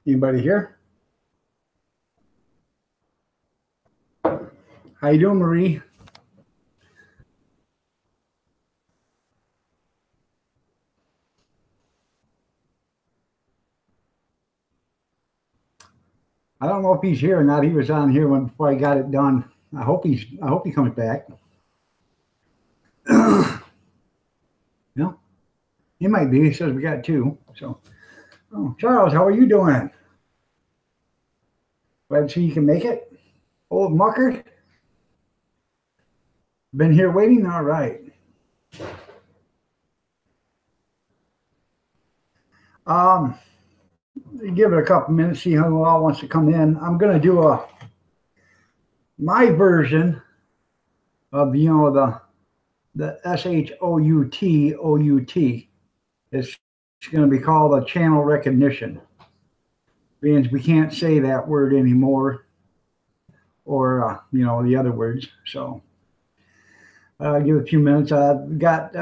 Anybody here? How you doing, Marie? I don't know if he's here or not. He was on here when before I got it done. I hope he comes back. Yeah, he might be. He says we got two. So, oh, Charles, how are you doing? Glad to see you can make it. Old mucker, been here waiting. All right. Um, Give it a couple minutes, see who all wants to come in. I'm gonna do my version of the SHOUT. It's going to be called a channel recognition. Means we can't say that word anymore, or the other words. So give it a few minutes. I've got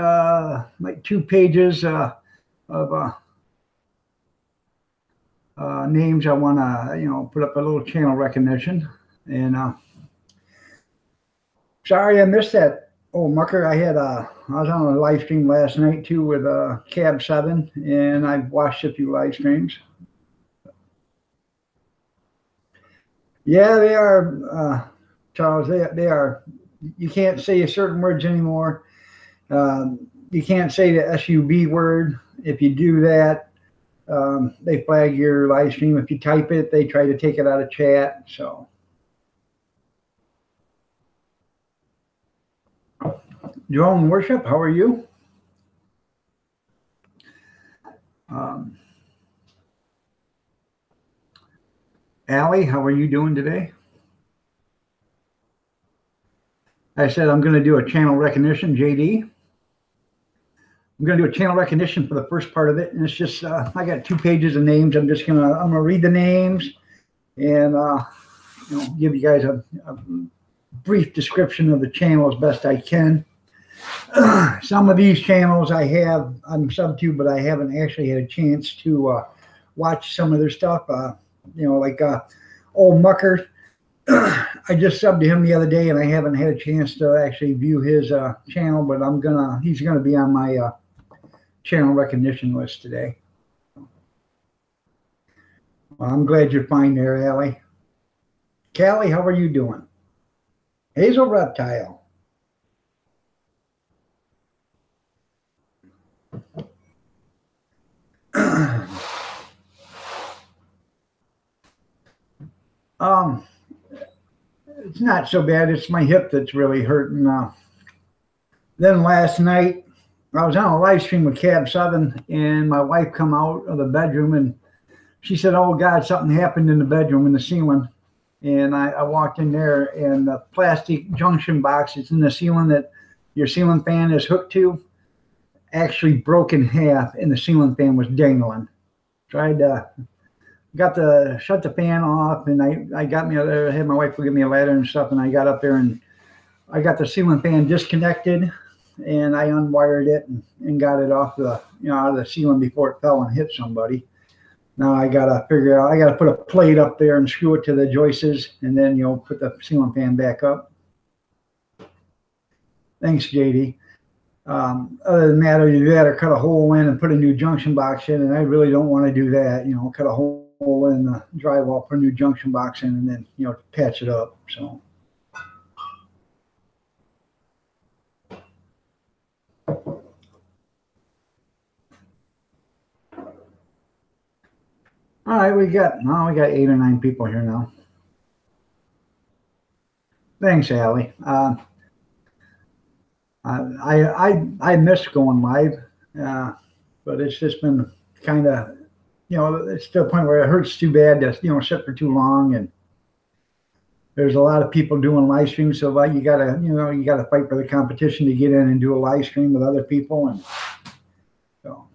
like 2 pages of names I want to put up a little channel recognition. And sorry I missed that. Oh, Mucker, I was on a live stream last night too with Cab 7, and I've watched a few live streams. Yeah, they are, Charles. They are. You can't say certain words anymore. You can't say the SUB word. If you do that, they flag your live stream. If you type it, they try to take it out of chat. So, Jerome Worship, how are you? Allie, how are you doing today? I said I'm going to do a channel recognition, JD. I'm going to do a channel recognition for the first part of it, and it's just I got 2 pages of names. I'm gonna read the names and give you guys a brief description of the channel as best I can. Some of these channels I'm sub to, but I haven't actually had a chance to watch some of their stuff. Like Old Mucker. I just subbed to him the other day, and I haven't had a chance to actually view his channel, but he's gonna be on my channel recognition list today. Well, I'm glad you're fine there, Allie. Callie, how are you doing? Hazel Reptile. It's not so bad. It's my hip that's really hurting. Then last night, I was on a live stream with Cab 7, and my wife come out of the bedroom, and she said, "Oh God, something happened in the bedroom in the ceiling." And I walked in there, and the plastic junction box that's in the ceiling that your ceiling fan is hooked to actually broke in half, and the ceiling fan was dangling. Tried to shut the fan off, and I had my wife go get me a ladder and stuff, and I got up there and I got the ceiling fan disconnected, and I unwired it and got it off out of the ceiling before it fell and hit somebody. Now I gotta figure out. I gotta put a plate up there and screw it to the joists, and then put the ceiling fan back up. Thanks, JD. Other than that, either that or cut a hole in and put a new junction box in, and I really don't want to do that. Cut a hole in the drywall, put a new junction box in, and then patch it up. So. All right, we got 8 or 9 people here now. Thanks, Allie. I miss going live, but it's just been kind of, it's to the point where it hurts too bad to sit for too long, and there's a lot of people doing live streams, so you gotta fight for the competition to get in and do a live stream with other people, and so.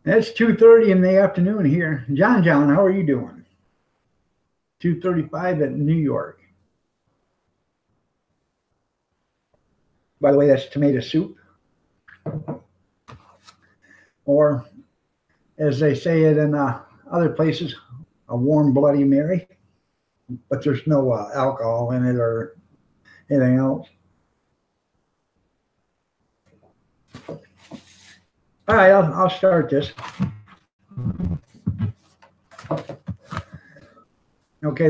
It's 2:30 in the afternoon here. John, how are you doing? 2:35 at New York. By the way, that's tomato soup. or as they say it in other places, a warm Bloody Mary, but there's no alcohol in it or anything else. All right, I'll start this. Okay,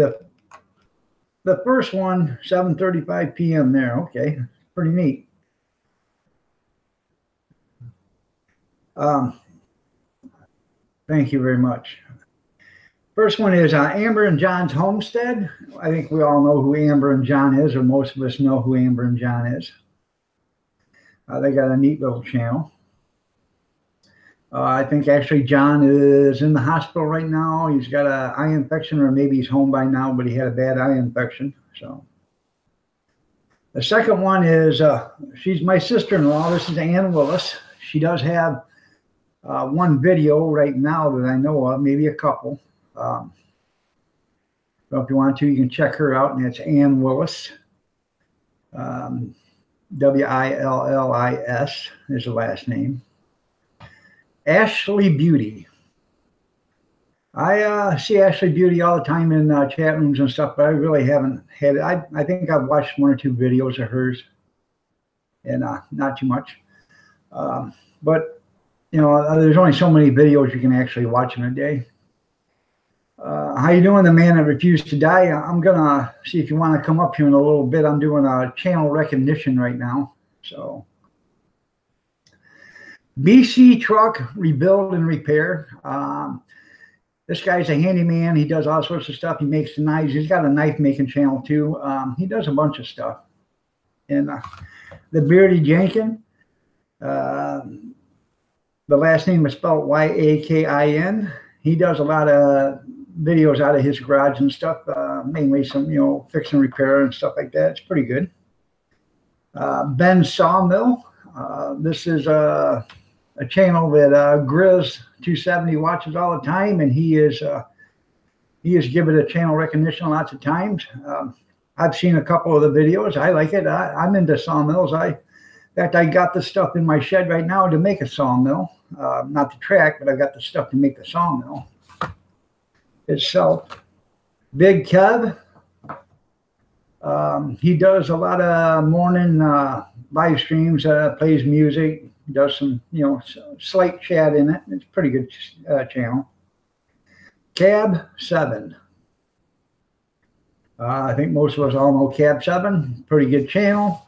the first one, 7:35 p.m. there. Okay, pretty neat. Thank you very much. First one is Amber and John's Homestead. I think we all know who Amber and John is, or most of us know who Amber and John is. They got a neat little channel. I think actually John is in the hospital right now. He's got an eye infection, or maybe he's home by now, but he had a bad eye infection. So the second one is, she's my sister-in-law. This is Ann Willis. She does have one video right now that I know of, maybe a couple. So if you want to, you can check her out, and it's Ann Willis. Willis is the last name. Ashley Beauty. I see Ashley Beauty all the time in chat rooms and stuff, but I really haven't had it. I think I've watched one or two videos of hers, and not too much. But, you know, there's only so many videos you can actually watch in a day. How you doing, the man that refused to die? I'm going to see if you want to come up here in a little bit. I'm doing a channel recognition right now. So, BC Truck Rebuild and Repair. This guy's a handyman. He does all sorts of stuff. He makes the knives. He's got a knife making channel too. He does a bunch of stuff. And the Beardy Jankin. The last name is spelled Y-A-K-I-N. He does a lot of videos out of his garage and stuff, mainly some, you know, fix and repair and stuff like that. It's pretty good. Ben Sawmill. This is a channel that Grizz270 watches all the time, and he is given a channel recognition lots of times. I've seen a couple of the videos. I like it. I'm into sawmills. In fact, I got the stuff in my shed right now to make a sawmill. Not the track, but I got the stuff to make the sawmill itself. Big Kev. He does a lot of morning live streams, plays music, does some, you know, slight chat in it. It's a pretty good channel. Cab 7. I think most of us all know Cab 7. Pretty good channel.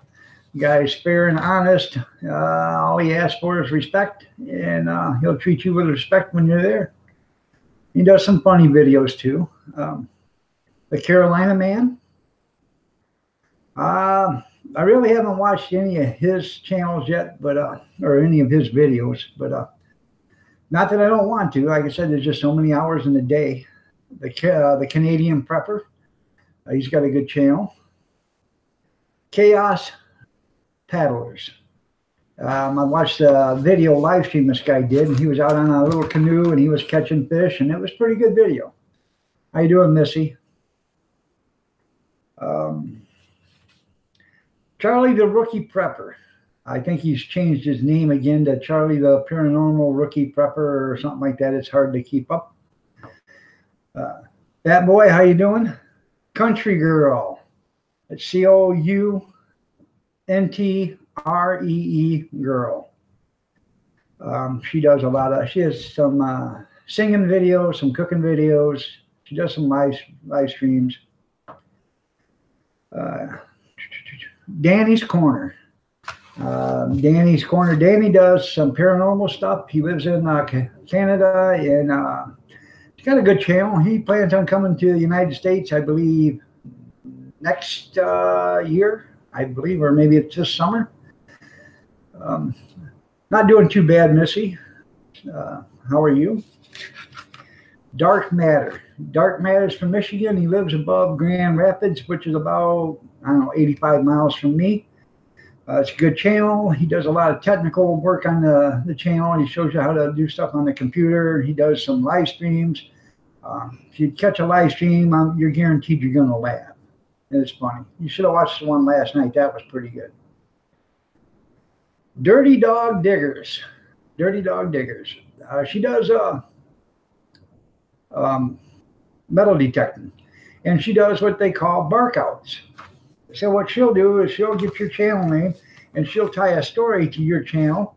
Guy's fair and honest. All he asks for is respect, and he'll treat you with respect when you're there. He does some funny videos too. The Carolina Man. I really haven't watched any of his channels yet, but or any of his videos, but not that I don't want to. Like I said, there's just so many hours in the day. The Canadian Prepper. He's got a good channel. Chaos Paddlers. I watched a video live stream this guy did, and he was out on a little canoe and he was catching fish, and it was a pretty good video. How you doing, Missy? Charlie the Rookie Prepper. I think he's changed his name again to Charlie the Paranormal Rookie Prepper or something like that. It's hard to keep up. That boy, how you doing? Country Girl. It's C-O-U-N-T-R-E-E Girl. She does a lot of, she has some singing videos, some cooking videos. She does some live streams. Danny's Corner. Danny's Corner. Danny does some paranormal stuff. He lives in Canada, and he's got a good channel. He plans on coming to the United States, I believe, next year, I believe, or maybe it's this summer. Not doing too bad, Missy. How are you? Dark Matter. Dark Matter's from Michigan. He lives above Grand Rapids, which is about, I don't know, 85 miles from me. It's a good channel. He does a lot of technical work on the channel. He shows you how to do stuff on the computer. He does some live streams. If you catch a live stream, you're guaranteed you're going to laugh. It's funny. You should have watched the one last night. That was pretty good. Dirty Dog Diggers. Dirty Dog Diggers. She does metal detecting, and she does what they call bark outs. So what she'll do is she'll get your channel name and she'll tie a story to your channel,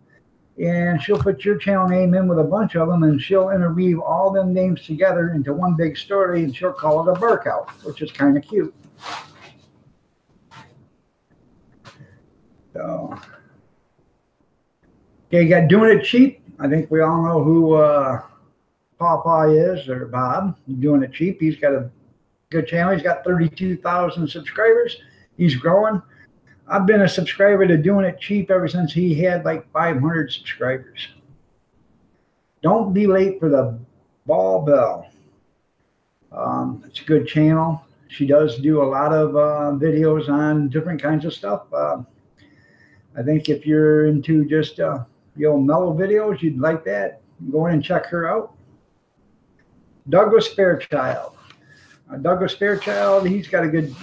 and she'll put your channel name in with a bunch of them, and she'll interweave all them names together into one big story, and she'll call it a bark out, which is kind of cute. So, okay, you got Doing It Cheap. I think we all know who Pawpaw is, or Bob. Doing It Cheap. He's got a good channel. He's got 32,000 subscribers. He's growing. I've been a subscriber to Doing It Cheap ever since he had like 500 subscribers. Don't Be Late for the Ball Bell. It's a good channel. She does do a lot of videos on different kinds of stuff. I think if you're into just mellow videos, you'd like that. Go in and check her out. Douglas Fairchild. Douglas Fairchild, he's got a good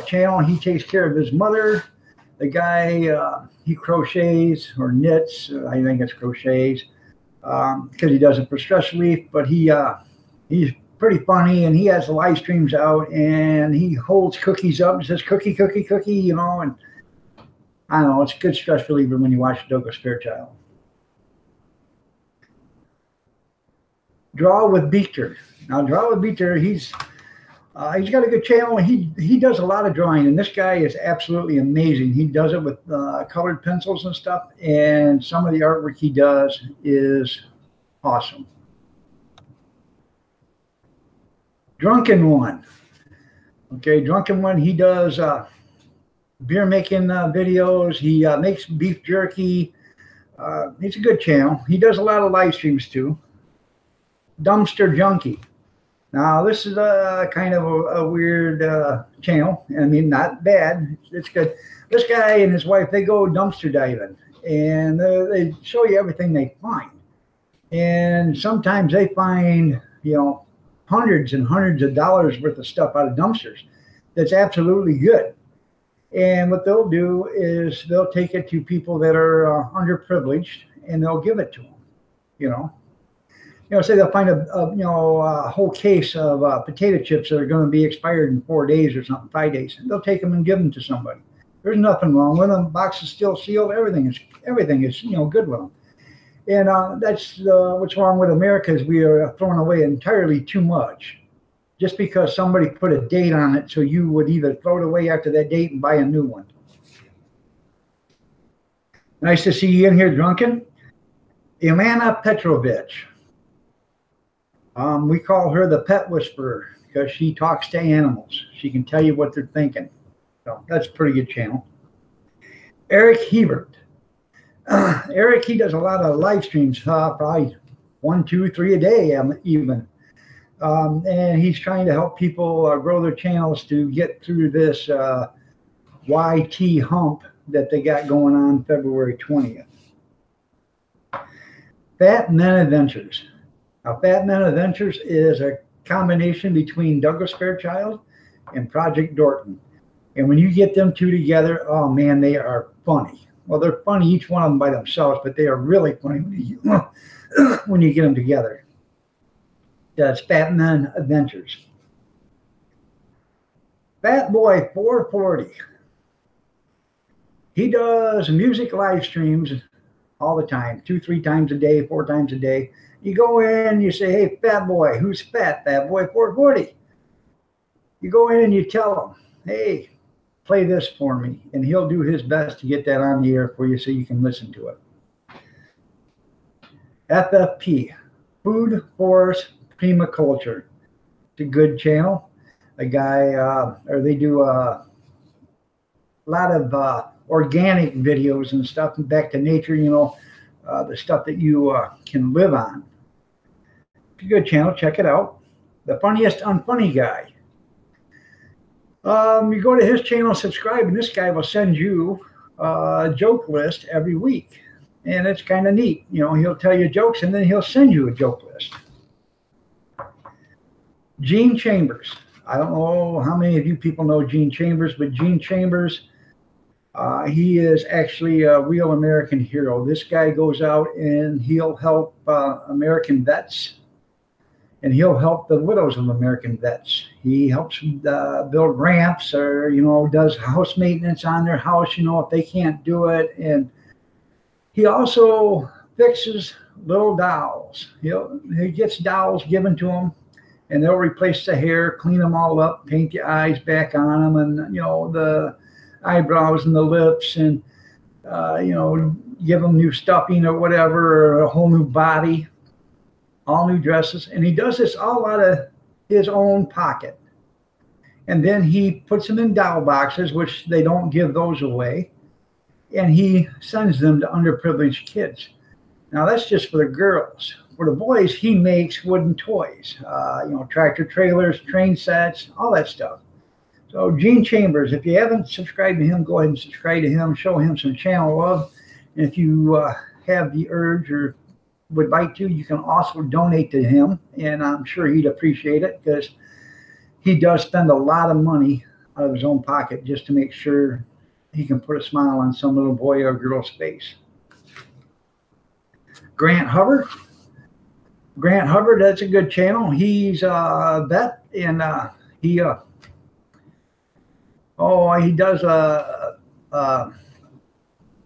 channel. He takes care of his mother. The guy, he crochets or knits. I think it's crochets because he does it for stress relief. But he's pretty funny, and he has live streams out, and he holds cookies up and says, cookie, cookie, cookie, you know. And I don't know, it's a good stress reliever when you watch Douglas Fairchild. Draw with Beater. Now, Draw with Beater, he's got a good channel. He does a lot of drawing, and this guy is absolutely amazing. He does it with colored pencils and stuff, and some of the artwork he does is awesome. Drunken One. Okay, Drunken One, he does beer making videos. He makes beef jerky. It's a good channel. He does a lot of live streams too. Dumpster Junkie. Now, this is a kind of a weird channel. I mean, not bad. It's good. This guy and his wife, they go dumpster diving, and they show you everything they find. And sometimes they find, hundreds and hundreds of dollars worth of stuff out of dumpsters that's absolutely good. And what they'll do is they'll take it to people that are underprivileged, and they'll give it to them, say they'll find a whole case of potato chips that are going to be expired in 4 days or something, 5 days. And they'll take them and give them to somebody. There's nothing wrong with them. The box is still sealed. Everything is good with them. And that's what's wrong with America, is we are throwing away entirely too much, just because somebody put a date on it, so you would either throw it away after that date and buy a new one. Nice to see you in here, Drunken. Ilana Petrovich. We call her the pet whisperer because she talks to animals. She can tell you what they're thinking. So that's a pretty good channel. Eric Hebert. Eric, he does a lot of live streams, probably 1, 2, 3 a day even. And he's trying to help people grow their channels to get through this YT hump that they got going on February 20th. Fat Men Adventures. Now, Fat Men Adventures is a combination between Douglas Fairchild and Project Dorton. And when you get them two together, oh man, they are funny. Well, they're funny, each one of them by themselves, but they are really funny when you get them together. That's Fat Men Adventures. Fat Boy 440. He does music live streams all the time, 2, 3 times a day, 4 times a day. You go in, you say, hey, Fat Boy, who's fat? Fat Boy 440. You go in and you tell him, hey, play this for me. And he'll do his best to get that on the air for you so you can listen to it. FFP, Food Forest Permaculture. It's a good channel. A guy, they do a lot of organic videos and stuff, back to nature, the stuff that you can live on. It's a good channel. Check it out. The Funniest Unfunny Guy. You go to his channel, subscribe, and this guy will send you a joke list every week. And it's kind of neat. He'll tell you jokes, and then he'll send you a joke list. Gene Chambers. I don't know how many of you people know Gene Chambers, but Gene Chambers, He is actually a real American hero. This guy goes out and he'll help American vets, and he'll help the widows of American vets. He helps build ramps, or does house maintenance on their house, if they can't do it. And he also fixes little dolls. He gets dolls given to him, and they'll replace the hair, clean them all up, paint the eyes back on them, and the eyebrows and the lips, and give them new stuffing or whatever, or a whole new body, all new dresses. And he does this all out of his own pocket. And then he puts them in doll boxes, which they don't give those away, and he sends them to underprivileged kids. Now that's just for the girls. For the boys, he makes wooden toys, tractor trailers, train sets, all that stuff. So Gene Chambers, if you haven't subscribed to him, go ahead and subscribe to him. Show him some channel love. And if you have the urge or would like to, you can also donate to him. And I'm sure he'd appreciate it, because he does spend a lot of money out of his own pocket just to make sure he can put a smile on some little boy or girl's face. Grant Hubbard. Grant Hubbard, that's a good channel. He's a vet, and he does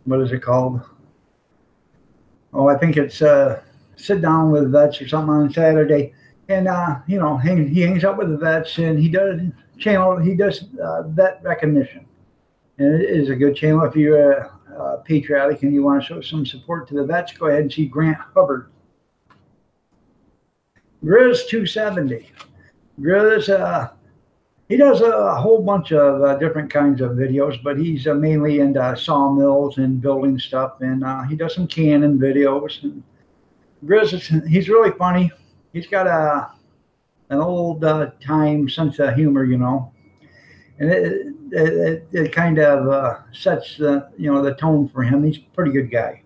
what is it called? Oh, I think it's sit down with vets or something on Saturday, and he hangs out with the vets, and he does vet recognition, and it is a good channel. If you're patriotic and you want to show some support to the vets, go ahead and see Grant Hubbard. Grizz 270. Grizz, he does a whole bunch of different kinds of videos, but he's mainly into sawmills and building stuff, and he does some cannon videos. And Grizz, he's really funny. He's got an old time sense of humor, and it kind of sets the tone for him. He's a pretty good guy.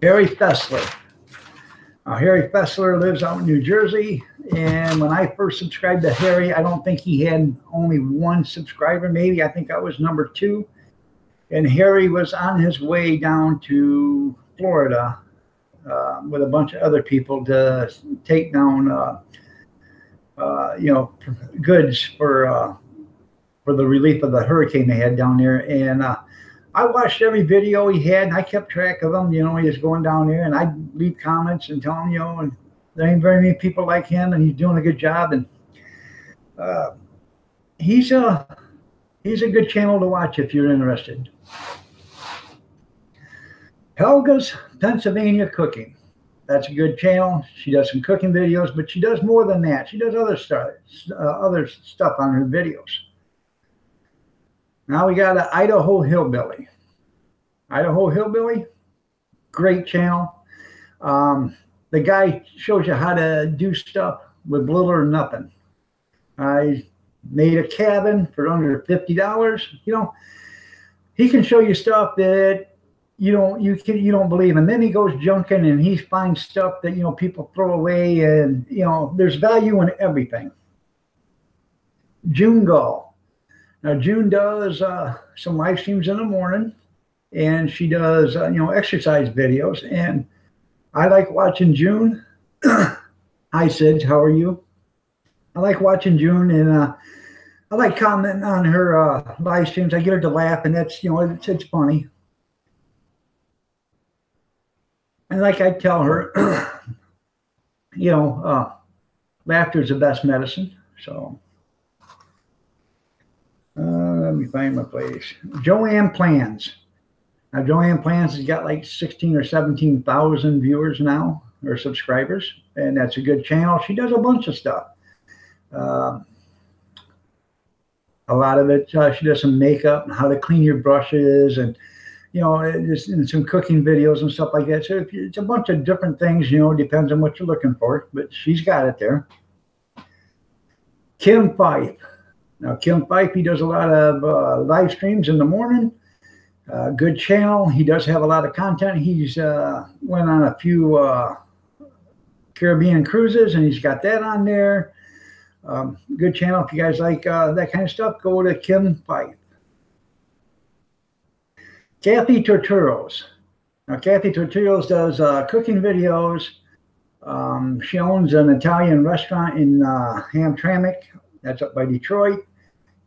Harry Fessler. Harry Fessler lives out in New Jersey, and when I first subscribed to Harry, I don't think he had only one subscriber, maybe. I think I was number 2, and Harry was on his way down to Florida with a bunch of other people to take down goods for the relief of the hurricane they had down there. And I watched every video he had, and I kept track of him. He was going down there, and I'd leave comments and tell him, and there ain't very many people like him, and he's doing a good job. And he's a good channel to watch if you're interested. Helga's Pennsylvania Cooking. That's a good channel. She does some cooking videos, but she does more than that. She does other stuff on her videos. Now we got an Idaho Hillbilly. Idaho Hillbilly, great channel. The guy shows you how to do stuff with little or nothing. I made a cabin for under $50. He can show you stuff that you don't believe, and then he goes junking and he finds stuff that people throw away, and there's value in everything. June Gall. Now June does some live streams in the morning, and she does exercise videos, and I like watching June. Hi Sid, how are you? I like watching June, and I like commenting on her live streams. I get her to laugh, and that's it's funny. And like I tell her, laughter is the best medicine. So let me find my place. Joanne Plans. Now Joanne Plans has got like 16 or 17,000 viewers now, or subscribers, and that's a good channel. She does a bunch of stuff. A lot of it, she does some makeup and how to clean your brushes, and and some cooking videos and stuff like that. So it's a bunch of different things, depends on what you're looking for, but she's got it there. Kim Fife. Now, Kim Fife, he does a lot of live streams in the morning. Good channel. He does have a lot of content. He's went on a few Caribbean cruises, and he's got that on there. Good channel. If you guys like that kind of stuff, go to Kim Fife. Kathy Torturos. Now, Kathy Torturos does cooking videos. She owns an Italian restaurant in Hamtramck. That's up by Detroit.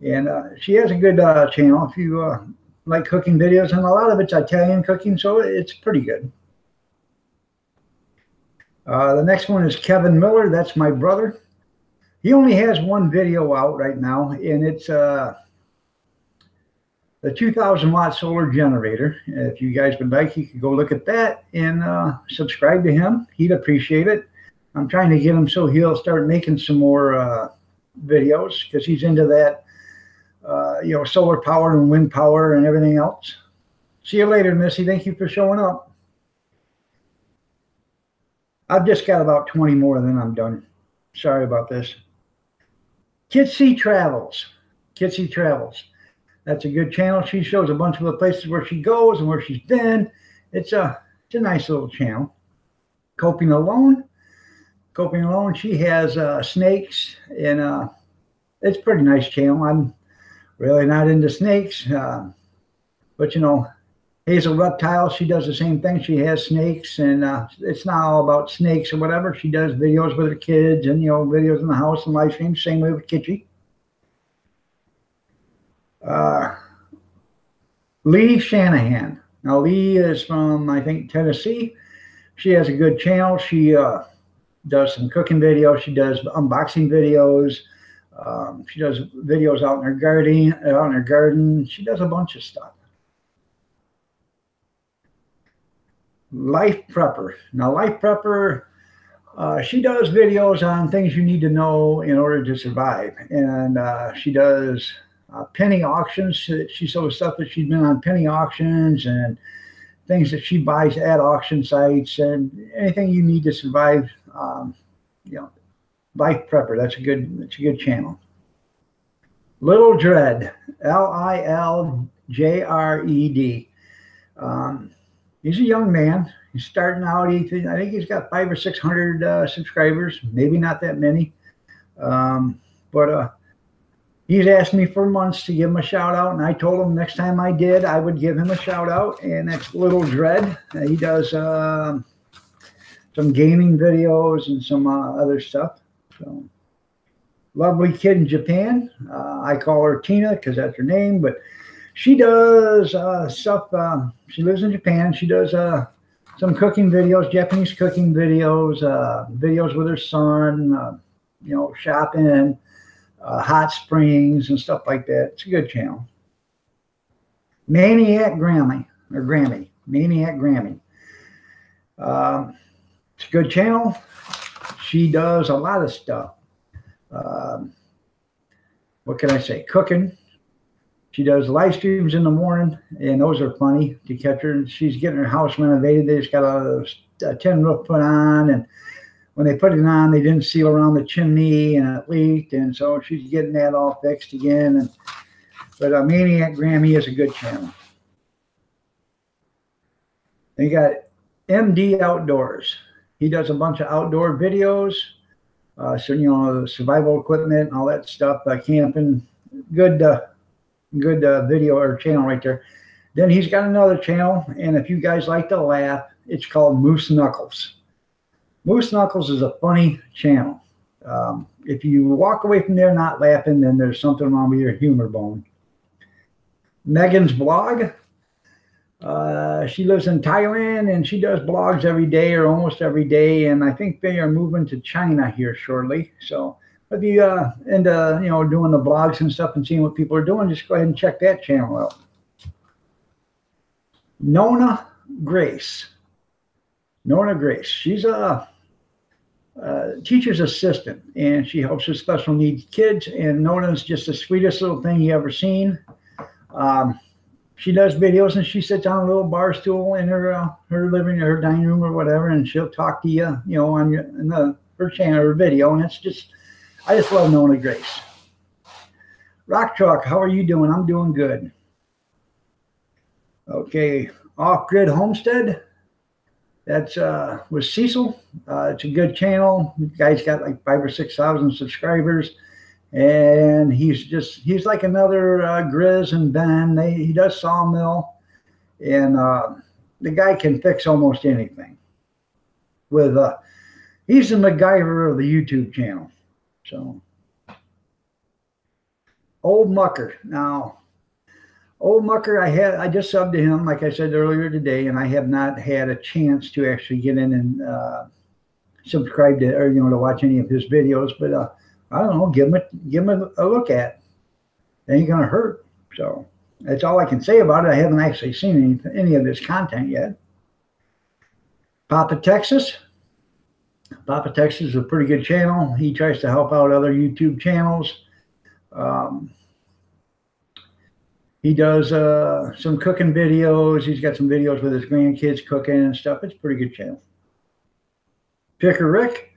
And she has a good channel if you like cooking videos. And a lot of it's Italian cooking, so it's pretty good. The next one is Kevin Miller. That's my brother. He only has one video out right now, and it's the 2,000-watt solar generator. If you guys would like, you could go look at that and subscribe to him. He'd appreciate it. I'm trying to get him so he'll start making some more videos, because he's into that, solar power and wind power and everything else. See you later, Missy. Thank you for showing up. I've just got about 20 more, then I'm done. Sorry about this. Kitsy Travels. Kitsy Travels. That's a good channel. She shows a bunch of the places where she goes and where she's been. It's a nice little channel. Coping Alone. Coping Alone. She has snakes, and it's a pretty nice channel. I'm really not into snakes, but Hazel Reptile, she does the same thing. She has snakes, and it's not all about snakes or whatever. She does videos with her kids and, videos in the house and live streams. Same way with Kitschy. Lee Shanahan. Now, Lee is from, I think, Tennessee. She has a good channel. She does some cooking videos. She does unboxing videos. She does videos out in her garden. She does a bunch of stuff. Life Prepper. Now, Life Prepper, she does videos on things you need to know in order to survive. And she does penny auctions. She shows stuff that she's been on penny auctions and things that she buys at auction sites and anything you need to survive. Life Prepper. That's a good channel. Little Dread. Liljred. He's a young man. He's starting out. I think he's got 500 or 600 subscribers, maybe not that many. But he's asked me for months to give him a shout out, and I told him next time I did, I would give him a shout out. And that's Little Dread. He does some gaming videos and some other stuff. So, lovely kid in Japan. I call her Tina because that's her name, but she does stuff. She lives in Japan. She does some cooking videos, Japanese cooking videos, videos with her son, shopping, hot springs and stuff like that. It's a good channel. Maniac Grammy. Maniac Grammy. It's a good channel. She does a lot of stuff. What can I say? Cooking. She does live streams in the morning, and those are funny to catch her. She's getting her house renovated. They just got a tin roof put on, and when they put it on, they didn't seal around the chimney, and it leaked, and so she's getting that all fixed again. But Maniac Grammy is a good channel. Then you got MD Outdoors. He does a bunch of outdoor videos, survival equipment and all that stuff, camping. Good video or channel right there. Then he's got another channel, and if you guys like to laugh, it's called Moose Knuckles. Moose Knuckles is a funny channel. If you walk away from there not laughing, then there's something wrong with your humor bone. Megan's blog. She lives in Thailand, and she does blogs every day or almost every day, and I think they are moving to China here shortly. So if you into doing the blogs and stuff and seeing what people are doing, just go ahead and check that channel out. Nona Grace. Nona Grace. She's a teacher's assistant, and she helps with special needs kids. And Nona's just the sweetest little thing you ever seen. She does videos, and she sits on a little bar stool in her living, her dining room or whatever, and she'll talk to you, on her channel or video, and it's just. I just love Nona Grace. Rock Truck, how are you doing? I'm doing good. Okay, Off Grid Homestead. That's with Cecil. It's a good channel. The guy's got like 5,000 or 6,000 subscribers, and he's like another Grizz and Ben. He does Sawmill, And the guy can fix almost anything. He's the MacGyver of the YouTube channel. So, Old Mucker. Now, Old Mucker, I just subbed to him, like I said earlier today, and I have not had a chance to actually get in and subscribe to, or to watch any of his videos. But I don't know, give him a look at. It ain't gonna hurt. So that's all I can say about it. I haven't actually seen any of his content yet. Papa Texas. Papa Texas is a pretty good channel. He tries to help out other YouTube channels. He does some cooking videos. He's got some videos with his grandkids cooking and stuff. It's a pretty good channel. Picker Rick.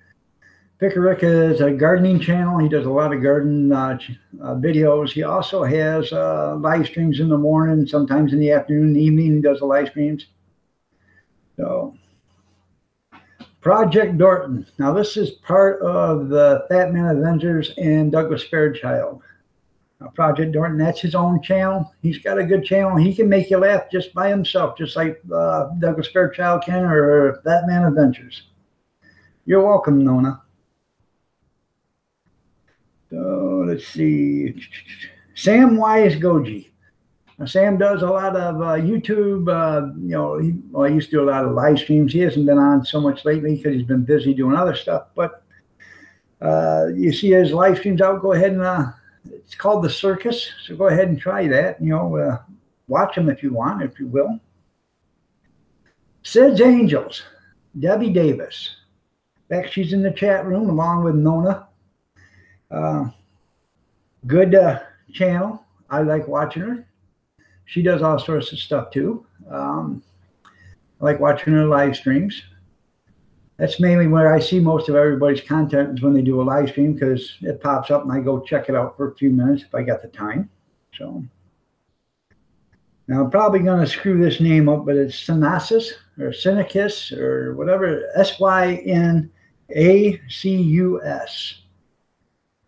Picker Rick is a gardening channel. He does a lot of garden videos. He also has live streams in the morning, sometimes in the afternoon and evening. He does the live streams. So, Project Dorton. Now, this is part of the Fat Man Avengers and Douglas Fairchild. Project Dorton, that's his own channel. He's got a good channel. He can make you laugh just by himself, just like Douglas Fairchild can, or Fat Man Adventures. You're welcome, Nona. So let's see. Sam Wise Goji. Now, Sam does a lot of YouTube. He used to do a lot of live streams. He hasn't been on so much lately because he's been busy doing other stuff. But you see his live streams out. Go ahead and it's called The Circus. So go ahead and try that. Watch them if you want, if you will. Sid's Angels. Debbie Davis. In fact, she's in the chat room along with Nona. Good channel. I like watching her. She does all sorts of stuff too. I like watching her live streams. That's mainly where I see most of everybody's content, is when they do a live stream, because it pops up and I go check it out for a few minutes if I got the time. So now I'm probably going to screw this name up, but it's Synacis or Synicus or whatever. Synacus.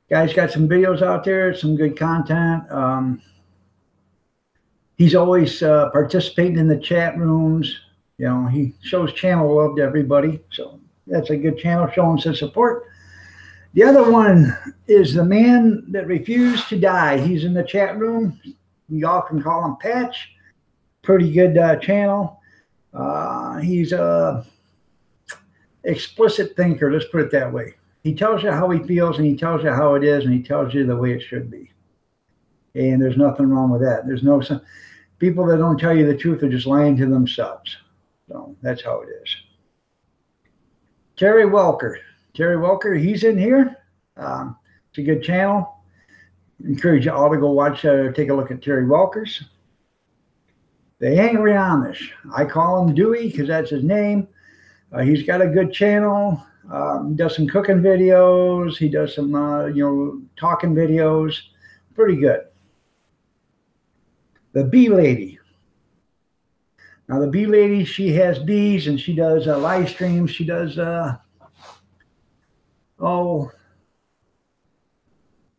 Guy's got some videos out there, some good content. He's always participating in the chat rooms. He shows channel love to everybody. So that's a good channel showing some support. The other one is the Man That Refused to Die. He's in the chat room. Y'all can call him Patch. Pretty good channel. He's a explicit thinker, let's put it that way. He tells you how he feels, and he tells you how it is, and he tells you the way it should be. And there's nothing wrong with that. There's no people that don't tell you the truth are just lying to themselves. So that's how it is. Terry Welker. Terry Welker, he's in here. It's a good channel. Encourage you all to go watch, take a look at Terry Welker's. The Angry Amish. I call him Dewey because that's his name. He's got a good channel. He does some cooking videos. He does some, talking videos. Pretty good. The Bee Lady. Now, the Bee Lady, she has bees, and she does live streams. She does,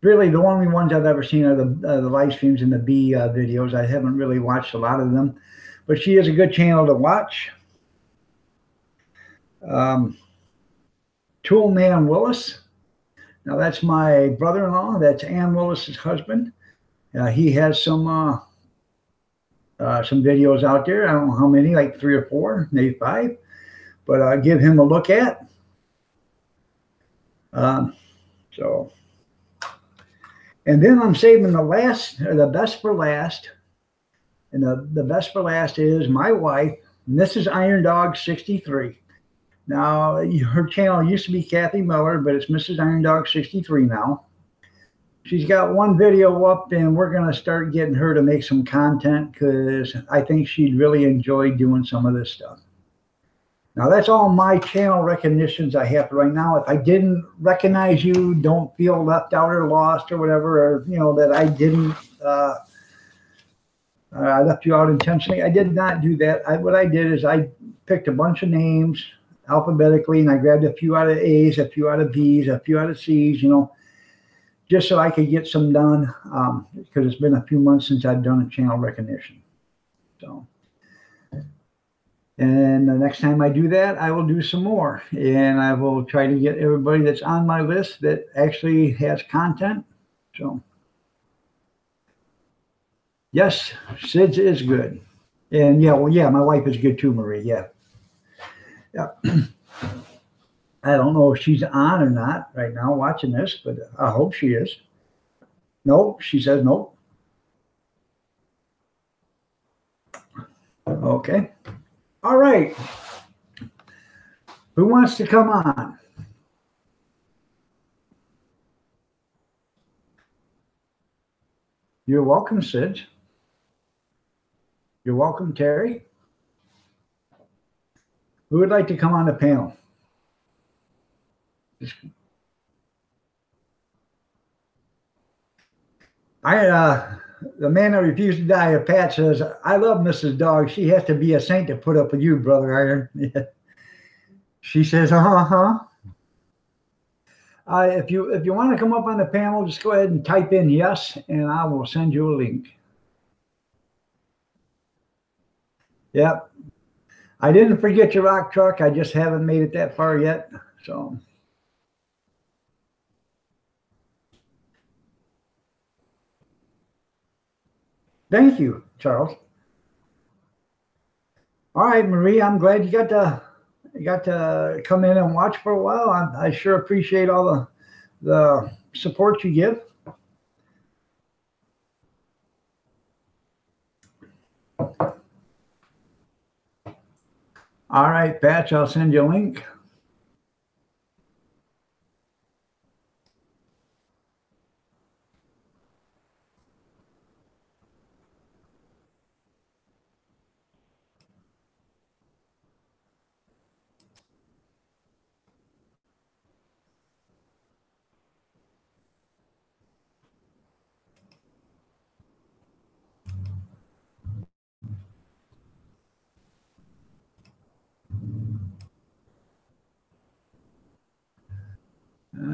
really the only ones I've ever seen are the live streams and the bee videos. I haven't really watched a lot of them, but she is a good channel to watch. Toolman Willis. Now, that's my brother-in-law. That's Ann Willis's husband. He has some videos out there. I don't know how many, like 3 or 4, maybe 5. But give him a look at. And then I'm saving the best for last. And the best for last is my wife, Mrs. Iron Dog 63. Now, her channel used to be Kathy Miller, but it's Mrs. Iron Dog 63 now. She's got one video up, and we're going to start getting her to make some content because I think she'd really enjoy doing some of this stuff. Now, that's all my channel recognitions I have right now. If I didn't recognize you, don't feel left out or lost or whatever, or, that I didn't, I left you out intentionally. I did not do that. What I did is I picked a bunch of names alphabetically, and I grabbed a few out of A's, a few out of B's, a few out of C's, just so I could get some done, because it's been a few months since I've done a channel recognition. So And the next time I do that, I will do some more. And I will try to get everybody that's on my list that actually has content. So, yes, Sid's is good. And yeah, well, yeah, my wife is good too, Marie. Yeah. Yeah. I don't know if she's on or not right now watching this, but I hope she is. Nope, she says nope. Okay. All right. Who wants to come on? You're welcome, Sid. You're welcome, Terry. Who would like to come on the panel? The man that refused to die, Pat says, I love Mrs. Dog. She has to be a saint to put up with you, Brother Iron. She says, uh-huh. If you want to come up on the panel, just go ahead and type in yes, and I will send you a link. Yep. I didn't forget your rock truck. I just haven't made it that far yet. So. Thank you, Charles. All right, Marie, I'm glad you got to come in and watch for a while. I sure appreciate all the support you give. All right, Patch, I'll send you a link.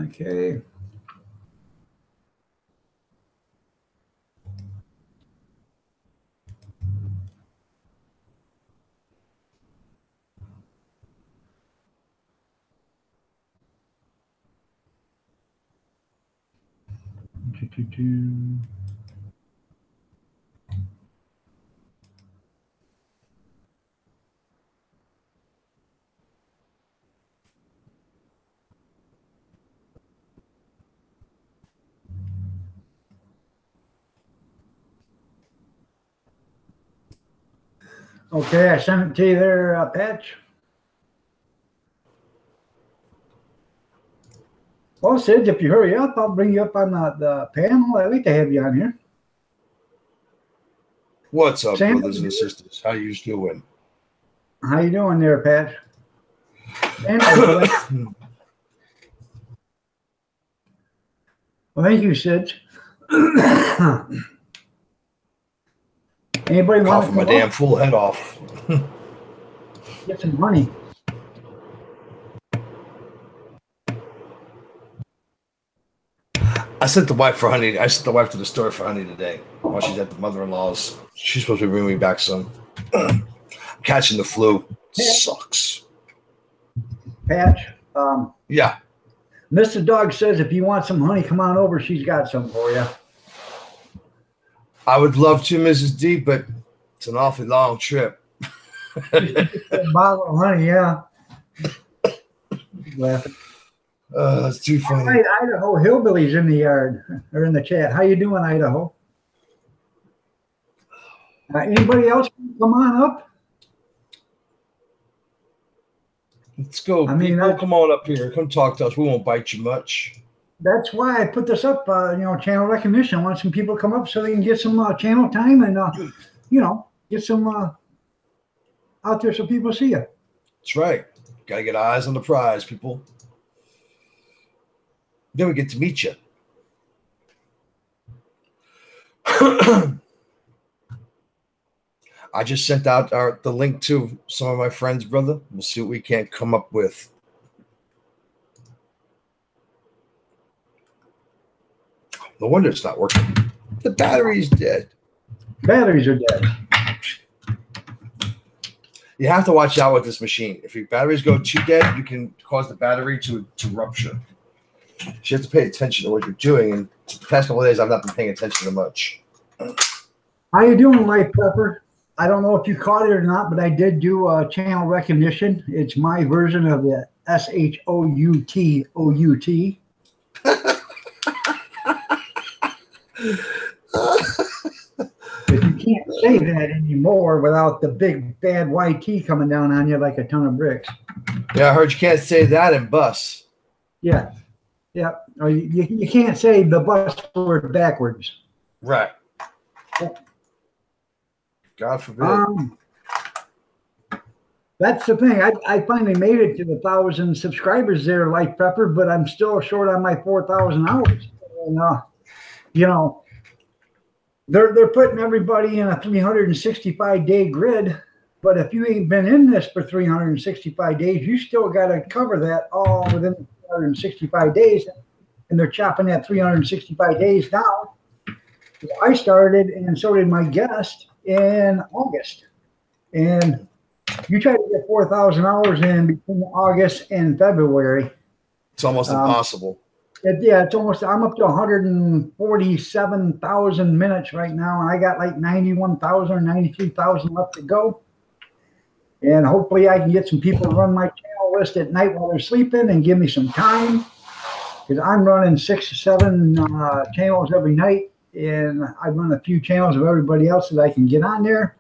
Okay. Okay, I sent it to you there, Patch. Well, Sid, if you hurry up, I'll bring you up on the panel. I'd like to have you on here. What's up, brothers and sisters? How you doing? How you doing there, Pat? Well, thank you, Sid. Anybody want to my damn full head off? Get some honey. I sent the wife for honey. I sent the wife to the store for honey today while she's at the mother-in-law's. She's supposed to bring me back some. I'm catching the flu. Sucks. Patch. Yeah. Mr. Dog says if you want some honey, come on over. She's got some for you. I would love to, Mrs. D, but it's an awfully long trip. A bottle of honey, yeah. That's too funny. All right, Idaho Hillbillies in the yard or in the chat. How you doing, Idaho? Anybody else come on up? Let's go. People, come on up here. Come talk to us. We won't bite you much. That's why I put this up, channel recognition. I want some people to come up so they can get some channel time and, get some out there so people see you. That's right. Got to get eyes on the prize, people. Then we get to meet you. I just sent out the link to some of my friends, brother. We'll see what we can come up with. No wonder it's not working. The battery's dead. Batteries are dead. You have to watch out with this machine. If your batteries go too dead, you can cause the battery to rupture. So you have to pay attention to what you're doing. And the past couple of days, I've not been paying attention to much. How you doing, Life Prepper? I don't know if you caught it or not, but I did do channel recognition. It's my version of the SHOUTOUT. But you can't say that anymore without the big bad YT coming down on you like a ton of bricks. Yeah, I heard you can't say that in bus. Yeah. Yeah. Or you can't say the bus word backwards. Right. God forbid. That's the thing. I finally made it to the 1,000 subscribers there, Life Prepper, but I'm still short on my 4,000 hours. And, you know, they're putting everybody in a 365-day grid, but if you ain't been in this for 365 days, you still got to cover that all within 365 days, and they're chopping that 365 days down. I started, and so did my guest, in August, and you try to get 4,000 hours in between August and February. It's almost impossible. It's almost, I'm up to 147,000 minutes right now, and I got like 91,000 or 93,000 left to go. And hopefully I can get some people to run my channel list at night while they're sleeping and give me some time, because I'm running 6 to 7 channels every night, and I run a few channels of everybody else that I can get on there,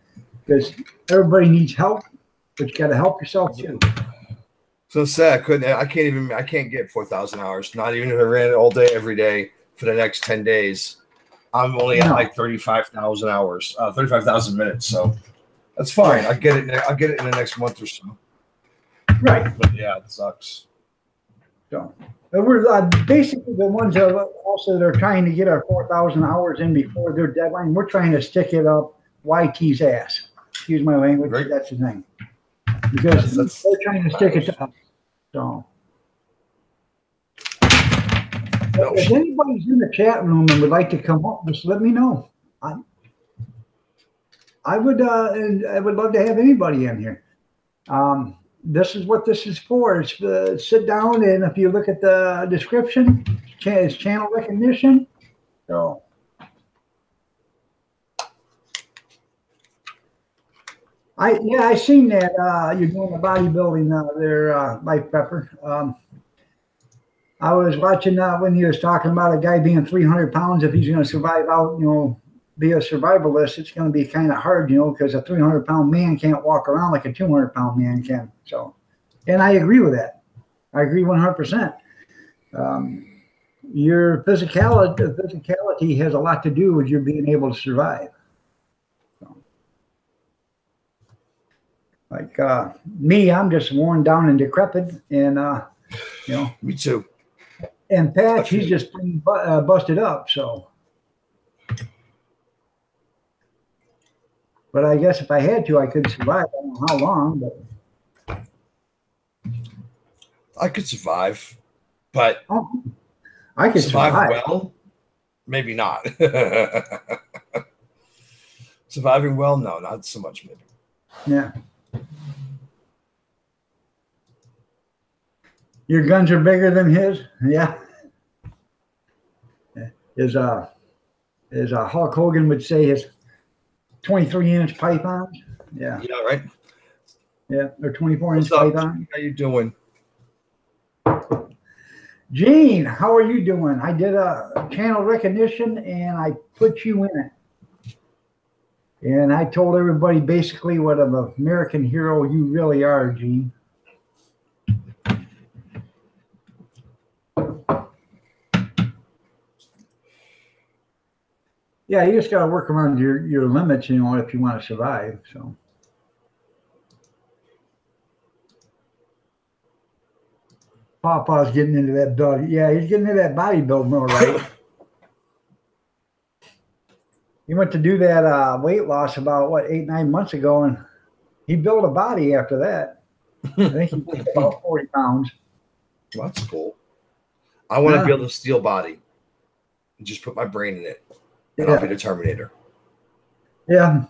because everybody needs help, but you got to help yourself too. So sad. I can't get 4,000 hours. Not even if I ran it all day, every day for the next 10 days. I'm only at like 35,000 hours, 35,000 minutes. So that's fine. I'll get it in the next month or so. Right. But yeah, it sucks. So we're basically the ones that also that are trying to get our 4,000 hours in before their deadline. We're trying to stick it up YT's ass. Excuse my language. Right. That's the thing. Because they're trying to stick it up. So, if anybody's in the chat room and would like to come up, just let me know. I would love to have anybody in here. This is what this is for. It's sit down, and if you look at the description, it's channel recognition. So. I seen that you're doing the bodybuilding there, Life Prepper. I was watching when he was talking about a guy being 300 pounds. If he's going to survive out, be a survivalist, it's going to be kind of hard, because a 300-pound man can't walk around like a 200-pound man can. So, and I agree with that. I agree 100%. Your physicality has a lot to do with your being able to survive. Like me, I'm just worn down and decrepit, and me too. And Patch, he's just busted up. So, but I guess if I had to, I could survive. I don't know how long, but I could survive. But I could survive well. Maybe not. Surviving well, no, not so much. Maybe. Yeah. Your guns are bigger than his? Yeah. As Hulk Hogan would say, his 23-inch pythons. Yeah. Yeah, right. Yeah, they're 24-inch pythons. How you doing? Gene, how are you doing? I did a channel recognition, and I put you in it. And I told everybody basically what an American hero you really are, Gene. Yeah, you just got to work around your limits, if you want to survive. So, Papa's getting into that body. Yeah, he's getting into that bodybuilding, all right. He went to do that weight loss about 8-9 months ago, and he built a body after that. I think he weighed about 40 pounds. Well, that's cool. I want to build a steel body and just put my brain in it. And I'll be the Terminator. Yeah.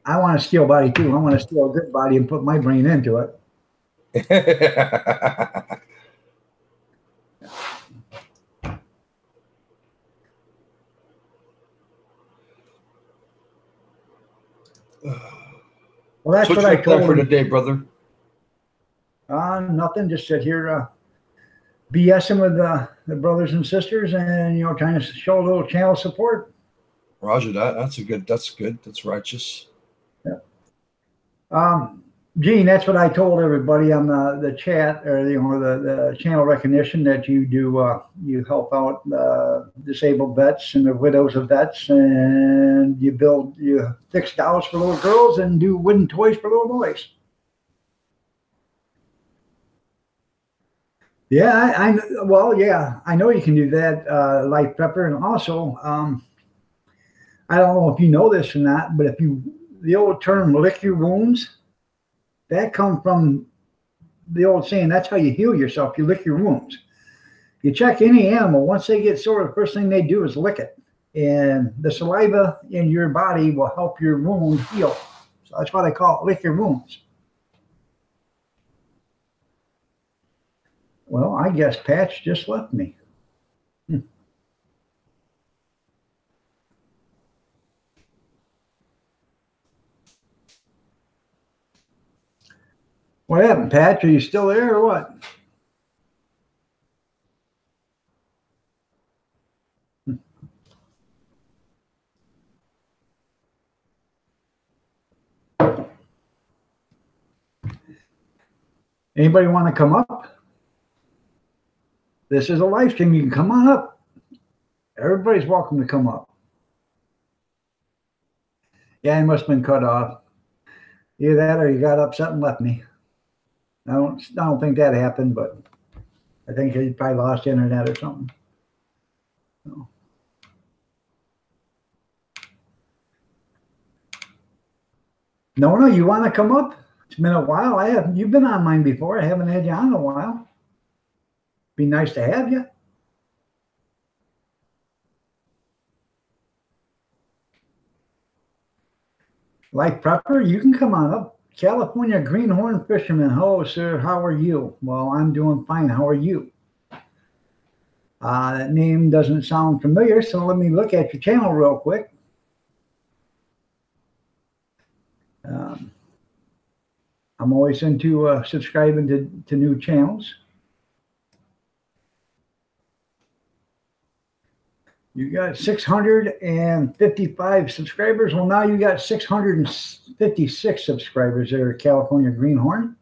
I want a steel body too. I want to steal a good body and put my brain into it. Well, that's So what you I got planned told for him. today, brother? Nothing. Just sit here BSing with the brothers and sisters, and trying to show a little channel support. Roger that. That's good. That's righteous. Yeah. Gene, that's what I told everybody on the chat, or the channel recognition, that you do. You help out disabled vets and the widows of vets, and you fix dolls for little girls and do wooden toys for little boys. Yeah, I know you can do that, Life Prepper, and also, I don't know if you know this or not, but the old term "lick your wounds," that comes from the old saying. That's how you heal yourself. You lick your wounds. You check any animal, once they get sore, the first thing they do is lick it, and the saliva in your body will help your wound heal. So that's why they call it "lick your wounds." Well, I guess Patch just left me. What happened, Patch? Are you still there or what? Anybody want to come up? This is a live stream. You can come on up. Everybody's welcome to come up. Yeah, he must have been cut off. Either that or he got upset and left me. I don't think that happened, but I think he probably lost internet or something. So. No, you want to come up? It's been a while. You've been on mine before. I haven't had you on in a while. Be nice to have you. Life Prepper, you can come on up. California Greenhorn Fisherman. Hello, sir. How are you? Well, I'm doing fine. How are you? That name doesn't sound familiar, so let me look at your channel real quick. I'm always into subscribing to new channels. You got 655 subscribers. Well, now you got 656 subscribers there, California Greenhorn.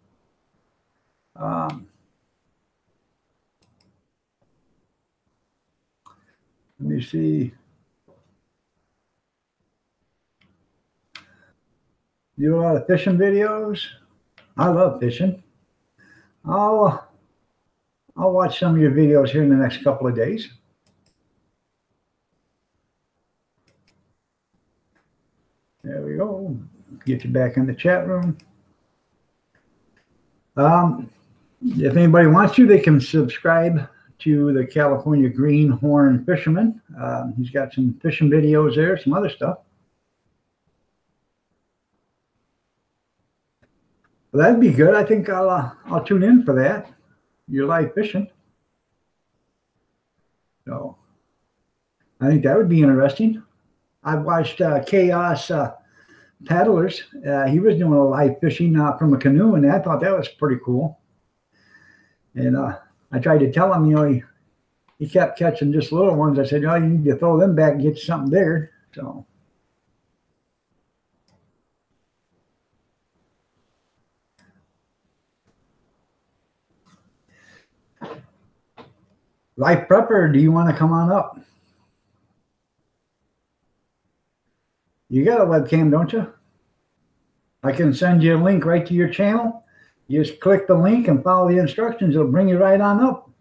Let me see. You do a lot of fishing videos. I love fishing. I'll watch some of your videos here in the next couple of days. There we go. Get you back in the chat room. If anybody wants to, they can subscribe to the California Greenhorn Fisherman. He's got some fishing videos there, some other stuff. Well, that'd be good. I think I'll tune in for that. You like fishing, so I think that would be interesting. I've watched Chaos Paddlers. He was doing a live fishing from a canoe, and I thought that was pretty cool. And I tried to tell him, he kept catching just little ones. I said, "Oh, you need to throw them back and get something bigger." So. Life Prepper, do you want to come on up? You got a webcam, don't you? I can send you a link right to your channel. You just click the link and follow the instructions. It'll bring you right on up.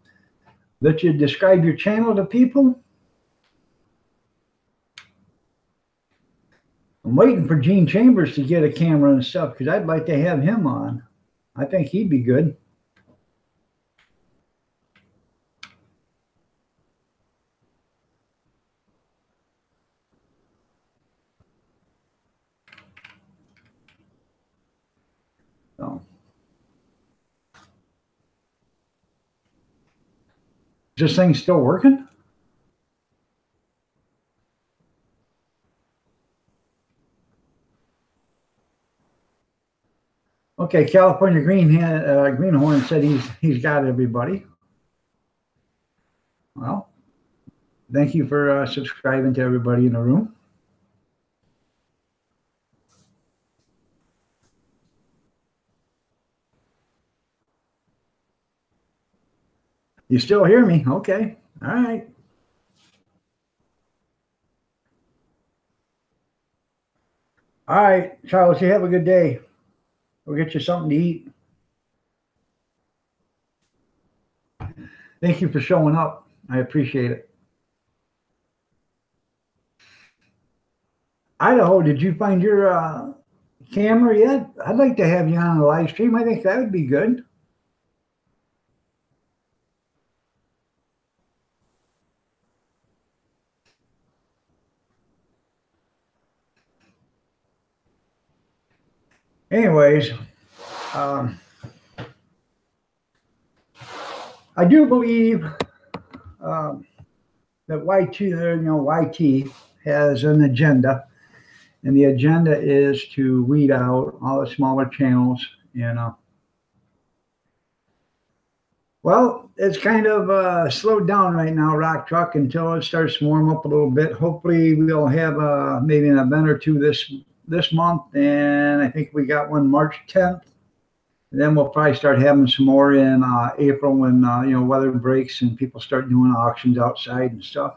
Let you describe your channel to people. I'm waiting for Gene Chambers to get a camera and stuff because I'd like to have him on. I think he'd be good. So, is this thing still working? Okay, California Greenhorn said he's got everybody. Well, thank you for subscribing to everybody in the room. You still hear me? Okay. All right. All right, Charles, you have a good day. We'll get you something to eat. Thank you for showing up. I appreciate it. Idaho, did you find your camera yet? I'd like to have you on a live stream. I think that would be good. Anyways, I do believe that YT has an agenda, and the agenda is to weed out all the smaller channels. Well, it's kind of slowed down right now, Rock Truck, until it starts to warm up a little bit. Hopefully, we'll have maybe an event or two this month, and I think we got one March 10th. And then we'll probably start having some more in April when weather breaks and people start doing auctions outside and stuff.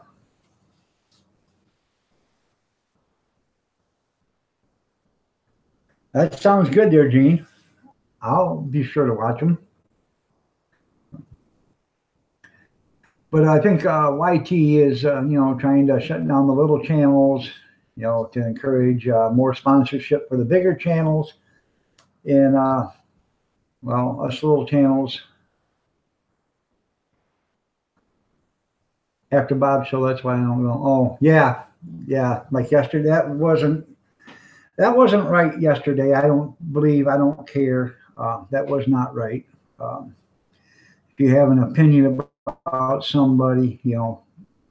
That sounds good there, Gene. I'll be sure to watch them. But I think YT is, trying to shut down the little channels, to encourage more sponsorship for the bigger channels. And, well, us little channels. After Bob show, that's why I don't know. Oh, yeah. Like yesterday, that wasn't right yesterday. I don't care. That was not right. If you have an opinion about somebody,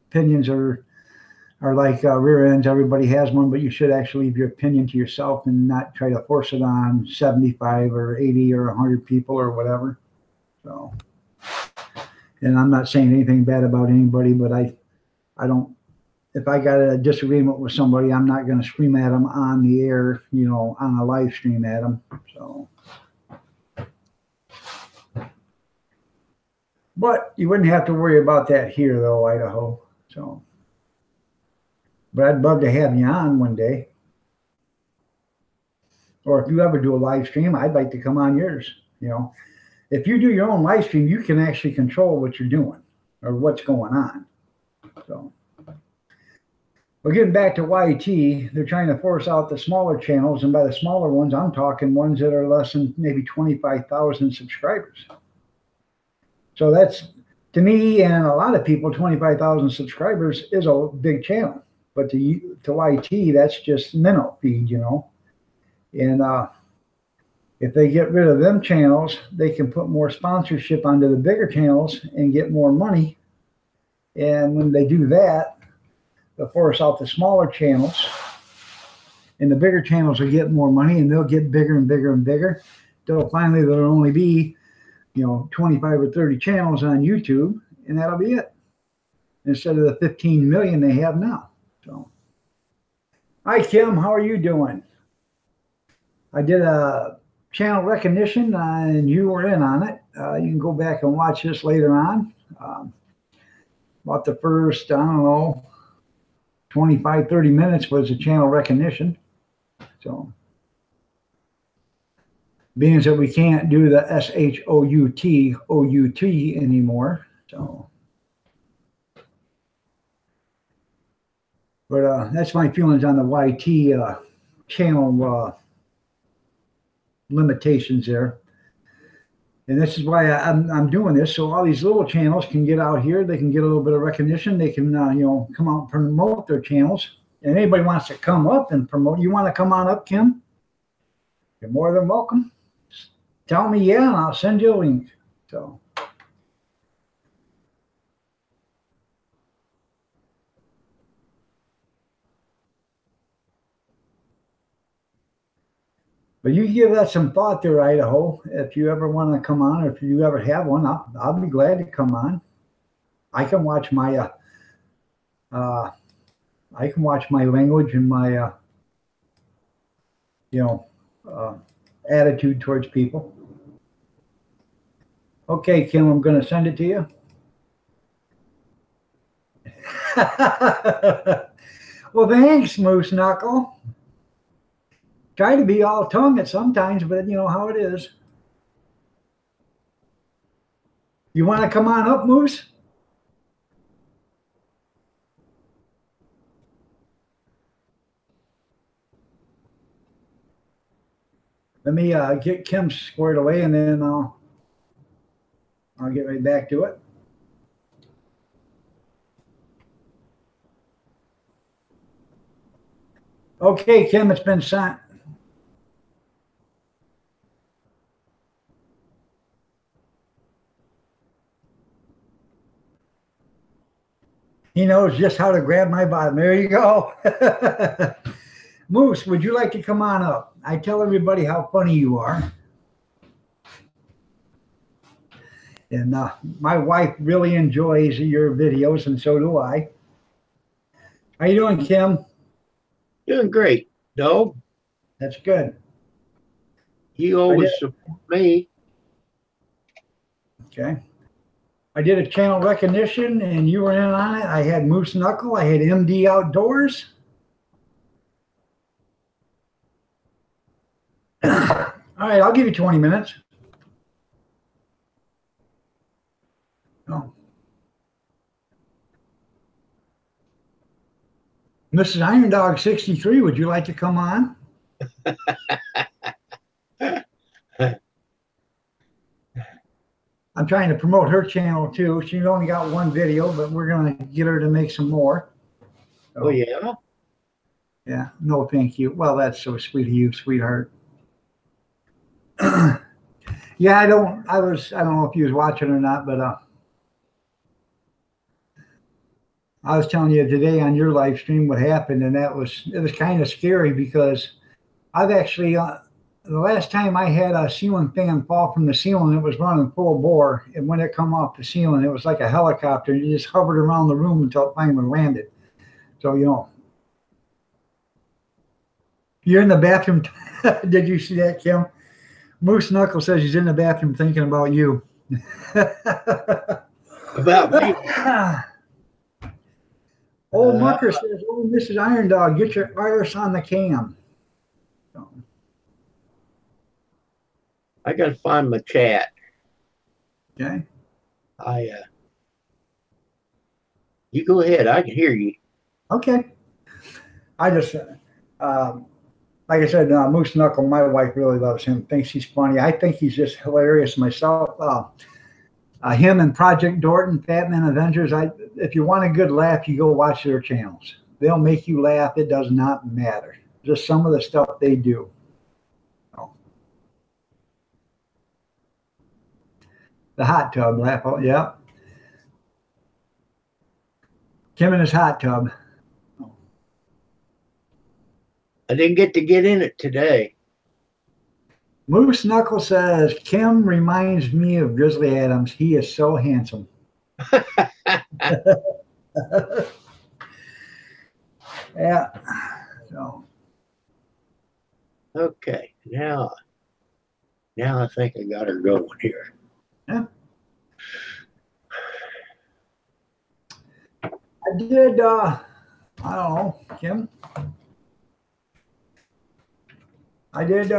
opinions are like rear ends. Everybody has one, but you should actually leave your opinion to yourself and not try to force it on 75 or 80 or 100 people or whatever. So, and I'm not saying anything bad about anybody, but I don't. If I got a disagreement with somebody, I'm not going to scream at them on the air, on a live stream at them. So, but you wouldn't have to worry about that here, though, Idaho. So, but I'd love to have you on one day. Or if you ever do a live stream, I'd like to come on yours. If you do your own live stream, you can actually control what you're doing or what's going on. So, but getting back to YT, they're trying to force out the smaller channels. And by the smaller ones, I'm talking ones that are less than maybe 25,000 subscribers. So that's, to me and a lot of people, 25,000 subscribers is a big channel. But to YT, that's just minnow feed, And if they get rid of them channels, they can put more sponsorship onto the bigger channels and get more money. And when they do that, they'll force out the smaller channels. And the bigger channels will get more money, and they'll get bigger and bigger and bigger. Till finally there'll only be 25 or 30 channels on YouTube, and that'll be it. Instead of the 15 million they have now. So, hi, Kim, how are you doing? I did a channel recognition, and you were in on it. You can go back and watch this later on. About the first, 25, 30 minutes was a channel recognition. So, being that we can't do the SHOUT anymore. So, but that's my feelings on the YT channel limitations there. And this is why I'm doing this, so all these little channels can get out here. They can get a little bit of recognition. They can come out and promote their channels. And anybody wants to come up and promote, you want to come on up, Kim? You're more than welcome. tell me yeah, and I'll send you a link. So. But you give that some thought there, Idaho. If you ever want to come on, or if you ever have one, I'll be glad to come on. I can watch my language and my attitude towards people. Okay, Kim, I'm going to send it to you. Well, thanks, Moose Knuckle. Try to be all tongue at sometimes, but you know how it is. You want to come on up, Moose? Let me get Kim squared away, and then I'll get right back to it. Okay, Kim, it's been sent. He knows just how to grab my bottom. There you go. Moose, would you like to come on up? I tell everybody how funny you are. And my wife really enjoys your videos, and so do I. How you doing, Kim? Doing great, dog. That's good. You always support me. Okay. I did a channel recognition, and you were in on it. I had Moose Knuckle. I had MD Outdoors. All right, I'll give you 20 minutes. Oh. Mrs. Iron Dog 63, would you like to come on? I'm trying to promote her channel too. She's only got one video, but we're going to get her to make some more. So, Oh, yeah? yeah, no, thank you. Well, that's so sweet of you, sweetheart. Yeah, I don't know if you was watching or not, but I was telling you today on your live stream what happened, and it was kind of scary because I've actually the last time I had a ceiling fan fall from the ceiling, it was running full bore, and when it come off the ceiling, it was like a helicopter. You just hovered around the room until it finally landed. So you're in the bathroom. Did you see that, Kim? Moose Knuckle says he's in the bathroom thinking about you. About me. Old Mucker says, "Oh, Mrs. Iron Dog, get your iris on the cam." So, I got to find my chat. okay. You go ahead. I can hear you. Okay. I just, like I said, Moose Knuckle, my wife really loves him, thinks he's funny. I think he's just hilarious myself. Him and Project Dorton, Fatman Avengers, if you want a good laugh, you go watch their channels. They'll make you laugh. It does not matter. Just some of the stuff they do. Oh. The hot tub laugh. Oh, yeah. Kim in his hot tub. I didn't get to get in it today. Moose Knuckle says, Kim reminds me of Grizzly Adams. He is so handsome. Yeah. So. Okay. Now I think I got her going here. Yeah. I did, I don't know, Kim. I did, you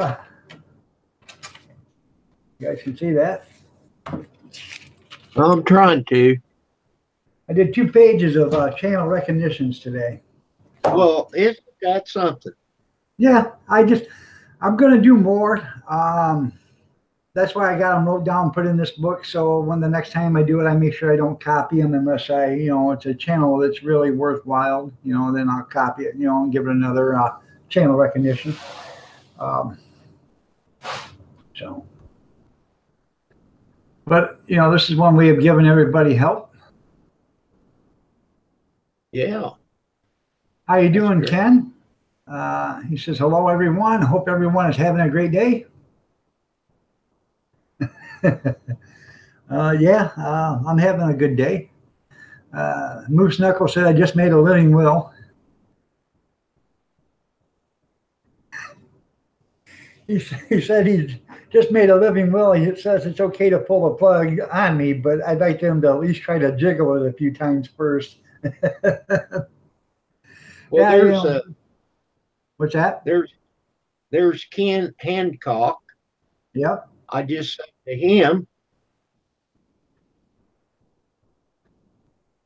guys can see that. I'm trying to. I did 2 pages of channel recognitions today. Well, isn't that something? Yeah, I'm going to do more. That's why I got them wrote down, put in this book. So when the next time I do it, I make sure I don't copy them unless it's a channel that's really worthwhile, then I'll copy it, and give it another channel recognition. So But you know, this is one way of giving everybody help. Yeah. How you doing, great. Ken? He says, hello, everyone. Hope everyone is having a great day. Yeah, I'm having a good day. Moose Knuckle said, I just made a living will. He said he's just made a living will. He says it's okay to pull the plug on me, but I'd like him to at least try to jiggle it a few times first. Well, Yeah, there's what's that? there's Ken Hancock. Yep. I just said to him,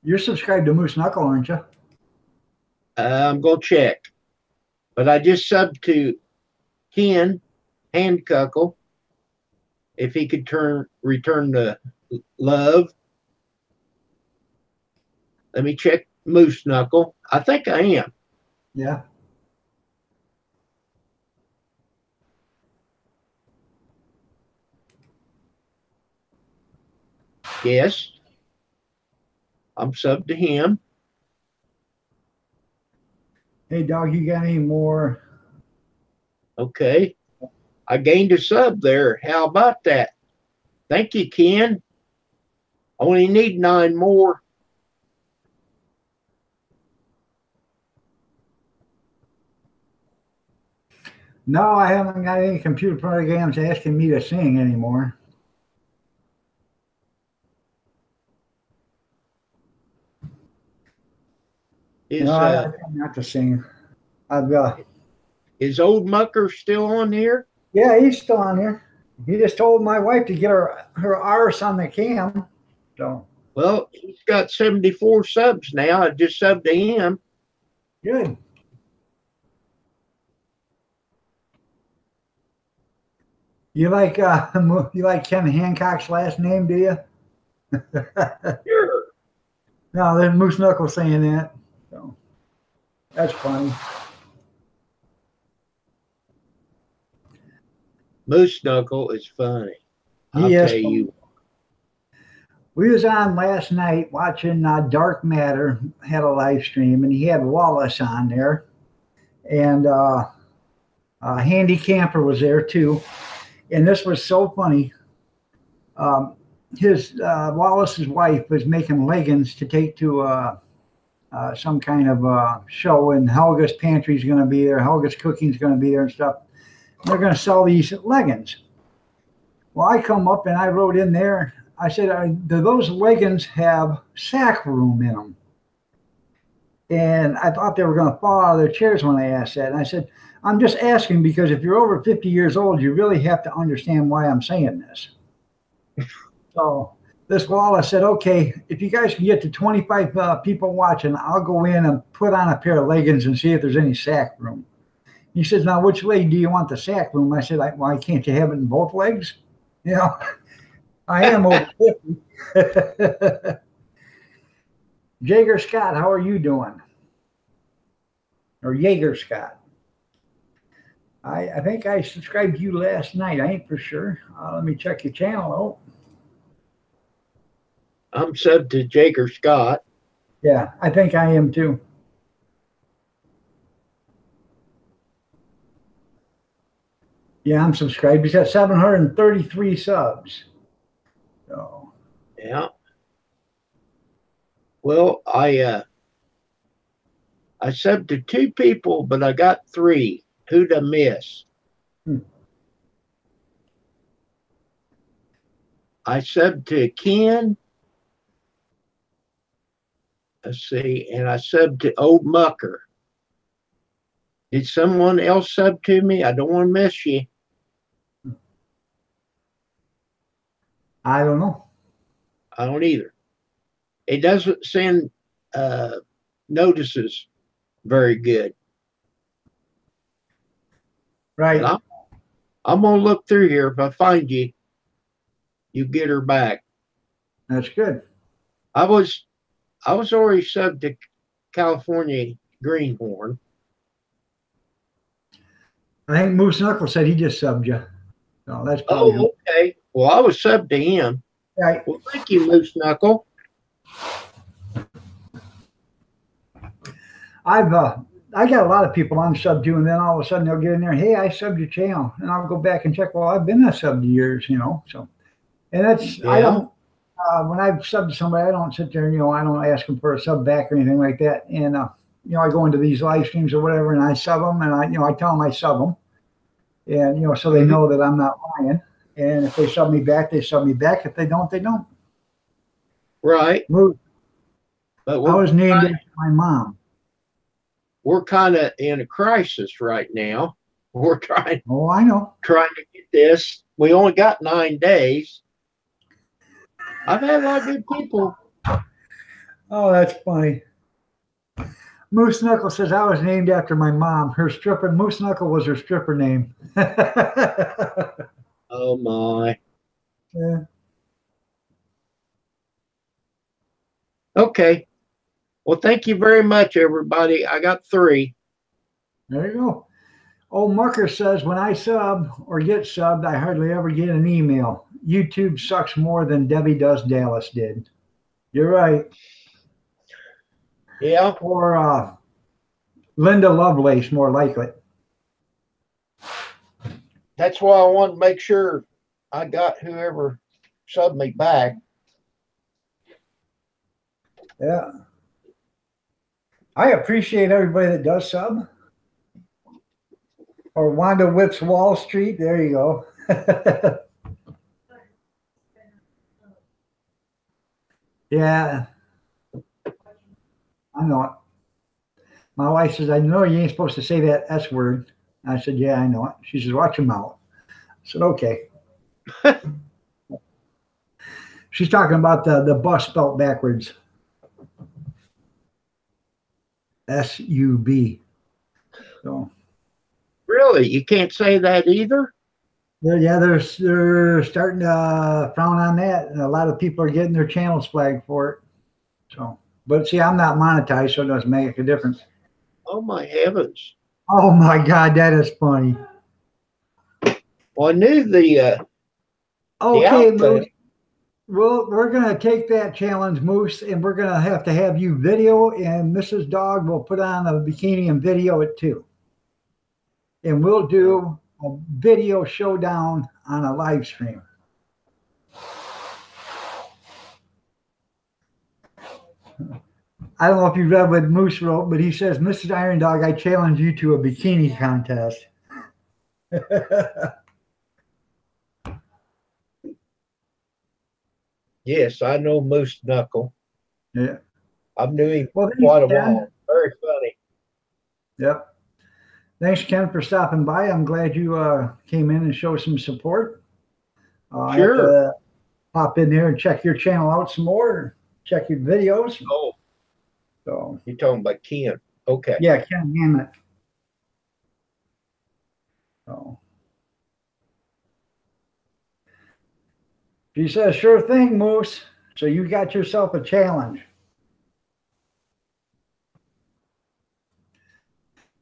You're subscribed to Moose Knuckle, aren't you? I'm gonna check. But I just subbed to Ken Hancock if he could return the love. Let me check Moose Knuckle. I think I am. Yeah. Yes. I'm subbed to him. Hey, dog, you got any more? Okay. I gained a sub there. How about that? Thank you, Ken. Only need 9 more. No, I haven't got any computer programs asking me to sing anymore. Is No, I try not to sing. I've is old Mucker still on here? yeah, he's still on here. He just told my wife to get her arse on the cam. So Well, he's got 74 subs now. I just subbed to him. good. You like you like Ken Hancock's last name, do you? Sure. No, there's Moose Knuckle saying that. So that's funny. Moose Knuckle is funny. I'll He is tell funny. you. We was on last night watching Dark Matter, had a live stream, and he had Wallace on there, and Handy Camper was there too, and this was so funny. His Wallace's wife was making leggings to take to some kind of show, and Helga's Pantry's going to be there, Helga's Cooking's going to be there and stuff. They're going to sell these leggings. Well, I come up and I wrote in there, I said, do those leggings have sack room in them? And I thought they were going to fall out of their chairs when I asked that. And I said, I'm just asking because if you're over 50 years old, you really have to understand why I'm saying this. So this Wallace said, okay, if you guys can get to 25 people watching, I'll go in and put on a pair of leggings and see if there's any sack room. He says, now, which leg do you want the sack room? I said, why can't you have it in both legs? You know, I am over 50. Jaeger Scott, how are you doing? Or Jaeger Scott? I think I subscribed to you last night. I ain't for sure. Let me check your channel. I'm subbed to Jaeger Scott. Yeah, I think I am too. Yeah, I'm subscribed. He's got 733 subs. So Yeah. Well, I subbed to 2 people, but I got 3. Who'd I miss? I subbed to Ken. Let's see, and I subbed to Old Mucker. Did someone else sub to me? I don't want to miss you. I don't know. I don't either. It doesn't send notices very good. Right. But I'm gonna look through here. If I find you, you get her back. That's good. I was already subbed to California Greenhorn. I think Moose Knuckle said he just subbed you. So that's probably Oh, okay. Well, I was subbed to him. Right. Well, thank you, Moose Knuckle. I got a lot of people I'm sub to, and then all of a sudden they'll get in there, hey, I subbed your channel, and I'll go back and check. Well, I've been a sub to yours, you know. So, and that's I Yeah. don't when I sub to somebody, I don't sit there and I don't ask them for a sub back or anything like that. And I go into these live streams or whatever, and I sub them, and I tell them I sub them, and so they know that I'm not lying. And if they sub me back, they sub me back. If they don't, they don't. Right. Move. But I we're was named after my mom. kind of in a crisis right now. We're trying Oh, I know. to get this. We only got 9 days. I've had a lot of good people. Oh, that's funny. Moose Knuckle says I was named after my mom. Her stripper Moose Knuckle was her stripper name. Oh my. Yeah. Okay. Well, thank you very much, everybody. I got 3. There you go. Oh, Mucker says when I sub or get subbed, I hardly ever get an email. YouTube sucks more than Debbie Does Dallas did. You're right. Yeah. Or Linda Lovelace, more likely. That's why I wanted to make sure I got whoever subbed me back. Yeah. I appreciate everybody that does sub. Or Wanda Whips Wall Street. There you go. Yeah. I know it. My wife says, I know you ain't supposed to say that S word. I said, yeah, I know it. She says, watch your mouth. I said, okay. She's talking about the bus spelled backwards. S-U-B. So Really? You can't say that either? they're starting to frown on that. And a lot of people are getting their channels flagged for it. So, but see, I'm not monetized, so it doesn't make a difference. Oh my heavens. Oh my God, that is funny. Well, I knew the Okay, outfit. Moose. Well, we're going to take that challenge, Moose, and we're going to have you video, and Mrs. Dog will put on a bikini and video it too. And we'll do a video showdown on a live stream. I don't know if you read what Moose wrote, but he says, Mrs. Iron Dog, I challenge you to a bikini contest. Yes, I know Moose Knuckle. Yeah. I've knew him Well, for quite a Ken. while. Very funny. Yep. Thanks, Ken, for stopping by. I'm glad you came in and showed some support. I have to pop in there and check your channel out some more, check your videos. Oh, So you're talking about Ken. Okay. yeah, Ken Hammett. So he says, sure thing, Moose. So you got yourself a challenge.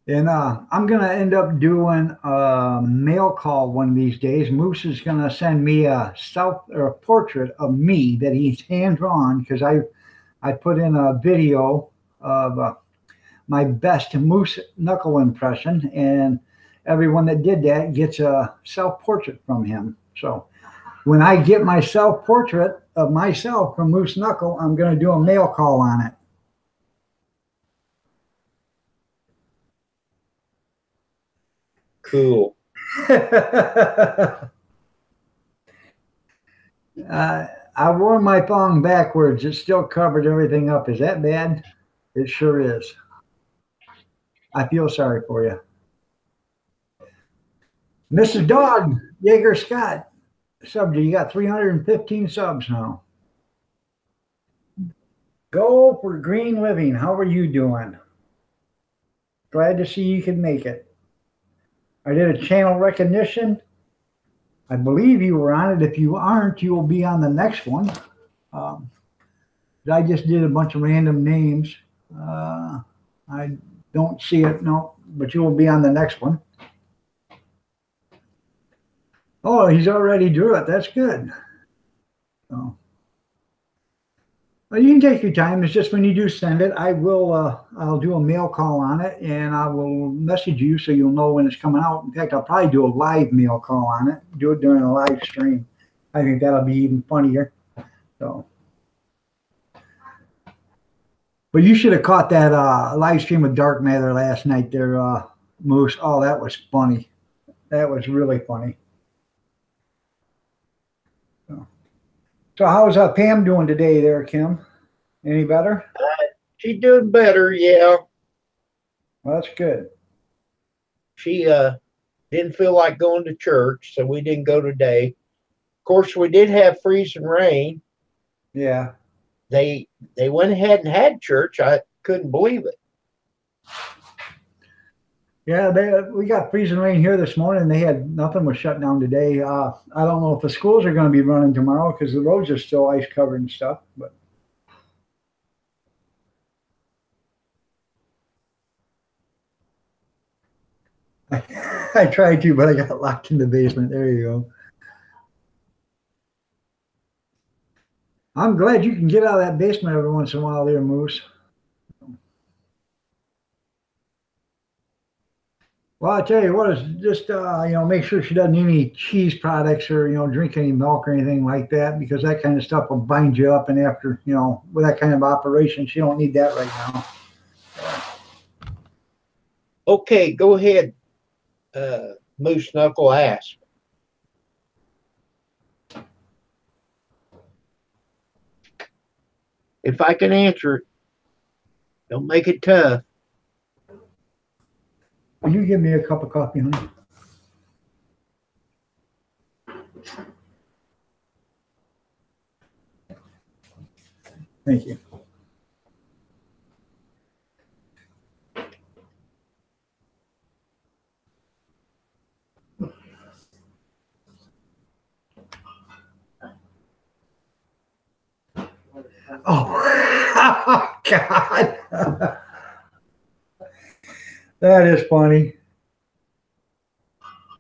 And I'm going to end up doing a mail call one of these days. Moose is going to send me a portrait of me that he's hand drawn, because I put in a video of my best Moose Knuckle impression, and everyone that did that gets a self-portrait from him. So when I get my self-portrait of myself from Moose Knuckle, I'm going to do a mail call on it. Cool. I wore my thong backwards. It still covered everything up. Is that bad? It sure is. I feel sorry for you. Mrs. Dog, Jaeger Scott, subject, you got 315 subs now. Go for Green Living. How are you doing? Glad to see you can make it. I did a channel recognition. I believe you were on it. If you aren't, you will be on the next one. I just did a bunch of random names. I don't see it, no, but you will be on the next one. Oh, he's already drew it. That's good. So Well, you can take your time. It's just when you do send it, I'll do a mail call on it and I will message you so you'll know when it's coming out. In fact, I'll probably do a live mail call on it, do it during a live stream. I think that'll be even funnier. So, but you should have caught that live stream with Dark Matter last night there, Moose. Oh, that was funny. That was really funny. So how's Pam doing today there, Kim? Any better? She's doing better, yeah. Well, that's good. She didn't feel like going to church, so we didn't go today. Of course, we did have freezing rain. Yeah. They went ahead and had church. I couldn't believe it. Yeah, we got freezing rain here this morning. They had nothing was shut down today. I don't know if the schools are going to be running tomorrow because the roads are still ice covered and stuff. But I tried to, but I got locked in the basement. There you go. I'm glad you can get out of that basement every once in a while there, Moose. Well, I tell you what, is just make sure she doesn't eat any cheese products or drink any milk or anything like that, because that kind of stuff will bind you up. And after with that kind of operation, she don't need that right now. Okay, go ahead, Moose Knuckle, ask. If I can answer it, don't make it tough. Will you give me a cup of coffee, honey? Thank you. Oh, God. That is funny.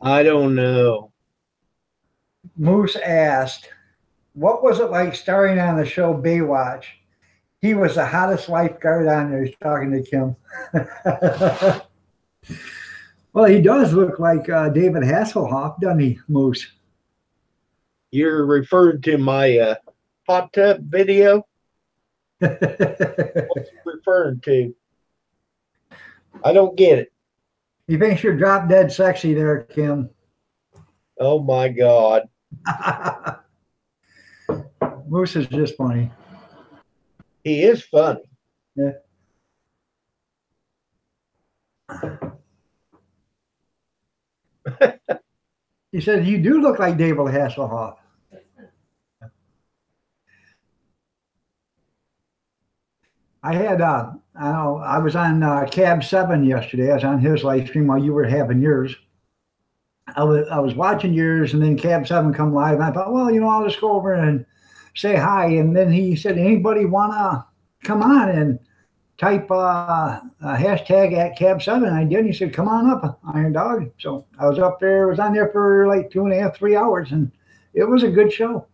I don't know. Moose asked, what was it like starring on the show Baywatch? He was the hottest lifeguard on there. He's talking to Kim. Well, he does look like David Hasselhoff, doesn't he, Moose? You're referring to my hot tub video? What's he referring to? I don't get it. He thinks you're drop dead sexy there, Kim. Oh, my God. Moose is just funny. He is funny. Yeah. He said, you do look like David Hasselhoff. I had, I was on Cab 7 yesterday. I was on his live stream while you were having yours. I was watching yours, and then Cab 7 come live. And I thought, well, I'll just go over and say hi. And then he said, anybody want to come on and type a hashtag at Cab 7? I did. He said, come on up, Iron Dog. So I was up there. I was on there for like 2.5, 3 hours, and it was a good show.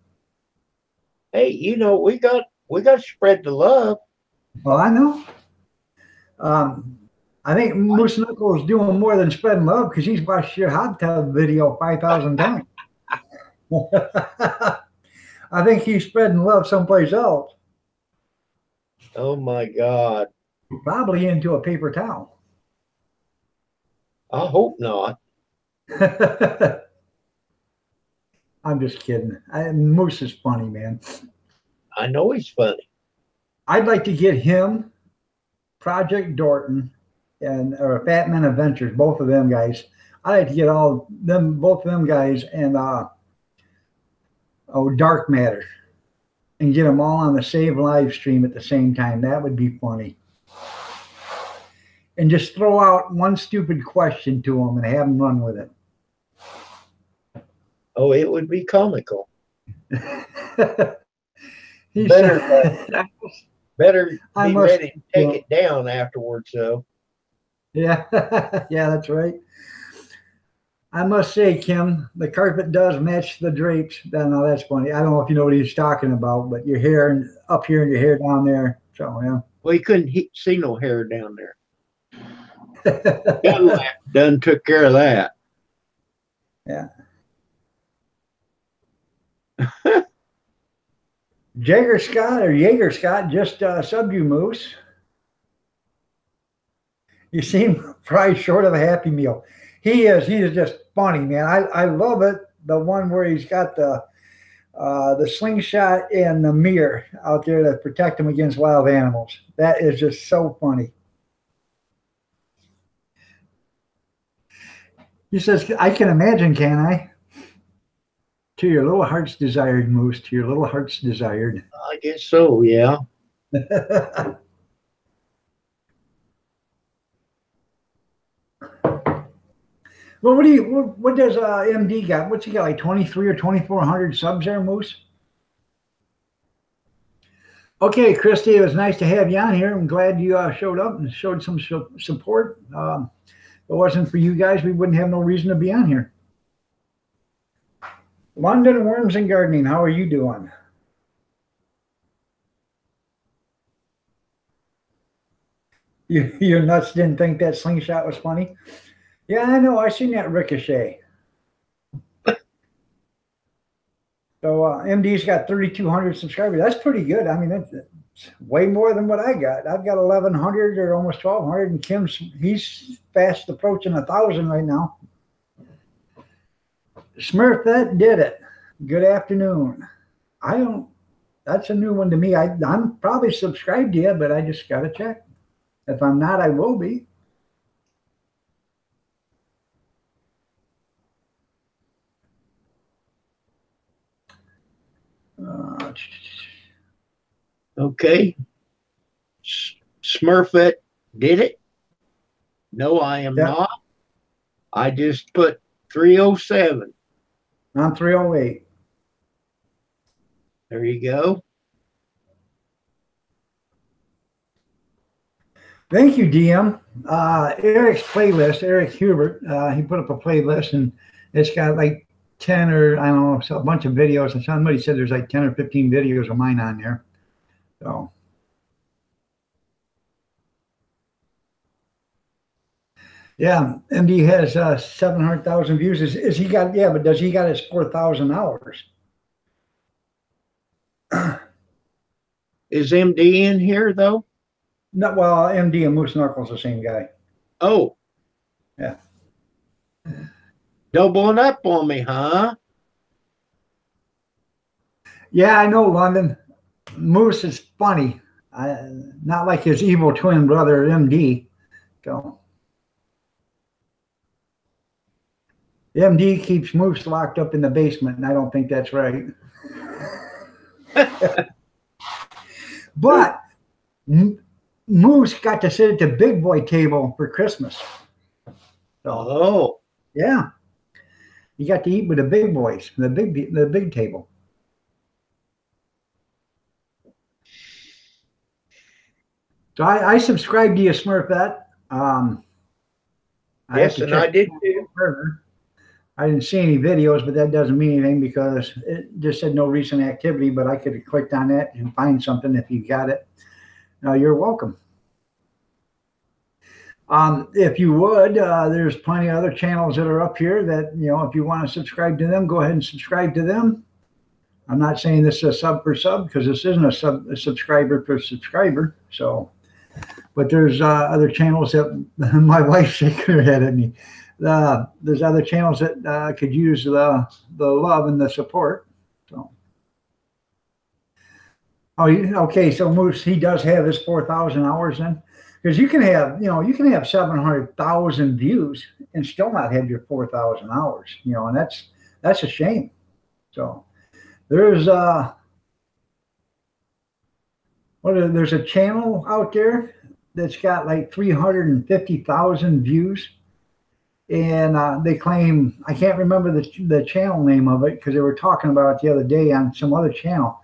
Hey, we got to spread the love. Well, I know. I think Moose Knuckle is doing more than spreading love because he's watched your hot tub video 5,000 times. I think he's spreading love someplace else. Oh, my God. Probably into a paper towel. I hope not. I'm just kidding. Moose is funny, man. I know he's funny. I'd like to get him, Project Dorton, or Fat Man Adventures, both of them guys. I'd like to get both of them guys, and Dark Matter, and get them all on the same live stream at the same time. That would be funny. And just throw out one stupid question to them and have them run with it. Oh, it would be comical. Better be ready to take it down afterwards, though. Yeah, yeah, that's right. I must say, Kim, the carpet does match the drapes. No, that's funny. I don't know if you know what he's talking about, but your hair up here and your hair down there. So, yeah. Well, you couldn't see no hair down there. Done took care of that. Yeah. Jaeger Scott just subbed you, Moose. You seem probably short of a Happy Meal. He is just funny, man. I love it. The one where he's got the slingshot and the mirror out there to protect him against wild animals. That is just so funny. He says, I can imagine, can I? To your little heart's desired, Moose. To your little heart's desired. I guess so, yeah. Well, what does MD got? What's he got, like 23 or 2,400 subs there, Moose? Okay, Christy, it was nice to have you on here. I'm glad you showed up and showed some support. If it wasn't for you guys, we wouldn't have no reason to be on here. London Worms and Gardening, how are you doing? Your nuts didn't think that slingshot was funny? Yeah, I know. I seen that ricochet. So MD's got 3,200 subscribers. That's pretty good. I mean, that's way more than what I got. I've got 1,100 or almost 1,200, and he's fast approaching 1,000 right now. Smurf, that did it. Good afternoon. That's a new one to me. I'm probably subscribed to you, but I just got to check. If I'm not, I will be. Okay. Smurfette did it. No, I am not. I just put 307. I'm 308. There you go. Thank you, DM. Eric's playlist, Eric Hubert, he put up a playlist, and it's got like 10 or, I don't know, so a bunch of videos. And somebody said there's like 10 or 15 videos of mine on there. So. Yeah, MD has 700,000 views. Is he got, yeah, but does he got his 4,000 hours? Is MD in here, though? No, well, MD and Moose Knuckles the same guy. Oh. Yeah. Doubling up on me, huh? Yeah, I know, London. Moose is funny. Not like his evil twin brother, MD. So. MD keeps Moose locked up in the basement, and I don't think that's right. But Moose got to sit at the big boy table for Christmas. So, oh, yeah, you got to eat with the big boys, the big table. So I subscribed to you, Smurfette. Yes, and I did too. I didn't see any videos, but that doesn't mean anything because it just said no recent activity, but I could have clicked on that and find something if you got it. You're welcome. If you would, there's plenty of other channels that are up here that, if you want to subscribe to them, go ahead and subscribe to them. I'm not saying this is a sub for sub because this isn't a subscriber per subscriber. So, but there's other channels that my wife's shaking her head at me. There's other channels that could use the love and the support. So, okay. So Moose, he does have his 4,000 hours then, because you can have 700,000 views and still not have your 4,000 hours. And that's a shame. So there's there's a channel out there that's got like 350,000 views. And they claim, I can't remember the channel name of it because they were talking about it the other day on some other channel,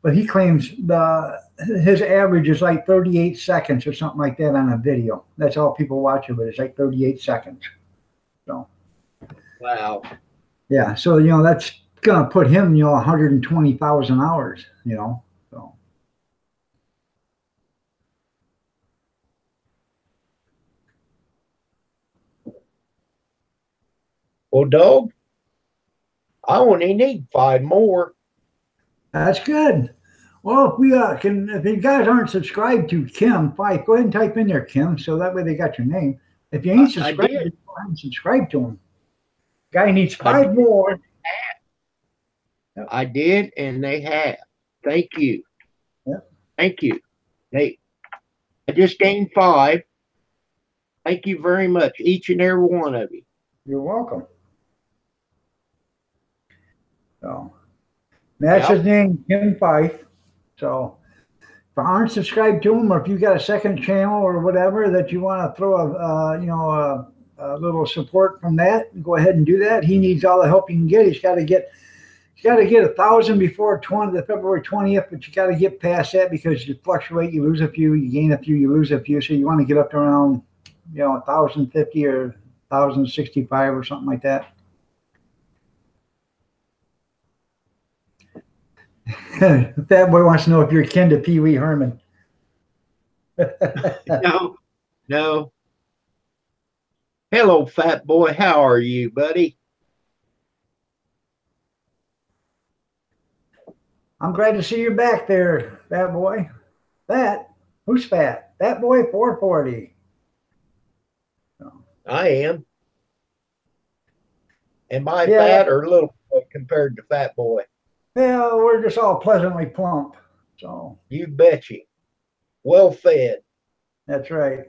but he claims his average is like 38 seconds or something like that on a video. That's all people watch of it. It's like 38 seconds. So Wow. Yeah, so that's gonna put him 120,000 hours. So Well, dog, I only need 5 more. that's good. Well, if we if you guys aren't subscribed to Kim Fife, go ahead and type in there, Kim, so that way they got your name. If you ain't I subscribed, did. go ahead and subscribe to him. Guy needs I 5 did. more. I did, and they have. Thank you. Yep. Thank you. I just gained 5. Thank you very much, each and every one of you. You're welcome. So that's his name, Kim Fife. So if you aren't subscribed to him, or if you got a second channel or whatever that you want to throw a little support from that, go ahead and do that. He needs all the help he can get. He's got to get 1,000 before the February 20th, but you got to get past that because you fluctuate. You lose a few, you gain a few, you lose a few. So you want to get up to around 1,050 or 1,065 or something like that. That boy wants to know if you're kin to Pee Wee Herman. No. Hello, fat boy. How are you, buddy? I'm glad to see you back there, fat boy. Fat? Who's fat? Fat boy 440. I am. Am I fat or little boy compared to fat boy? Well, we're just all pleasantly plump. So you betcha. Well fed. That's right.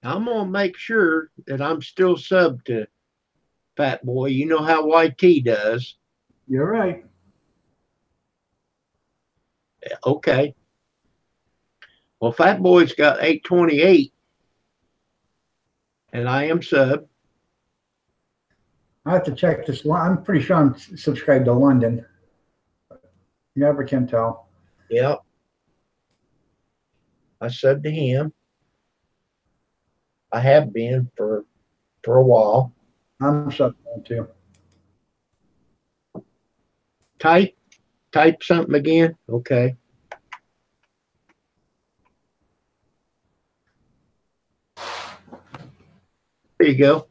I'm gonna make sure that I'm still sub to Fat Boy. You know how YT does. You're right. Okay. Well, Fat Boy's got 828, and I am sub. I have to check this. I'm pretty sure I'm subscribed to London. You never can tell. Yep. I subbed to him. I have been for a while. I'm subbed too. Type something again. Okay. There you go.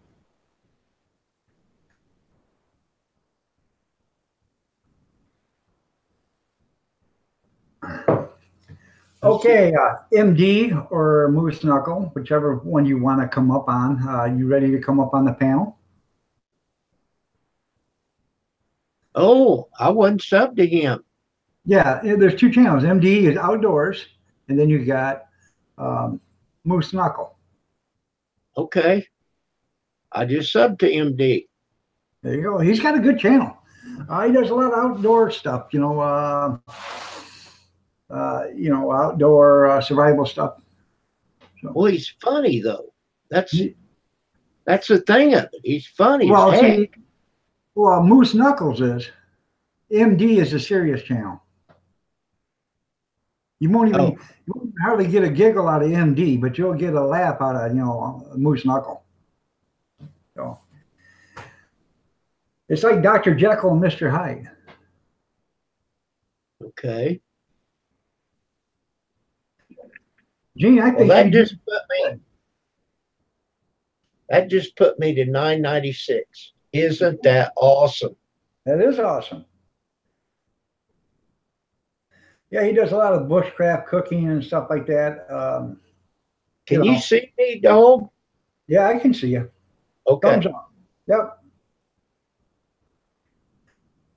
Okay, MD or Moose Knuckle, whichever one you want to come up on. You ready to come up on the panel? Oh, I wasn't subbed to him. Yeah, there's 2 channels. MD is outdoors, and then you got Moose Knuckle. Okay. I just subbed to MD. There you go. He's got a good channel. He does a lot of outdoor stuff, outdoor survival stuff. So. Well, he's funny though. That's the thing of it. He's funny. Well, Moose Knuckles is. MD is a serious channel. You won't even hardly get a giggle out of MD, but you'll get a laugh out of Moose Knuckle. So it's like Dr. Jekyll and Mr. Hyde. Okay. Gene, I think that just put me to 996. Isn't that awesome? That is awesome. Yeah, he does a lot of bushcraft cooking and stuff like that. Can you see me, dog? Yeah, I can see you. Okay. Thumbs up. Yep.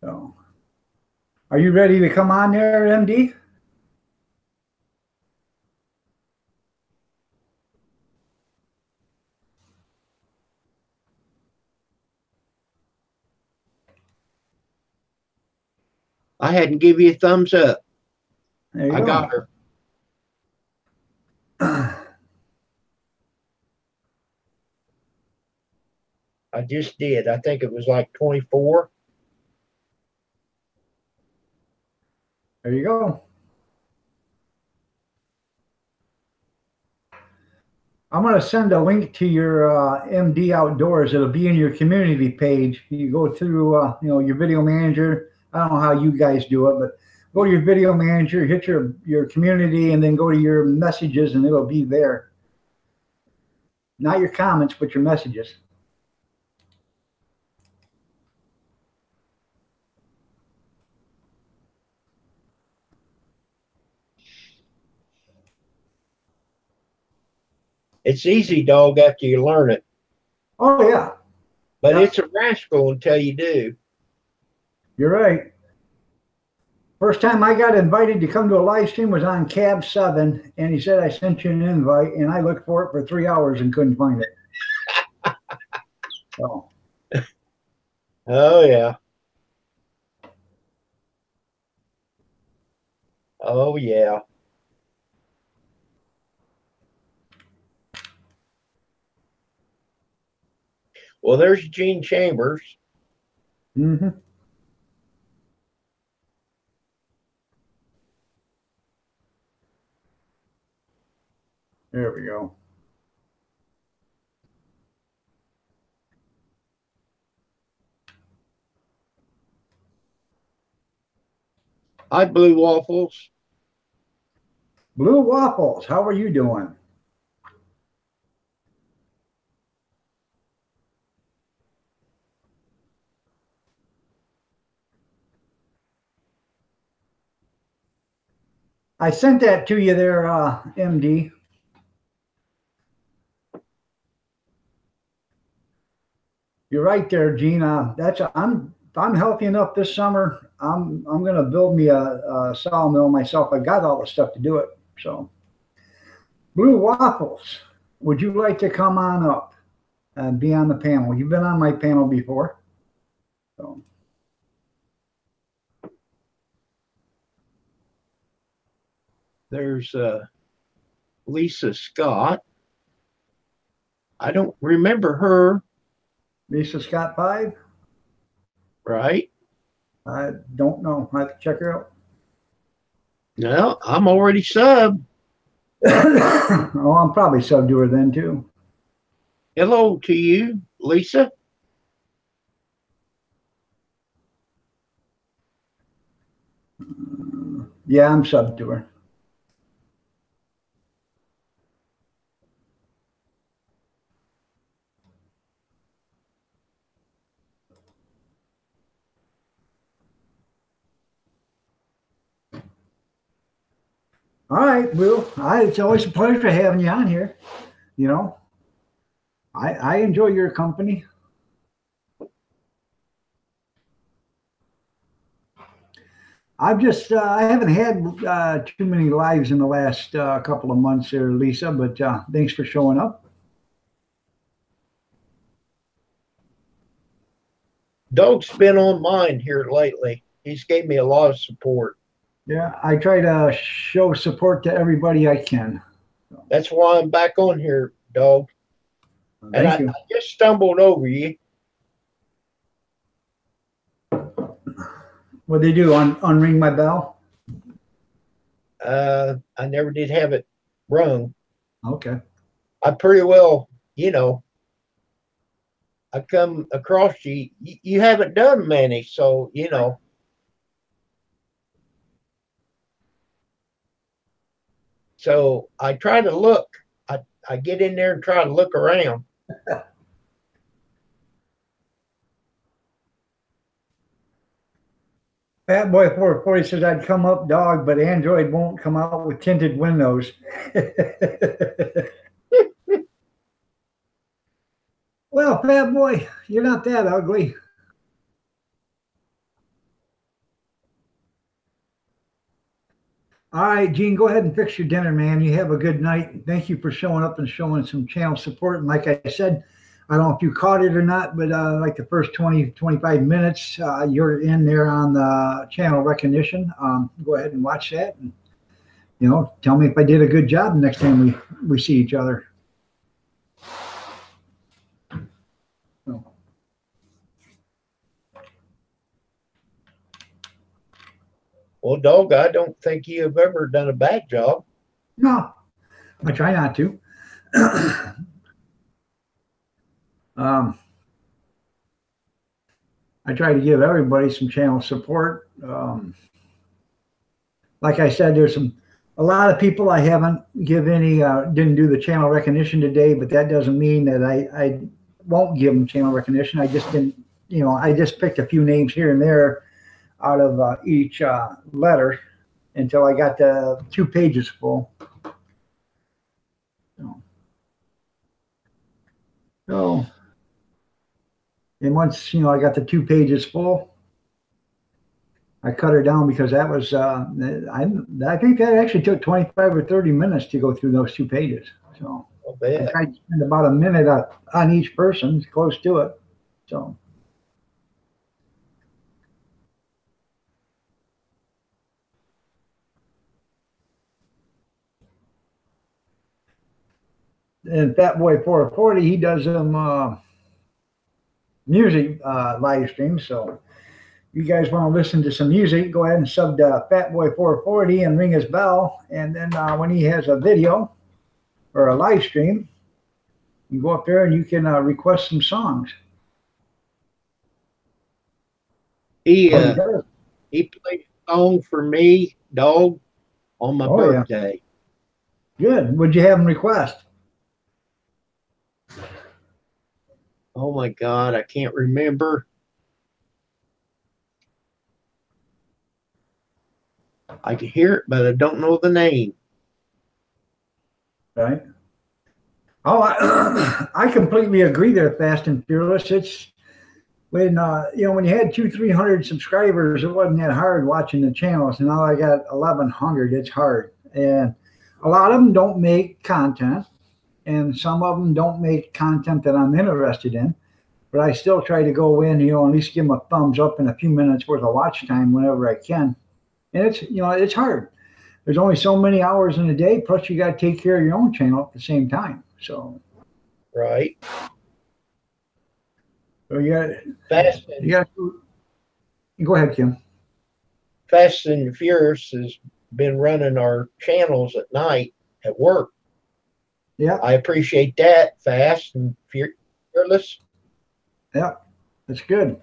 So, are you ready to come on there, MD? I had to give you a thumbs up. There you go. Got her. I just did. I think it was like 24. There you go. I'm going to send a link to your MD Outdoors. It'll be in your community page. You go through, your video manager. I don't know how you guys do it, but go to your video manager, hit your community, and then go to your messages, and it'll be there. Not your comments, but your messages. It's easy, dog, after you learn it. Oh, yeah. But Yeah. it's a rascal until you do. You're right. First time I got invited to come to a live stream was on Cab 7, and he said, I sent you an invite, and I looked for it for 3 hours and couldn't find it. So, Oh, yeah. Oh, yeah. Well, there's Gene Chambers. mm-hmm. There we go. Hi, Blue Waffles. Blue Waffles, how are you doing? I sent that to you there, MD. You're right there, Gene. I'm healthy enough this summer. I'm gonna build me a sawmill myself. I got all the stuff to do it. So, Blue Waffles, would you like to come on up and be on the panel? You've been on my panel before. So, There's Lisa Scott. I don't remember her, Lisa Scott 5? right? I don't know. I have to check her out. No, I'm already sub. Oh, I'm probably sub to her then too. Hello to you, Lisa. Yeah, I'm sub to her. All right, Will. It's always a pleasure having you on here. You know, I enjoy your company. I haven't had too many lives in the last couple of months there, Lisa, but thanks for showing up. Doug's been on mine here lately. He's gave me a lot of support. Yeah, I try to show support to everybody I can. That's why I'm back on here, Doug. And Thank you. I just stumbled over you. What they do, unring my bell? I never did have it rung. Okay. I pretty well, I come across you. You haven't done many, so So I try to look. I get in there and try to look around. Fat Boy 440 says I'd come up dog, but Android won't come out with tinted windows. Well, Fat Boy, you're not that ugly. All right, Gene, go ahead and fix your dinner, man. You have a good night. Thank you for showing up and showing some channel support. And like I said, I don't know if you caught it or not, but like the first 20, 25 minutes, you're in there on the channel recognition. Go ahead and watch that. And, tell me if I did a good job next time we see each other. So, Well, dog, I don't think you have ever done a bad job. No, I try not to. um, I try to give everybody some channel support. Like I said, there's a lot of people I haven't give any didn't do the channel recognition today, but that doesn't mean that I won't give them channel recognition. I just didn't, I just picked a few names here and there out of each letter until I got the 2 pages full. So, and once I got the 2 pages full, I cut her down because that was I think that actually took 25 or 30 minutes to go through those 2 pages. So I tried to spend about a minute on each person, close to it. So. And Fat Boy 440, he does them music live streams. So you guys want to listen to some music, go ahead and sub to Fat Boy 440 and ring his bell. And then when he has a video or a live stream, you go up there and you can request some songs. He played a song for me, dog, on my birthday. Yeah. Good. What'd you have him request? Oh my God, I can't remember. I can hear it, but I don't know the name. Right. Oh, I completely agree there, Fast and Fearless. It's when when you had 200-300 subscribers, it wasn't that hard watching the channels. And now I got 1,100. It's hard, and a lot of them don't make content, and some of them don't make content that I'm interested in. But I still try to go in, at least give them a thumbs up and a few minutes worth of watch time whenever I can. And it's it's hard. There's only so many hours in a day. Plus, you got to take care of your own channel at the same time. So. Right. So go ahead, Kim. Fast and Furious has been running our channels at night at work. Yeah. I appreciate that, Fast and Fearless. Yeah, that's good.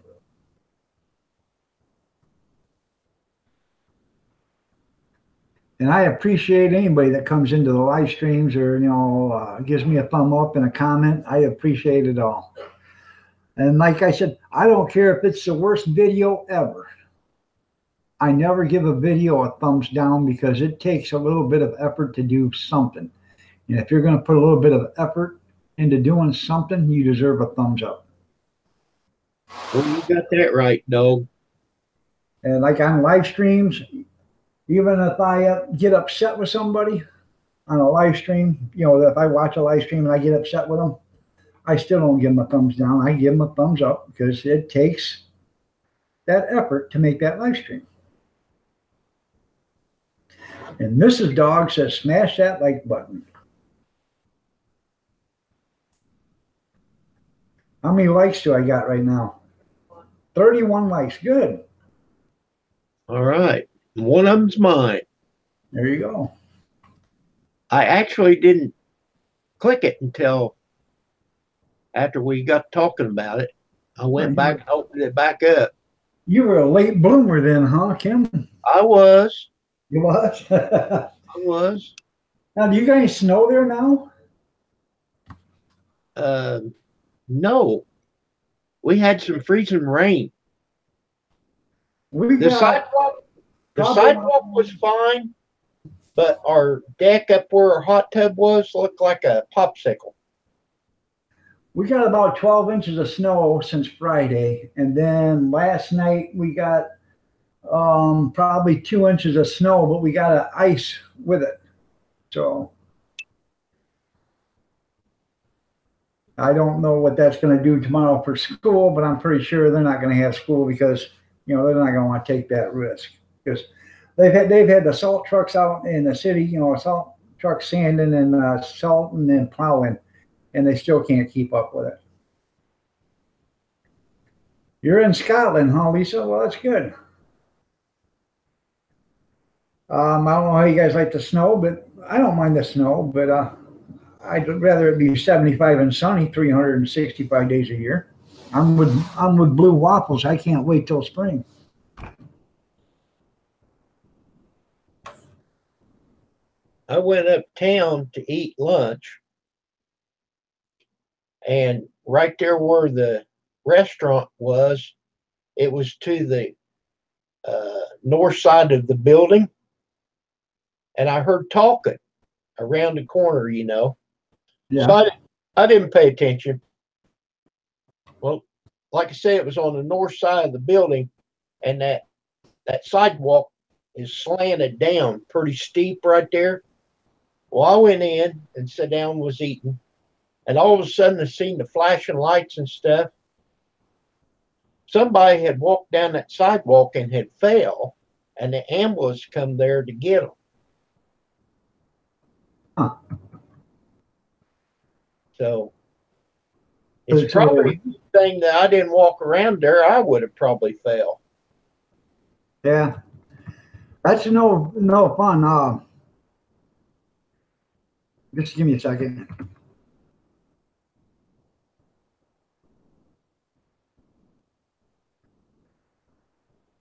And I appreciate anybody that comes into the live streams or, gives me a thumb up and a comment. I appreciate it all. And like I said, I don't care if it's the worst video ever. I never give a video a thumbs down because it takes a little bit of effort to do something. And if you're going to put a little bit of effort into doing something, you deserve a thumbs up. Well, you got that right, dog. And like on live streams, even if I get upset with somebody on a live stream, if I watch a live stream and I get upset with them, I still don't give them a thumbs down. I give them a thumbs up because it takes that effort to make that live stream. And Mrs. Dog says, smash that like button. How many likes do I got right now? 31 likes. Good. All right. One of them's mine. There you go. I actually didn't click it until after we got talking about it. I went back and opened it back up. You were a late bloomer then, huh, Kim? I was. You was? I was. Now, do you guys snow there now? No. We had some freezing rain. The sidewalk was fine, but our deck up where our hot tub was looked like a popsicle. We got about 12 inches of snow since Friday. And then last night we got probably 2 inches of snow, but we got ice with it. So I don't know what that's going to do tomorrow for school, but I'm pretty sure they're not going to have school because, they're not going to want to take that risk because they've had the salt trucks out in the city, salt trucks sanding and salting and plowing, and they still can't keep up with it. You're in Scotland, huh, Lisa? Well, that's good. I don't know how you guys like the snow, but I don't mind the snow. But I'd rather it be 75 and sunny 365 days a year. I'm with Blue Waffles. I can't wait till spring. I went uptown to eat lunch, and right there where the restaurant was, it was to the north side of the building, and I heard talking around the corner, you know. Yeah. So I didn't pay attention. Well, like I said, it was on the north side of the building, and that sidewalk is slanted down pretty steep right there. Well, I went in and sat down, was eating, and all of a sudden I seen the flashing lights and stuff. Somebody had walked down that sidewalk and had fell, and the ambulance come there to get them. Huh. So it's probably a good thing that I didn't walk around there. I would have probably fell. Yeah. That's no fun. Just give me a second.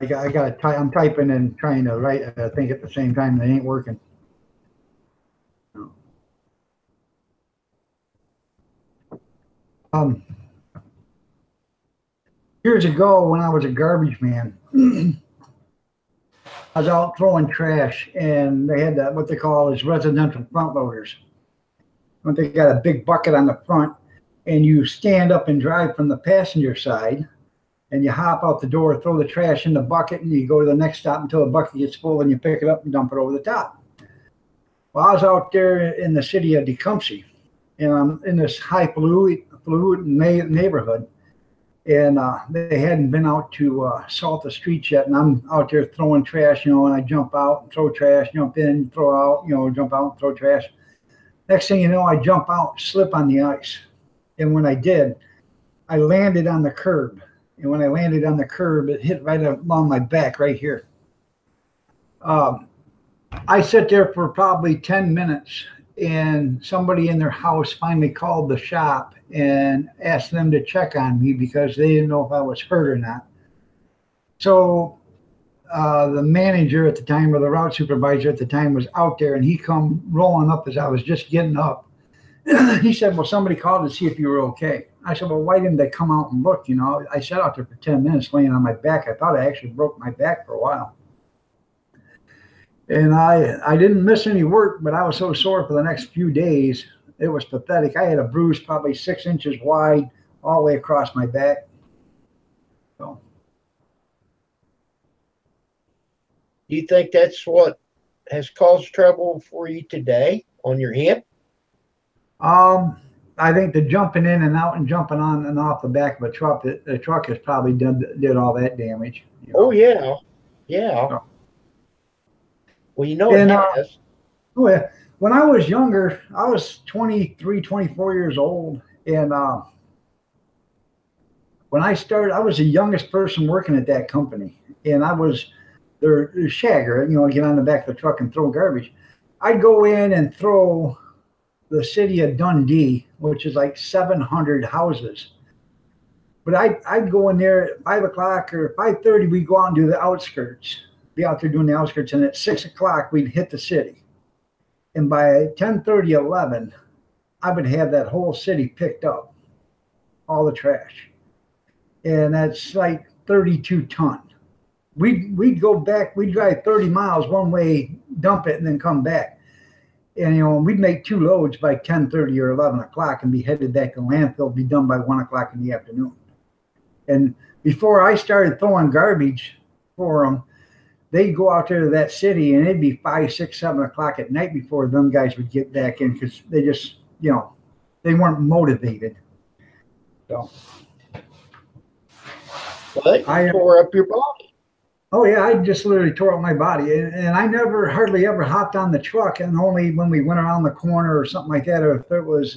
I'm typing and trying to write a thing at the same time. They ain't working. Years ago, when I was a garbage man, I was out throwing trash, and they had what they call as residential front loaders. When they got a big bucket on the front, and you stand up and drive from the passenger side, and you hop out the door, throw the trash in the bucket, and you go to the next stop until the bucket gets full, and you pick it up and dump it over the top. Well, I was out there in the city of Tecumseh, and I'm in this highfalutin neighborhood, and they hadn't been out to salt the streets yet, and I'm out there throwing trash, and I jump out and throw trash, jump in, throw out, jump out and throw trash. Next thing you know, I jump out, slip on the ice, and when I did, I landed on the curb. And when I landed on the curb, it hit right along my back right here. I sat there for probably 10 minutes, and somebody in their house finally called the shop and asked them to check on me because they didn't know if I was hurt or not. So the manager at the time, or the route supervisor at the time, was out there, and he come rolling up as I was just getting up. He said, well, somebody called to see if you were okay. I said, well, why didn't they come out and look? I sat out there for 10 minutes laying on my back. I thought I actually broke my back for a while. And I didn't miss any work, but I was so sore for the next few days. It was pathetic. I had a bruise probably 6 inches wide all the way across my back. So. Do you think that's what has caused trouble for you today on your hip? I think the jumping in and out and jumping on and off the back of a truck, the truck has probably did all that damage. Oh, yeah. Yeah. So. Well, it has. Oh, yeah. When I was younger, I was 23, 24 years old. And when I started, I was the youngest person working at that company. And I was their shagger, get on the back of the truck and throw garbage. I'd go in and throw the city of Dundee, which is like 700 houses. But I'd go in there at 5 o'clock or 5:30, we'd go out and do the outskirts, be out there doing the outskirts. And at 6 o'clock, we'd hit the city. And by 10:30, 11, I would have that whole city picked up, all the trash. And that's like 32 ton. We'd go back, we'd drive 30 miles one way, dump it, and then come back. And, we'd make 2 loads by 10:30 or 11 o'clock and be headed back to landfill, be done by 1 o'clock in the afternoon. And before I started throwing garbage for them, they'd go out there to that city, and it'd be 5, 6, 7 o'clock at night before them guys would get back in, because they just, they weren't motivated. So. But I tore up your body. Oh, yeah, I just literally tore up my body. And I never hardly ever hopped on the truck, and only when we went around the corner or something like that, or if it was,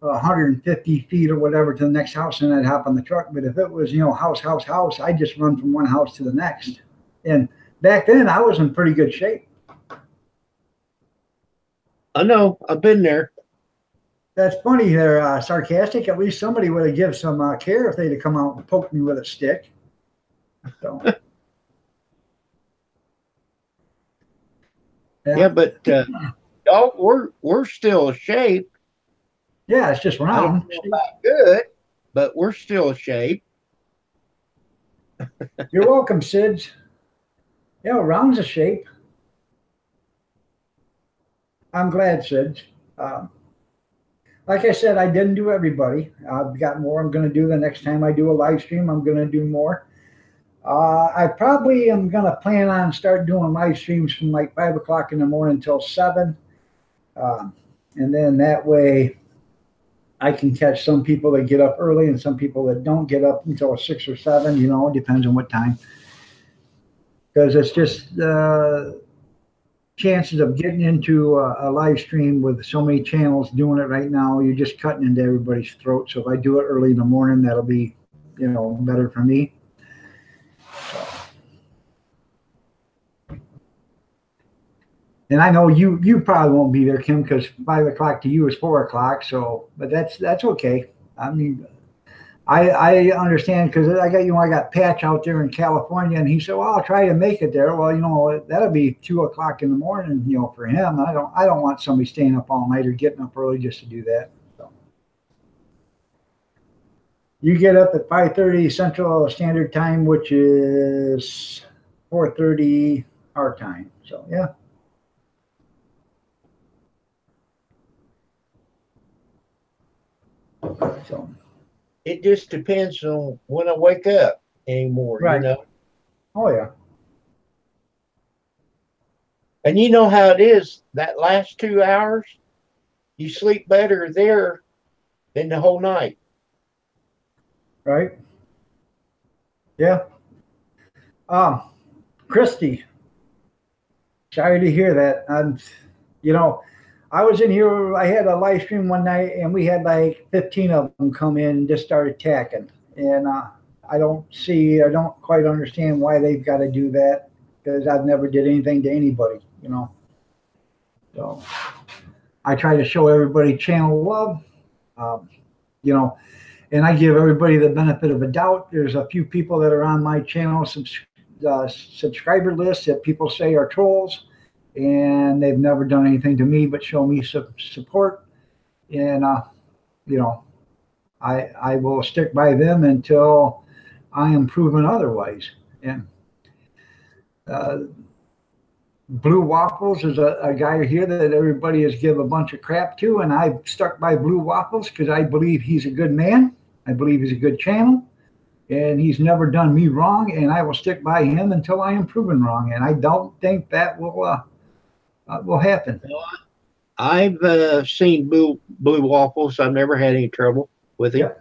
150 feet or whatever to the next house, and I'd hop on the truck. But if it was, house, I'd just run from one house to the next. And back then I was in pretty good shape. I know. I've been there. That's funny. They're sarcastic. At least somebody would have given some care if they'd have come out and poked me with a stick. So, Yeah, but y'all, we're still a shape. yeah, it's just I round. don't feel that good, but we're still a shape. You're welcome, Sids. Yeah, round's a shape. I'm glad, Sids. Like I said, I didn't do everybody. I've got more I'm going to do the next time I do a live stream. I'm going to do more. I probably am going to plan on start doing live streams from like 5 o'clock in the morning until 7. And then that way I can catch some people that get up early and some people that don't get up until 6 or 7. You know, it depends on what time. Because it's just chances of getting into a live stream with so many channels doing it right now, you're just cutting into everybody's throat. So if I do it early in the morning, that'll be, you know, better for me. And I know you probably won't be there, Kim, because 5 o'clock to you is 4 o'clock. So, but that's okay. I mean, I understand because I got Patch out there in California, and he said, "Well, I'll try to make it there." Well, you know, that'll be 2 o'clock in the morning, you know, for him. I don't want somebody staying up all night or getting up early just to do that. So. You get up at 5:30 Central Standard Time, which is 4:30 our time. So yeah. So. It just depends on when I wake up anymore, Right. you know. Oh yeah. And you know how it is, that last 2 hours, you sleep better there than the whole night. Right. Yeah. Christy, sorry to hear that. You know, I was in here, I had a live stream one night and we had like 15 of them come in and just start attacking. And I don't quite understand why they've got to do that because I've never did anything to anybody, you know. So I try to show everybody channel love, you know, and I give everybody the benefit of a doubt. There's a few people that are on my channel subscriber list that people say are trolls. And they've never done anything to me but show me support. And, you know, I will stick by them until I am proven otherwise. And Blue Waffles is a guy here that everybody has give a bunch of crap to. And I've stuck by Blue Waffles because I believe he's a good man. I believe he's a good channel. And he's never done me wrong. And I will stick by him until I am proven wrong. And I don't think that will happen. I've seen Blue Waffles. I've never had any trouble with him. Yeah.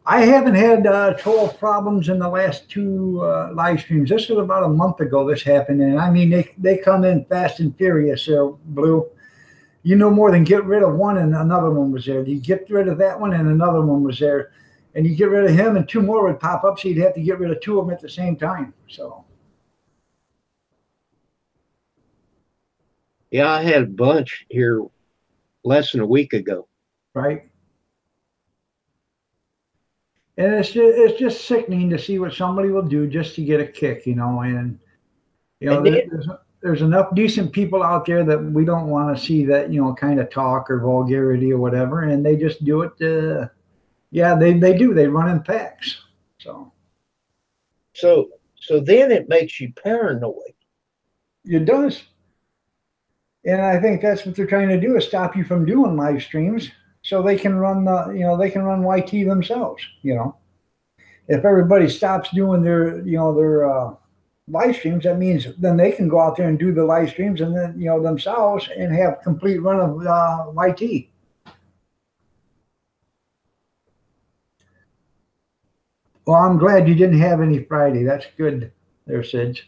I haven't had troll problems in the last 2 live streams. This was about a month ago this happened. And I mean, they come in fast and furious, Blue. You no more than get rid of one and another one was there. You get rid of that one and another one was there. And you get rid of him and 2 more would pop up. So you'd have to get rid of 2 of them at the same time. So. Yeah, I had a bunch here less than a week ago. Right. And it's just sickening to see what somebody will do just to get a kick, you know. And you know, there's enough decent people out there that we don't want to see that, you know, kind of talk or vulgarity or whatever, and they just do it. Yeah, they do. They run in packs. So then it makes you paranoid. It does. And I think that's what they're trying to do is stop you from doing live streams so they can run they can run YT themselves, you know. If everybody stops doing their live streams, that means then they can go out there and do the live streams and then, you know, themselves and have complete run of YT. Well, I'm glad you didn't have any Friday. That's good there, Sid.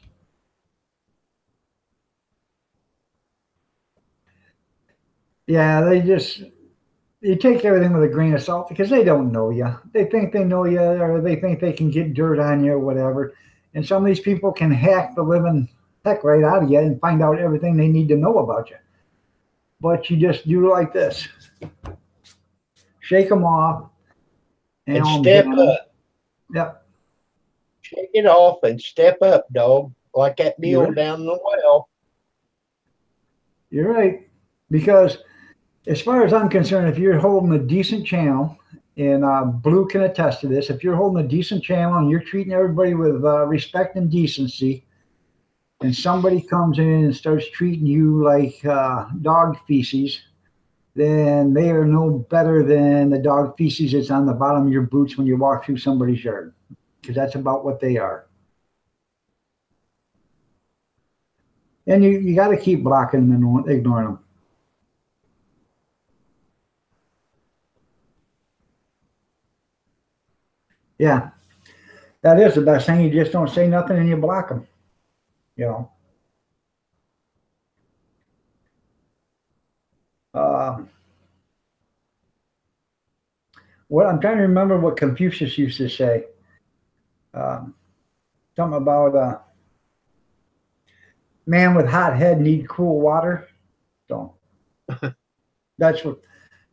Yeah, you take everything with a grain of salt because they don't know you. They think they know you, or they think they can get dirt on you or whatever. And some of these people can hack the living heck right out of you and find out everything they need to know about you. But you just do like this. Shake them off. And step ban 'em. up. Yep. Shake it off and step up, dog. Like that You're deal right. down the well. You're right. Because as far as I'm concerned, if you're holding a decent channel, and Blue can attest to this, if you're holding a decent channel and you're treating everybody with respect and decency, and somebody comes in and starts treating you like dog feces, then they are no better than the dog feces that's on the bottom of your boots when you walk through somebody's yard, because that's about what they are. And you got to keep blocking them and ignoring them. Yeah, that is the best thing. You just don't say nothing and you block them, you know. What I'm trying to remember what Confucius used to say. Something about man with hot head need cool water. So that's what,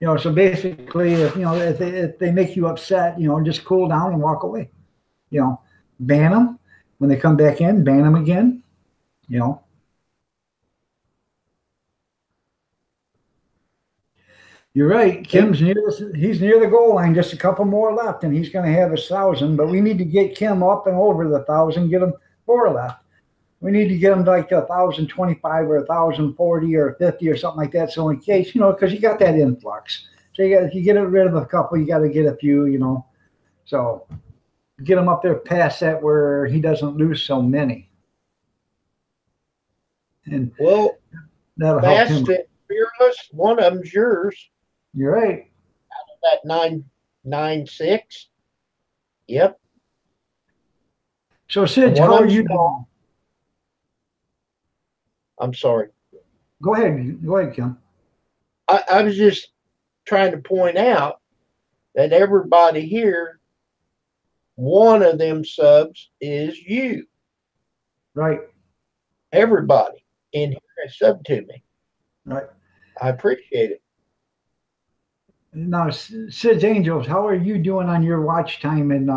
you know. So basically, if if they make you upset, just cool down and walk away. Ban them when they come back in. Ban them again. You're right. Kim's he's near the goal line. Just a couple more left, and he's going to have 1,000. But we need to get Kim up and over the 1,000. Get him 4 left. We need to get him like 1,025 or 1,040 or 50 or something like that. So in case, because you got that influx. So if you get rid of a couple, you got to get a few. So get him up there past that where he doesn't lose so many. And well, that'll help him. Fast and Fearless, one of them's yours. You're right. Out of that 996. Yep. So Sid, how are you doing? I'm sorry. Go ahead, Kim. I was just trying to point out that everybody here, one of them subs is you. Right. Everybody in here is sub to me. Right. I appreciate it. Now, Sid's Angels, how are you doing on your watch time? And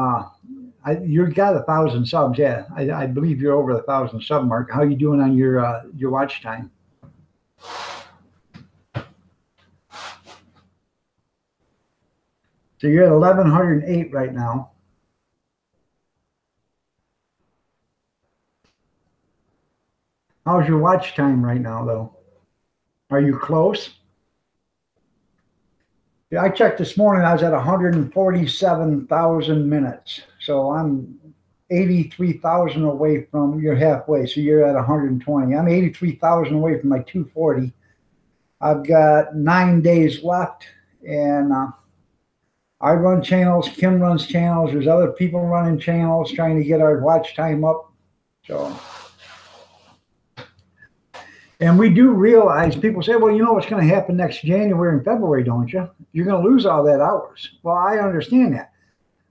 you've got 1,000 subs, yeah. I believe you're over the 1,000 sub mark. How are you doing on your watch time? So you're at 1,108 right now. How's your watch time right now, though? Are you close? Yeah, I checked this morning. I was at 147,000 minutes. So I'm 83,000 away from, you're halfway. So you're at 120. I'm 83,000 away from my 240. I've got 9 days left. And I run channels. Kim runs channels. There's other people running channels trying to get our watch time up. So... And we do realize, people say, well, what's going to happen next January and February, don't you? You're going to lose all that hours. Well, I understand that.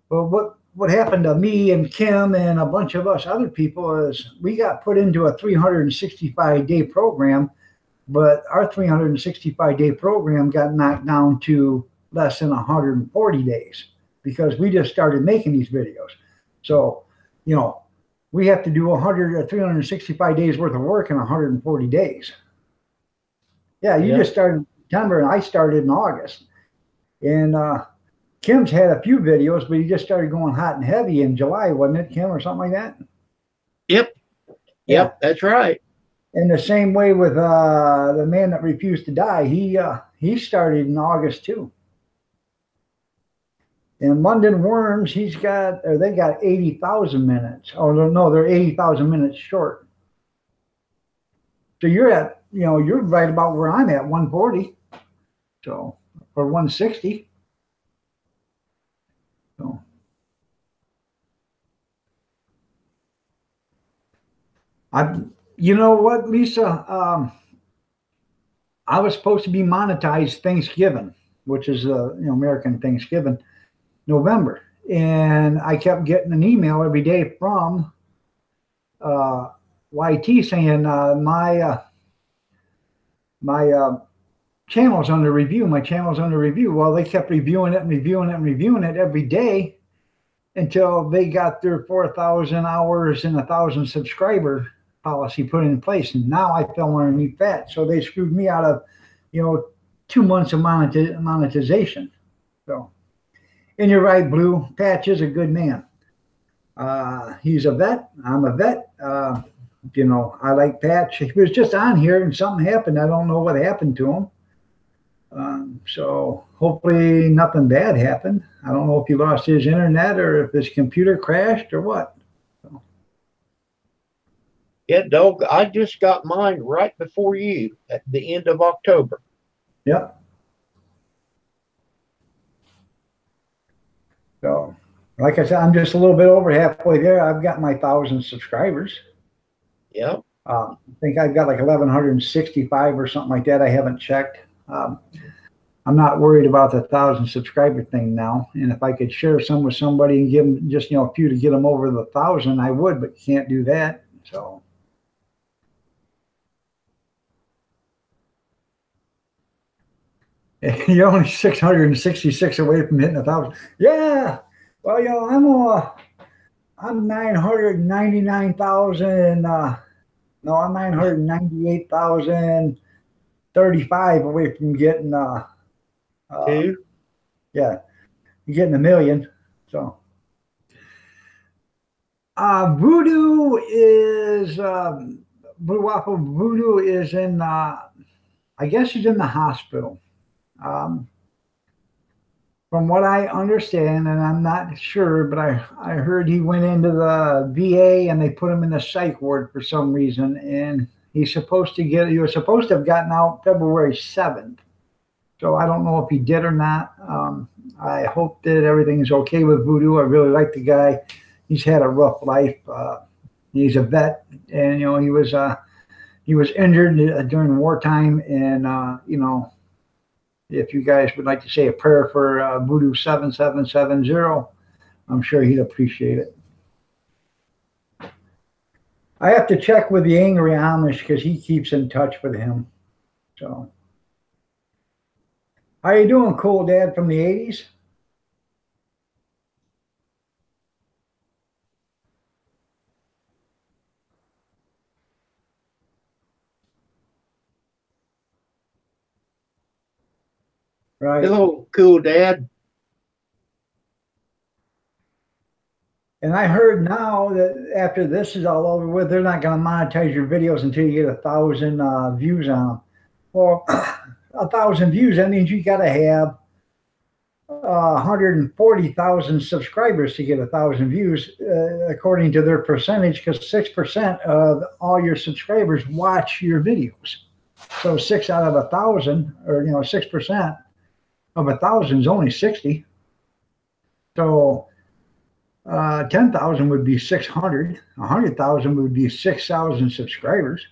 But what happened to me and Kim and a bunch of us other people is we got put into a 365-day program, but our 365-day program got knocked down to less than 140 days because we just started making these videos. So, we have to do 365 days worth of work in 140 days. Yeah, you just started in September and I started in August. And Kim's had a few videos, but he just started going hot and heavy in July, wasn't it, Kim, or something like that? Yep. Yeah, that's right. And the same way with the Man That Refused to Die, he started in August too. And London Worms, they got 80,000 minutes. Oh, no, they're 80,000 minutes short. So you're at, you're right about where I'm at, 140. So, or 160. So. You know what, Lisa? I was supposed to be monetized Thanksgiving, which is American Thanksgiving, November, and I kept getting an email every day from YT saying my channel's under review. My channel's under review. Well, they kept reviewing it and reviewing it and reviewing it every day until they got their 4,000 hours and 1,000 subscriber policy put in place. And now I fell underneath that. So they screwed me out of, 2 months of monetization. So, and you're right, Blue. Patch is a good man. He's a vet. I'm a vet. I like Patch. He was just on here and something happened. I don't know what happened to him. So hopefully nothing bad happened. I don't know if he lost his internet or if his computer crashed or what. So. Yeah, dog. I just got mine right before you at the end of October. Yep. So, like I said, I'm just a little bit over halfway there. I've got my 1,000 subscribers. Yeah. I think I've got like 1,165 or something like that. I haven't checked. I'm not worried about the 1,000 subscriber thing now. And if I could share some with somebody and give them just, a few to get them over the 1,000, I would, but you can't do that. So. You're only 666 away from hitting 1,000. Yeah. Well, I'm 999,000. No, I'm 998,035 away from getting Two. Yeah, you're getting 1 million. So Voodoo is Blue Waffle. Voodoo is in I guess he's in the hospital. From what I understand, and I'm not sure, but I heard he went into the VA and they put him in the psych ward for some reason, and he was supposed to have gotten out February 7th. So I don't know if he did or not. I hope that everything's okay with Voodoo. I really like the guy. He's had a rough life. He's a vet, and he was injured during wartime, and if you guys would like to say a prayer for Voodoo 7770, I'm sure he'd appreciate it. I have to check with the Angry Amish because he keeps in touch with him. So, how you doing, cool dad from the 80s? Right. Hello, cool dad. And I heard now that after this is all over with, they're not going to monetize your videos until you get 1,000 views on them. Well, 1,000 views, that means you got to have 140,000 subscribers to get 1,000 views, according to their percentage, because 6% of all your subscribers watch your videos. So 6 out of 1,000, or 6% of 1,000 is only 60. So 10,000 would be 600. 100,000 would be 6,000 subscribers.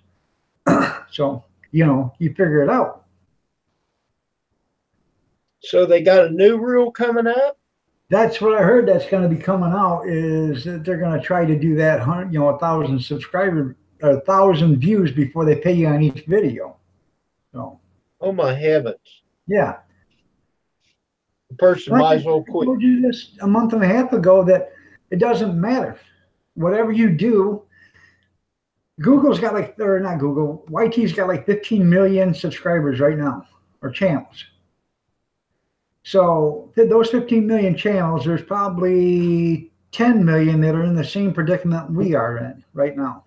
So you figure it out. So they got a new rule coming up? That's what I heard. That's going to be coming out, is that they're going to try to do that 1,000 subscriber or 1,000 views before they pay you on each video. So. Oh my heavens! Yeah. The person might as well quit. I told you this a month and a half ago that it doesn't matter. Whatever you do, Google's got not Google, YT's got like 15 million subscribers right now, or channels. So those 15 million channels, there's probably 10 million that are in the same predicament we are in right now.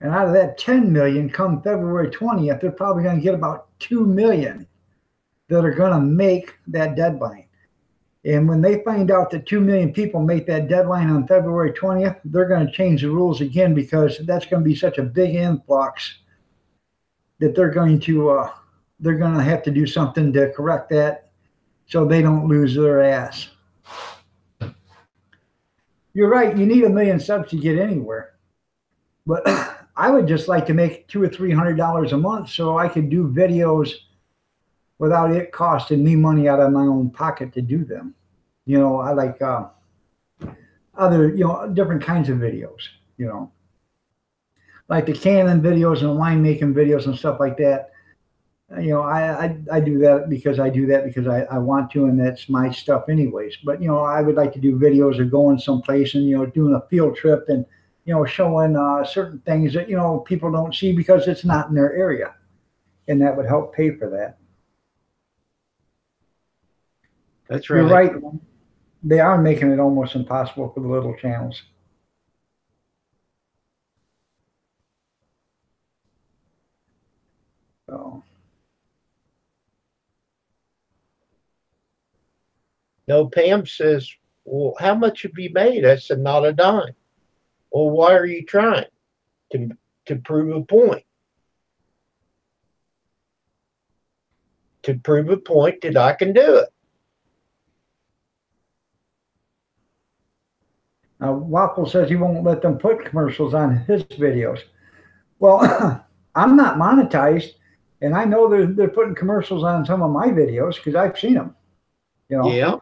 And out of that 10 million, come February 20th, they're probably going to get about 2 million that are going to make that deadline. And when they find out that 2 million people make that deadline on February 20th, they're going to change the rules again, because that's going to be such a big influx that they're going to have to do something to correct that, so they don't lose their ass. You're right. You need 1 million subs to get anywhere. But I would just like to make $200 or $300 a month so I could do videos without it costing me money out of my own pocket to do them. I like other, different kinds of videos, like the canning videos and winemaking videos and stuff like that. I do that because I want to, and that's my stuff anyways. But I would like to do videos of going someplace and doing a field trip and showing certain things that people don't see because it's not in their area, and that would help pay for that. That's right. You're right. They are making it almost impossible for the little channels. So. No, Pam says, well, how much have you made? I said, not a dime. Well, why are you trying? To prove a point. To prove a point that I can do it. Waffle says he won't let them put commercials on his videos. Well, I'm not monetized, and I know they're putting commercials on some of my videos because I've seen them. Yeah.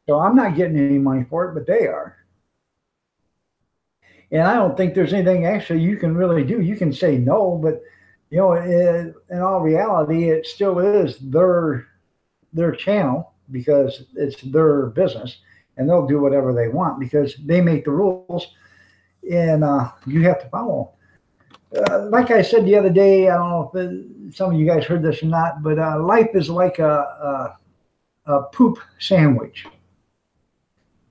So I'm not getting any money for it, but they are. And I don't think there's anything actually you can really do. You can say no, but in all reality, it still is their channel because it's their business, and they'll do whatever they want because they make the rules, and you have to follow. Like I said the other day, I don't know if some of you guys heard this or not, but life is like a poop sandwich.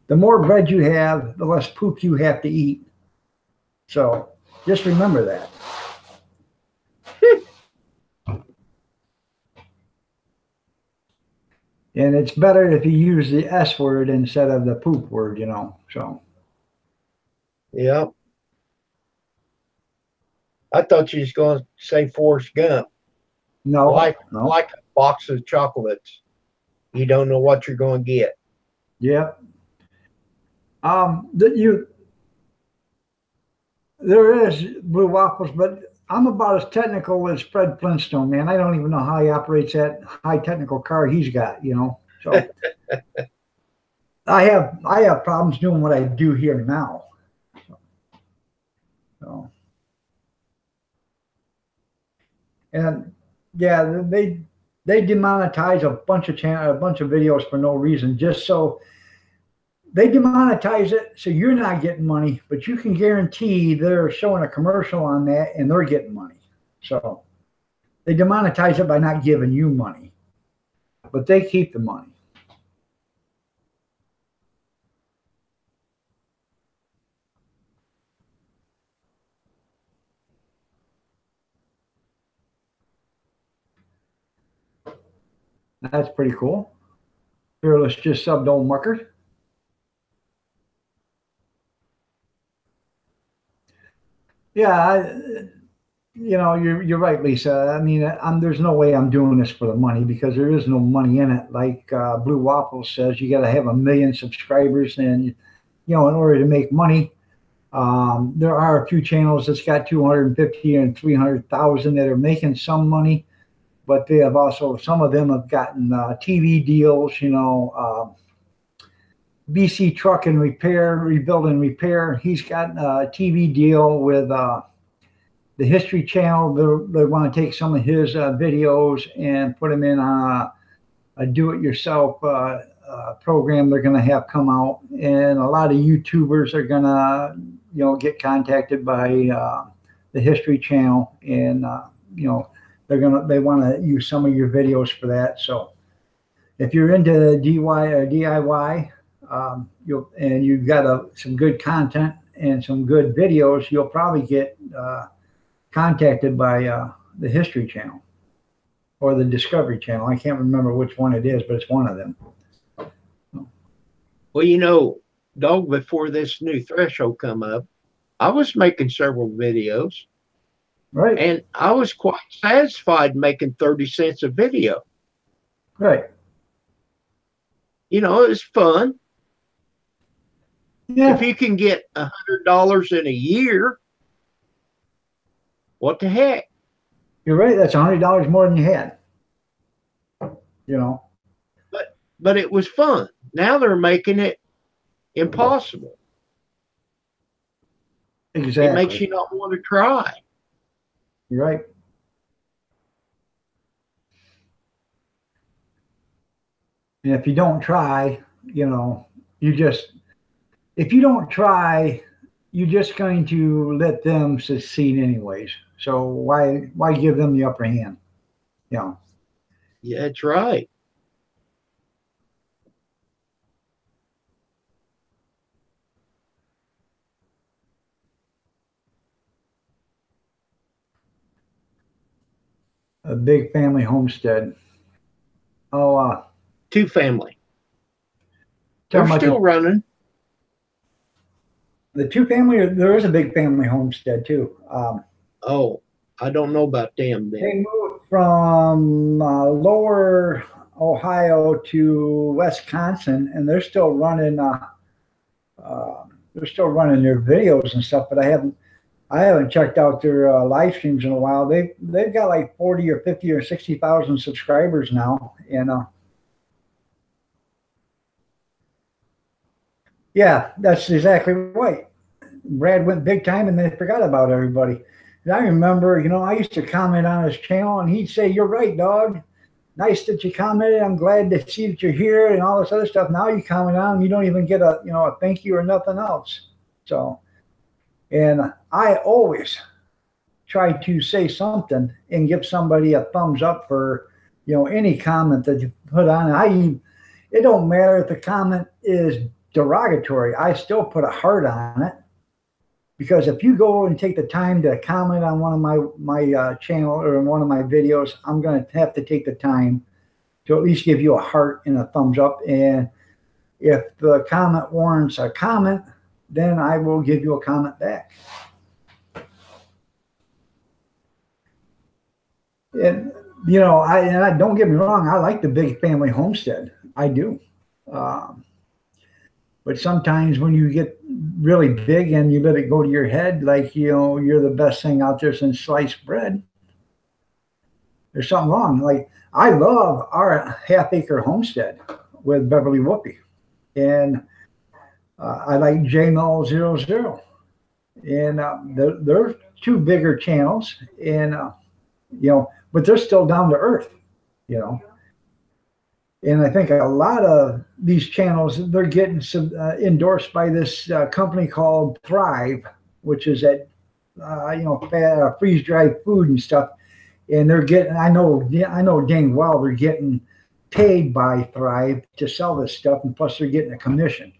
The more bread you have, the less poop you have to eat. So just remember that. And it's better if you use the S word instead of the poop word, so. Yeah. I thought you was going to say Forrest Gump. No. Like a box of chocolates. You don't know what you're going to get. Yep. There is Blue Waffles, but I'm about as technical as Fred Flintstone, man. I don't even know how he operates that high technical car he's got, So I have problems doing what I do here now. So. And yeah, they demonetize a bunch of videos for no reason, just so they demonetize it so you're not getting money, but you can guarantee they're showing a commercial on that and they're getting money. So they demonetize it by not giving you money, but they keep the money. That's pretty cool. Fearless just subbed old Muckers. Yeah, you're right, Lisa. I mean, there's no way I'm doing this for the money because there is no money in it. Like Blue Waffles says, you got to have 1 million subscribers, and in order to make money. There are a few channels that's got 250 and 300,000 that are making some money, but they have also, some of them have gotten TV deals, BC Truck and Repair, Rebuild and Repair. He's got a TV deal with the History Channel. They want to take some of his videos and put them in on a do-it-yourself program they're going to have come out. And a lot of YouTubers are going to, get contacted by the History Channel, and they want to use some of your videos for that. So if you're into DIY, you've got some good content and some good videos, you'll probably get contacted by the History Channel or the Discovery Channel. I can't remember which one it is, but it's one of them. Well, dog, before this new threshold come up, I was making several videos. Right. And I was quite satisfied making 30 cents a video. Right. It was fun. Yeah. If you can get $100 in a year, what the heck? You're right. That's $100 more than you had. But it was fun. Now they're making it impossible. Exactly. It makes you not want to try. You're right. And if you don't try, you know, you just, if you don't try, you're just going to let them succeed anyways. So why give them the upper hand? You know, Yeah, that's right. a big family homestead. Oh, Two family. They're talking about still running. the two family. There is a big family homestead too. Oh, I don't know about them then. They moved from lower Ohio to Wisconsin, and they're still running. They're still running their videos and stuff, but I haven't checked out their live streams in a while. They've got like 40 or 50 or 60,000 subscribers now, and yeah, that's exactly right. Brad went big time, and they forgot about everybody. And I remember, you know, I used to comment on his channel, and he'd say, "You're right, dog. Nice that you commented. I'm glad to see that you're here," and all this other stuff. Now you comment on them, you don't even get a thank you or nothing else. So, and I always try to say something and give somebody a thumbs up for, any comment that you put on. It don't matter if the comment is derogatory. I still put a heart on it, because if you go and take the time to comment on one of my channel or one of my videos, I'm going to have to take the time to at least give you a heart and a thumbs up. And if the comment warrants a comment, then I will give you a comment back. And I don't get me wrong, I like the big family homestead. I do. Um, but sometimes when you get really big and you let it go to your head, like, you're the best thing out there since sliced bread, there's something wrong. Like, I love our half-acre homestead with Beverly Whoopi. And I like JML00. And they're two bigger channels. And, but they're still down to earth, you know. And I think a lot of these channels, they're getting endorsed by this company called Thrive, which is at, freeze-dried food and stuff. And they're getting, I know dang well, they're getting paid by Thrive to sell this stuff. And plus they're getting a commission,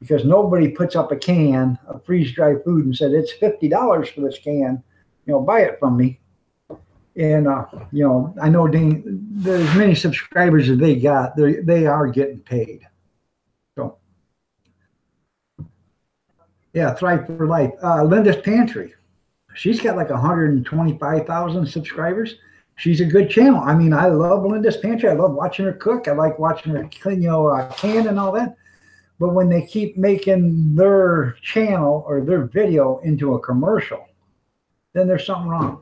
because nobody puts up a can of freeze-dried food and said, it's $50 for this can, buy it from me. And, I know as many subscribers as they got, they are getting paid. So, yeah, Thrive for Life. Linda's Pantry. She's got like 125,000 subscribers. She's a good channel. I mean, I love Linda's Pantry. I love watching her cook. I like watching her clean, can and all that. But when they keep making their channel or their video into a commercial, then there's something wrong.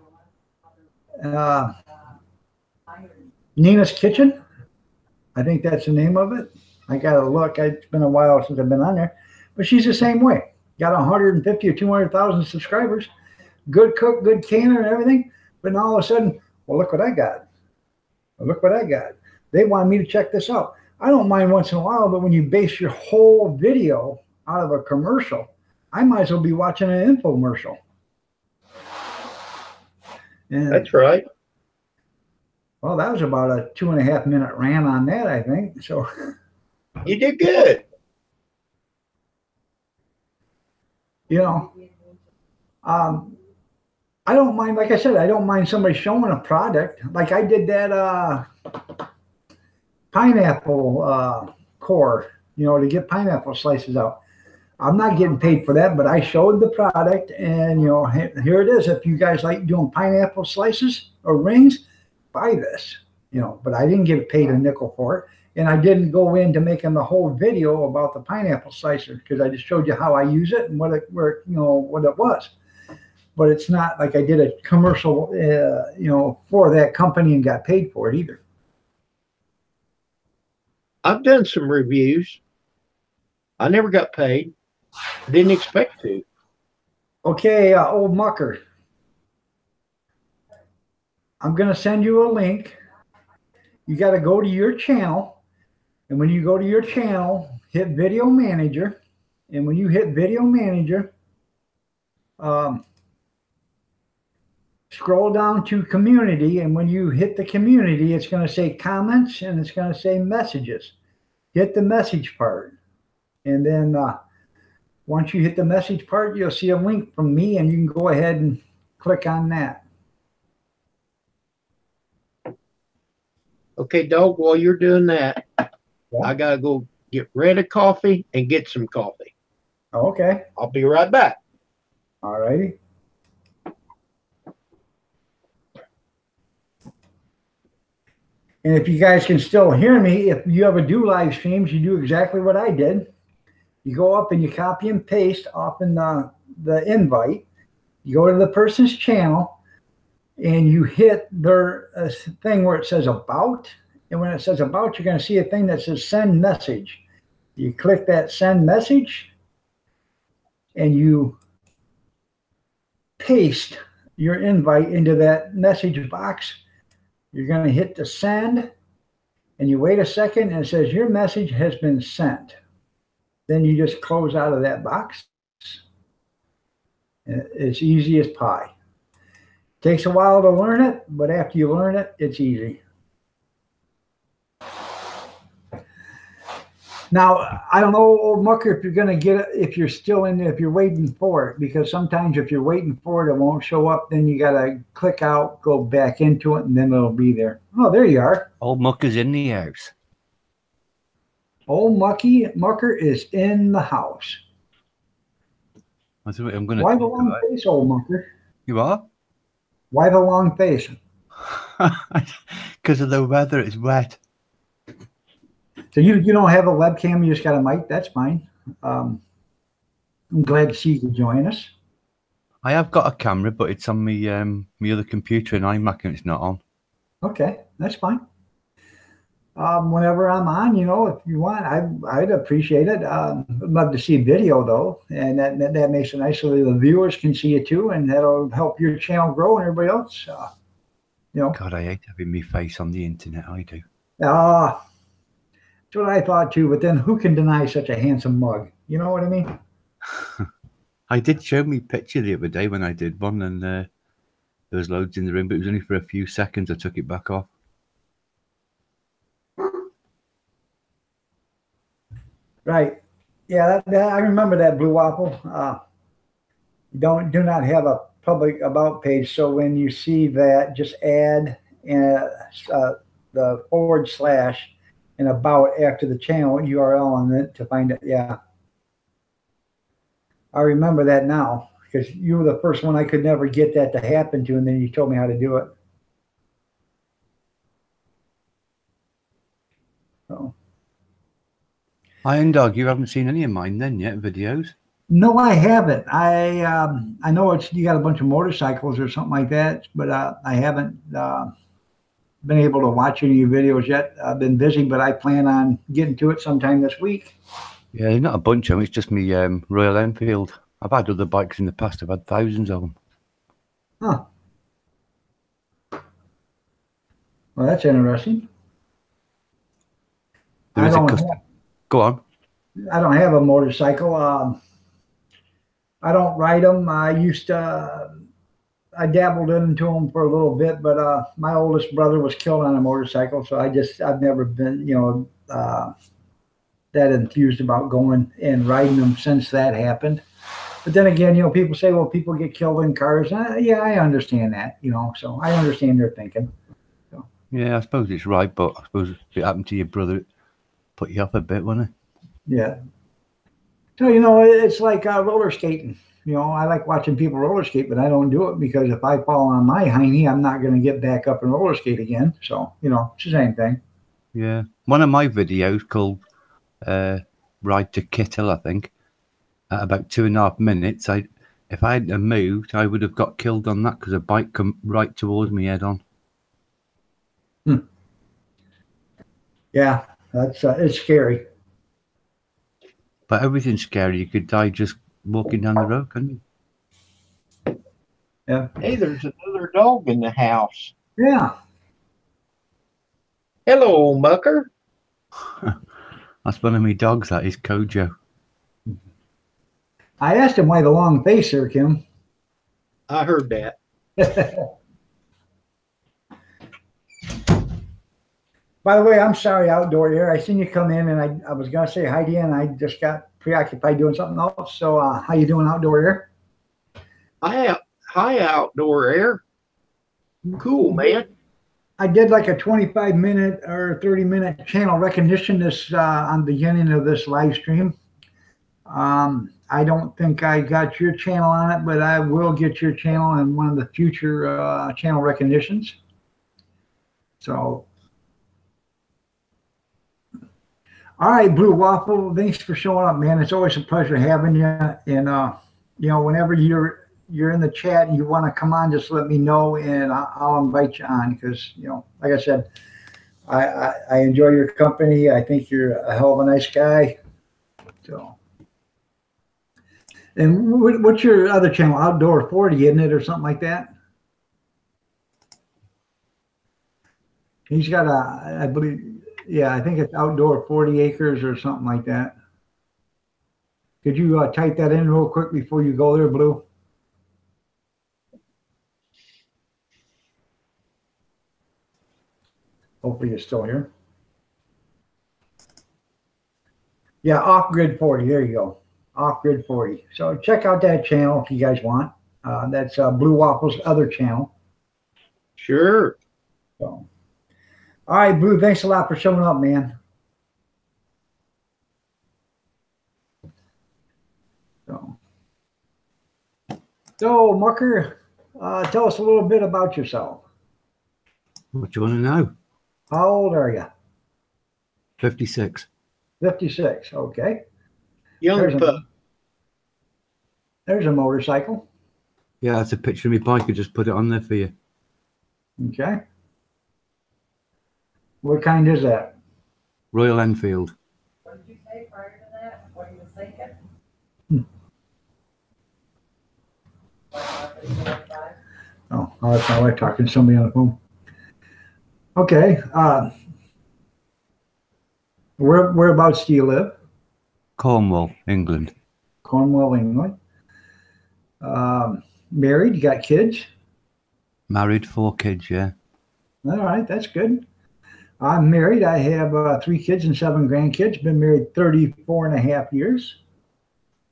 Nina's Kitchen, I think that's the name of it. I gotta look. It's been a while since I've been on there, but she's the same way. Got 150 or 200,000 subscribers. Good cook, good canner, and everything. But now all of a sudden, well, look what I got. Well, look what I got. They wanted me to check this out. I don't mind once in a while, but when you base your whole video out of a commercial, I might as well be watching an infomercial. And, That's right. well, that was about a 2.5 minute rant on that, I think. So you did good. I don't mind, like I said, I don't mind somebody showing a product. Like I did that pineapple core, to get pineapple slices out. I'm not getting paid for that, but I showed the product, and here it is. If you guys like doing pineapple slices or rings, buy this. But I didn't get paid a nickel for it, and I didn't go into making the whole video about the pineapple slicer, because I just showed you how I use it and what it was. But it's not like I did a commercial, for that company and got paid for it either. I've done some reviews. I never got paid. Didn't expect to. Okay, Old Mucker. I'm going to send you a link. You got to go to your channel. And when you go to your channel, hit Video Manager. And when you hit Video Manager, scroll down to Community. And when you hit the Community, it's going to say Comments and it's going to say Messages. Hit the message part. And then once you hit the message part, you'll see a link from me, and you can go ahead and click on that. Okay, dog, while you're doing that, I got to go get rid of coffee and get some coffee. Okay. I'll be right back. All righty. And if you guys can still hear me, if you ever do live streams, you do exactly what I did. You go up and you copy and paste off in the invite. You go to the person's channel and you hit their thing where it says About. And when it says About, you're going to see a thing that says Send Message. You click that Send Message and you paste your invite into that message box. You're going to hit the send and you wait a second and it says your message has been sent. Then you just close out of that box. It's easy as pie. Takes a while to learn it, but after you learn it, it's easy. Now, I don't know, old Mucker, if you're going to get it, if you're still in there, if you're waiting for it, because sometimes if you're waiting for it, it won't show up. Then you got to click out, go back into it, and then it'll be there. Oh, there you are. Old Mucker's in the house. Old Mucker is in the house. I'm gonna. Why the long face, old Mucker? You are? Why the long face? Because of the weather, it's wet. So you don't have a webcam, you just got a mic. That's fine. I'm glad to see you can join us. I have got a camera, but it's on my other computer in iMac and it's not on. Okay, that's fine. Whenever I'm on, if you want, I'd appreciate it. I'd love to see video though, and that makes it nice so the viewers can see it too, and that'll help your channel grow and everybody else. God, I hate having my face on the internet. I do. That's what I thought too. But then, who can deny such a handsome mug? You know what I mean? I did show me a picture the other day when I did one, and there was loads in the room, but it was only for a few seconds. I took it back off. Right. Yeah, I remember that, Blue Waffle. Do not have a public about page. So when you see that, just add the / and about after the channel URL on it to find it. Yeah. I remember that now because you were the first one I could never get that to happen to, and then you told me how to do it. So. Iron Dog, you haven't seen any of mine then yet, videos? No, I haven't. I know you got a bunch of motorcycles or something like that, but I haven't been able to watch any of your videos yet. I've been busy, but I plan on getting to it sometime this week. Yeah, not a bunch of them. It's just me Royal Enfield. I've had other bikes in the past. I've had thousands of them. Huh. Well, that's interesting. Go on. I don't have a motorcycle. I don't ride them. I dabbled into them for a little bit, but my oldest brother was killed on a motorcycle, so I've never been, that enthused about going and riding them since that happened. But then again, people say, well, people get killed in cars. Yeah, I understand that, so I understand their thinking. So. Yeah, I suppose it's right, but I suppose if it happened to your brother, it put you off a bit, wouldn't it? Yeah. So, it's like roller skating. I like watching people roller skate, but I don't do it because if I fall on my hiney, I'm not going to get back up and roller skate again. So, it's the same thing. Yeah. One of my videos called Ride to Kittle, I think, at about 2.5 minutes, if I hadn't moved, I would have got killed on that because a bike come right towards me head on. Yeah, that's it's scary. But everything's scary. You could die just walking down the road, couldn't you? Yeah. Hey, there's another dog in the house. Yeah. Hello, Mucker. That's one of my dogs. That is Kojo. I asked him why the long face there, Kim. I heard that. By the way, I'm sorry, Outdoor Air. I seen you come in, and I was gonna say hi to you, and I just got preoccupied doing something else. So, how you doing, Outdoor Air? Hi, Outdoor Air. Cool, man. I did like a 25-minute or 30-minute channel recognition this on the beginning of this live stream. I don't think I got your channel on it, but I will get your channel in one of the future channel recognitions. So, all right, Blue Waffle, thanks for showing up, man. It's always a pleasure having you. And whenever you're in the chat and you want to come on, just let me know, and I'll invite you on, because like I said, I enjoy your company. I think you're a hell of a nice guy. So. And what's your other channel? Outdoor 40, isn't it, or something like that? He's got I believe, yeah, I think it's Outdoor 40 Acres or something like that. Could you type that in real quick before you go there, Blue? Hopefully you're still here. Yeah, Off Grid 40. There you go. Off Grid 40. So check out that channel if you guys want. That's Blue Waffle's other channel. Sure. So, all right, Blue, thanks a lot for showing up, man. So Mucker, tell us a little bit about yourself. What do you want to know? How old are you? 56. 56. Okay. Young pup. There's a motorcycle. Yeah, that's a picture of my bike. I just put it on there for you. Okay. What kind is that? Royal Enfield. What did you say prior to that? What you was thinking? Oh, that's my wife talking to somebody on the phone. Okay. Whereabouts do you live? Cornwall, England. Cornwall, England. Married? You got kids? Married, 4 kids, yeah. All right, that's good. I'm married. I have 3 kids and 7 grandkids. Been married 34 and a half years.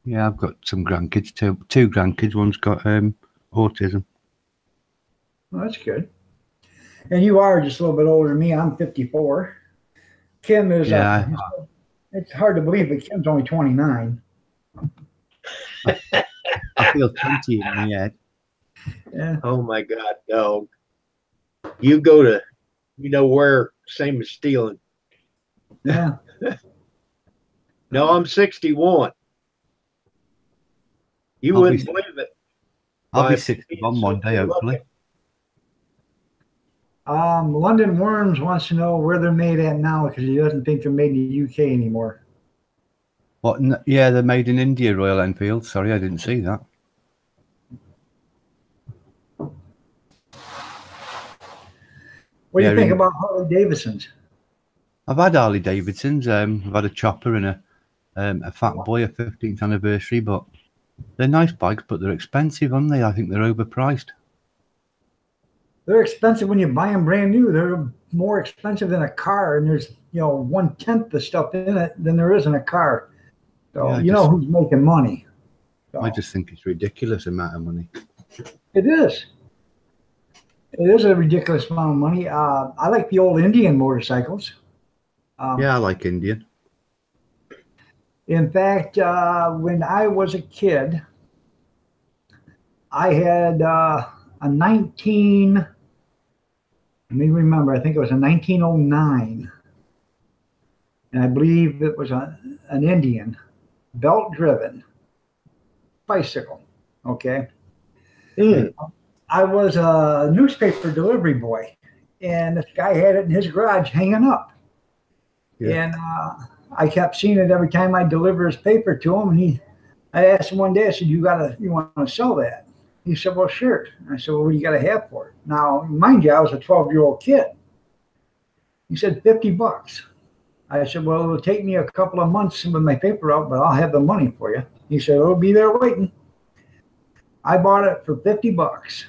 Yeah, I've got some grandkids too. 2 grandkids. One's got autism. Well, that's good. And you are just a little bit older than me. I'm 54. Kim is, Yeah. It's hard to believe, but Kim's only 29. I feel 20 in my head. Yeah. Oh my God, dog. You go to, where, same as stealing. Yeah. No, I'm 61. You I'll wouldn't be- believe it. I'll be By 61 one day, being hopefully. London Worms wants to know where they're made at now, because he doesn't think they're made in the UK anymore. What? Yeah, they're made in India, Royal Enfield. Sorry, I didn't see that. What do you Yeah, think about Harley Davidsons? I've had Harley Davidsons. I've had a chopper and a Fat Boy, a 15th anniversary, but they're nice bikes, but they're expensive, aren't they? I think they're overpriced. They're expensive when you buy them brand new. They're more expensive than a car, and there's 1/10 the stuff in it than there is in a car. So Yeah, you know who's making money. So, I just think it's ridiculous amount of money. it is. It is a ridiculous amount of money. I like the old Indian motorcycles. Yeah, I like Indian. In fact, when I was a kid, I had a 19. Let me remember. I think it was a 1909, and I believe it was an Indian belt-driven bicycle. Okay. Mm. I was a newspaper delivery boy, and this guy had it in his garage hanging up. Yeah. And I kept seeing it every time I deliver his paper to him. And I asked him one day, I said, you want to sell that? He said, well, sure. I said, well, what do you got to have for it? Now, mind you, I was a 12-year-old kid. He said, $50. I said, well, it'll take me a couple of months with my paper out, but I'll have the money for you. He said, it'll be there waiting. I bought it for $50.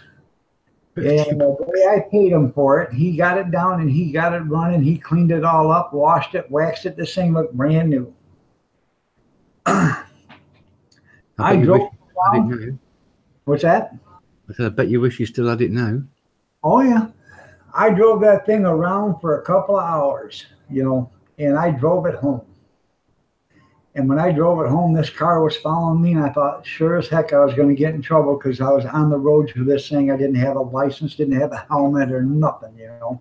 And the way I paid him for it, he got it down and he got it running. He cleaned it all up, washed it, waxed it. This thing looked brand new. I drove around. What's that? I said, I bet you wish you still had it now. Oh, yeah. I drove that thing around for a couple of hours, you know, and I drove it home. And when I drove it home, this car was following me, and I thought, sure as heck, I was going to get in trouble because I was on the road to this thing. I didn't have a license, didn't have a helmet or nothing, you know.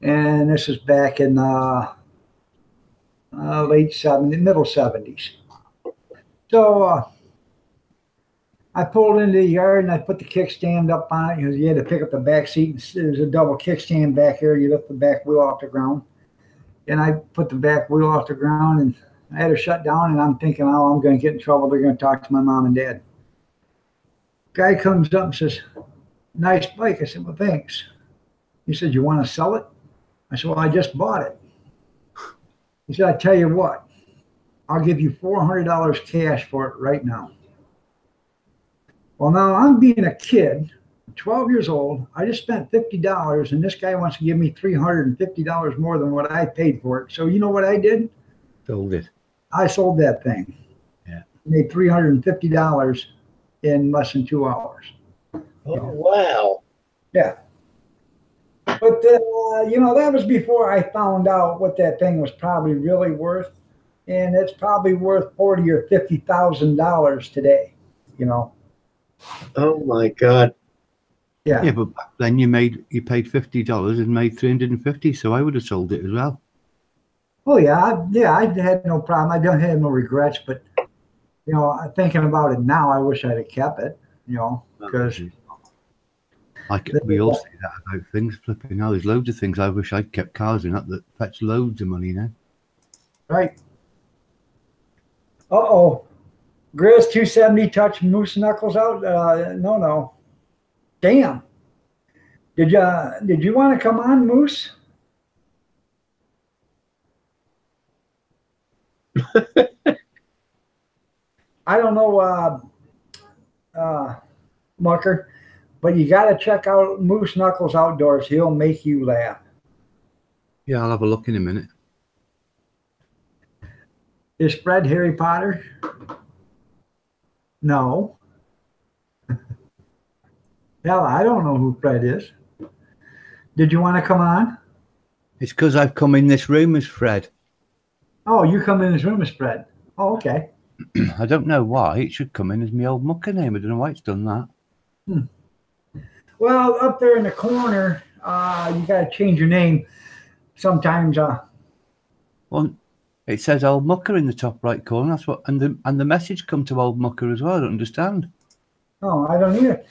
And this is back in late 70s, middle 70s. So I pulled into the yard and I put the kickstand up on it because you had to pick up the back seat. There's a double kickstand back here. You lift the back wheel off the ground. And I put the back wheel off the ground and I had her shut down, and I'm thinking, oh, I'm going to get in trouble. They're going to talk to my mom and dad. Guy comes up and says, nice bike. I said, well, thanks. He said, you want to sell it? I said, well, I just bought it. He said, I tell you what, I'll give you $400 cash for it right now. Well, now I'm being a kid, 12 years old. I just spent $50, and this guy wants to give me $350 more than what I paid for it. So you know what I did? Sold it. I sold that thing. Yeah. Made $350 in less than 2 hours. Oh, wow. Yeah. But, you know, that was before I found out what that thing was probably really worth. And it's probably worth $40,000 or $50,000 today, you know. Oh, my God. Yeah. Yeah, but back then you paid $50 and made $350, so I would have sold it as well. Oh, yeah. I had no problem. I don't have no regrets, but, you know, thinking about it now, I wish I'd have kept it, you know, because. Like we all say that about things flipping now. There's loads of things I wish I'd kept cars in that fetch loads of money now. Right. Uh-oh. Grizz 270 touch Moose Knuckles out? No. Damn. Did you want to come on, Moose? I don't know, Mucker, but you got to check out Moose Knuckles Outdoors. He'll make you laugh. Yeah, I'll have a look in a minute. Is Fred Harry Potter? No. Hell, I don't know who Fred is. Did you want to come on? It's because I've come in this room as Fred. Oh, you come in this room as Fred. Oh, okay. I don't know why. It should come in as my old mucker name. I don't know why it's done that. Well, up there in the corner, you got to change your name. Sometimes. Well, it says old mucker in the top right corner. That's what, and the message come to old mucker as well. I don't understand. Oh, I don't either.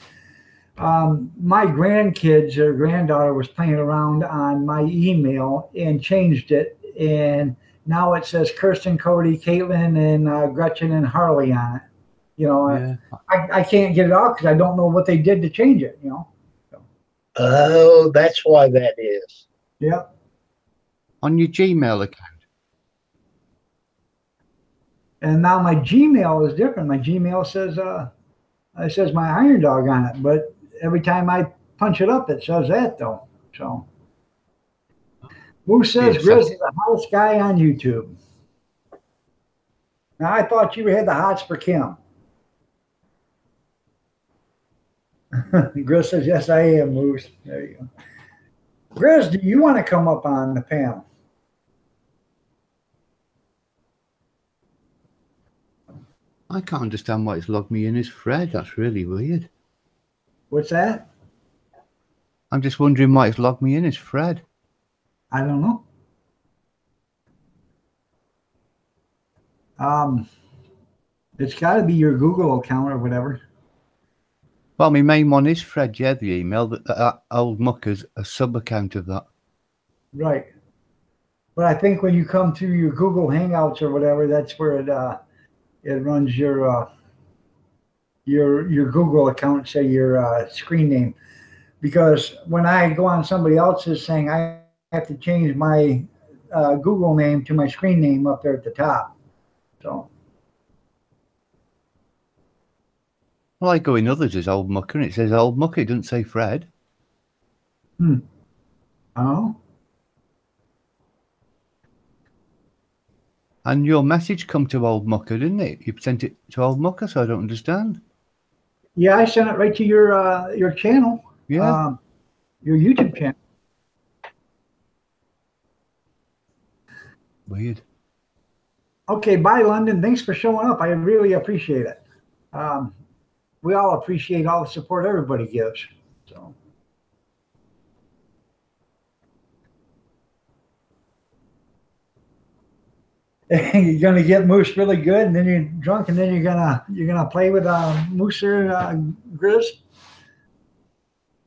My grandkids or granddaughter was playing around on my email and changed it, and now it says Kirsten, Cody, Caitlin, and Gretchen and Harley on it. You know, yeah. I can't get it off because I don't know what they did to change it. You know. So. Oh, that's why that is. Yep. On your Gmail account. And now my Gmail is different. My Gmail says it says my Iron Dog on it, but every time I punch it up, it says that though. So. Who says Grizz is the hottest guy on YouTube? Now, I thought you had the hots for Kim. Grizz says, yes, I am, Moose. There you go. Grizz, do you want to come up on the panel? I can't understand why it's logged me in as Fred. That's really weird. What's that? I'm just wondering why it's logged me in as Fred. I don't know. It's got to be your Google account or whatever. Well, my main one is Fred, yeah, the email. That old mucker's a sub-account of that. Right. But I think when you come to your Google Hangouts or whatever, that's where it runs your your Google account, say your screen name, because when I go on somebody else's thing, I have to change my Google name to my screen name up there at the top. So Well, I go in others as Old Mucker, and it says Old Mucker. It doesn't say Fred. oh, And your message come to Old Mucker, didn't it? You sent it to Old Mucker, so I don't understand. yeah, I sent it right to your channel, Yeah. your YouTube channel. Weird. Okay, bye, London. Thanks for showing up. I really appreciate it. We all appreciate all the support everybody gives. So. You're gonna get Moose really good, and then you're drunk, and then you're gonna play with Moose or Grizz.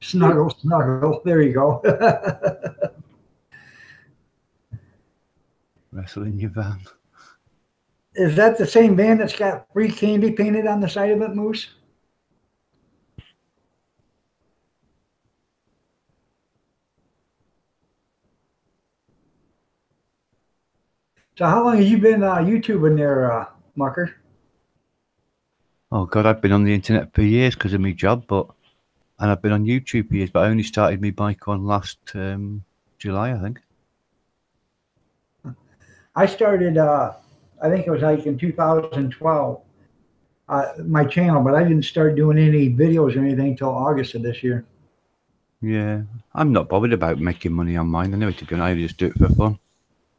Snuggle, snuggle. There you go. Wrestle in your van. Is that the same van that's got free candy painted on the side of it, Moose? So how long have you been YouTubing there, Mucker? Oh God, I've been on the internet for years because of my job, and I've been on YouTube for years, but I only started my bike on last July, I think. I started, I think it was like in 2012, my channel, but I didn't start doing any videos or anything until August of this year. Yeah, I'm not bothered about making money on mine. Anyway, to be honest, I just do it for fun.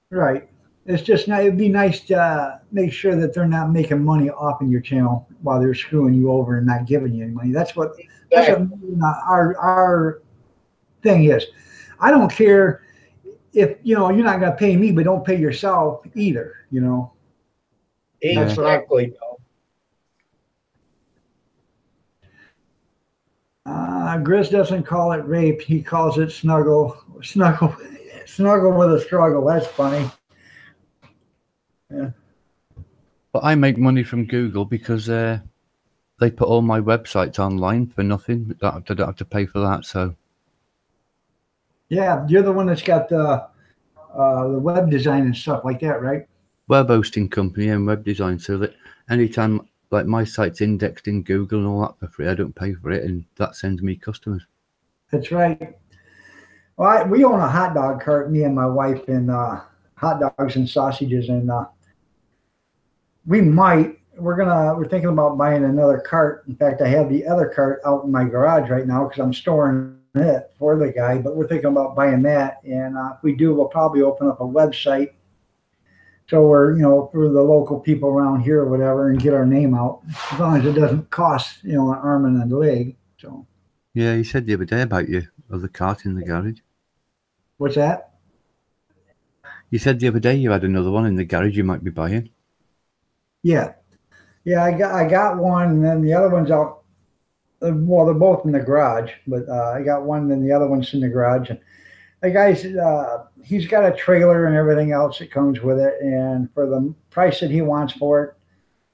Right. It's just it'd be nice to make sure that they're not making money off of your channel while they're screwing you over and not giving you any money. That's what our thing is. I don't care if you're not going to pay me, but don't pay yourself either. Exactly. Grizz doesn't call it rape; he calls it snuggle with a struggle. That's funny. Yeah. But I make money from Google because they put all my websites online for nothing. I don't have to pay for that. So yeah, you're the one that's got the web design and stuff like that, right? web hosting company and web design. So that anytime like my site's indexed in Google and all that for free, I don't pay for it, and that sends me customers. That's right. Well, we own a hot dog cart, me and my wife, and hot dogs and sausages, and we're thinking about buying another cart. In fact, I have the other cart out in my garage right now because I'm storing it for the guy, but we're thinking about buying that. And if we do, we'll probably open up a website. So we're, for the local people around here or whatever, and get our name out, as long as it doesn't cost, an arm and a leg. So. Yeah, you said the other day about your other cart in the garage. What's that? You said the other day you had another one in the garage you might be buying. Yeah. I got one, and then the other one's out. Well, they're both in the garage, but I got one, and then the other one's in the garage. And the guy's he's got a trailer and everything else that comes with it, and for the price that he wants for it,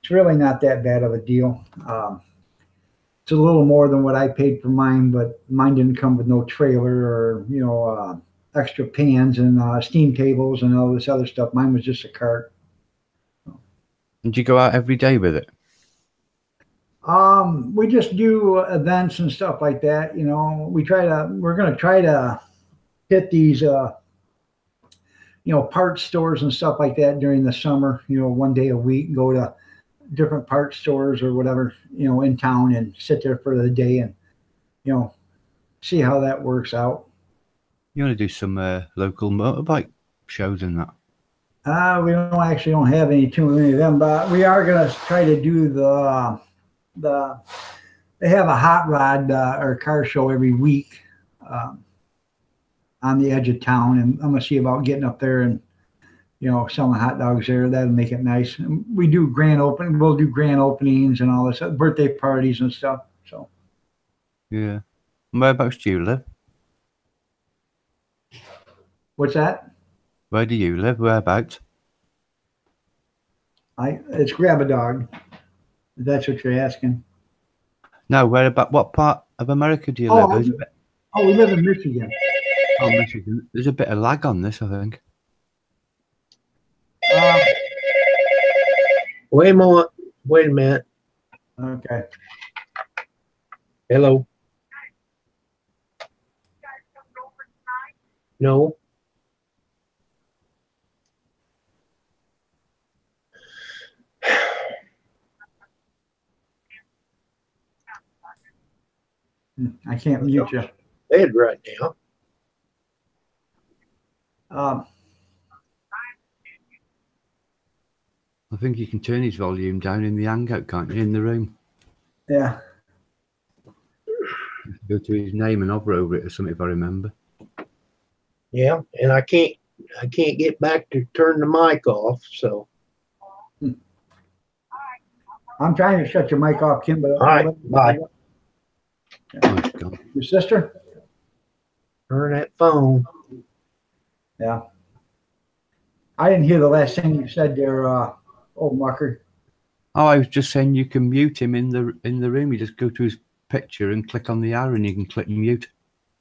it's really not that bad of a deal. It's a little more than what I paid for mine, but mine didn't come with no trailer or extra pans and steam tables and all this other stuff. Mine was just a cart. And you go out every day with it? We just do events and stuff like that. We're going to try to hit these, parts stores and stuff like that during the summer, one day a week, go to different parts stores or whatever, in town and sit there for the day and, see how that works out. You want to do some local motorbike shows and that? We don't have too many of them, but we are going to try to do they have a hot rod or car show every week on the edge of town, and I'm going to see about getting up there and selling hot dogs there. That'll make it nice. And we'll do grand openings and all this, birthday parties and stuff. So yeah. Whereabouts do you live? what's that? Where do you live? Whereabouts? It's Grab a Dog. If that's what you're asking. No, where about? What part of America do you Oh, live? There's a bit, we live in Michigan. oh, Michigan. There's a bit of lag on this, I think. Wait a moment. Wait a minute. Okay. Hello. No. I can't mute you. Bed right now. I think you can turn his volume down in the Hangout, can't you, in the room? Yeah. Go to his name and hover over it or something, if I remember. Yeah, and I can't get back to turn the mic off. So. I'm trying to shut your mic off, Kim. But All right. Bye. Oh, it's gone. Your sister? Turn that phone. Yeah. I didn't hear the last thing you said there, old mucker. Oh, I was just saying you can mute him in the room. You just go to his picture and click on the arrow, and you can click mute.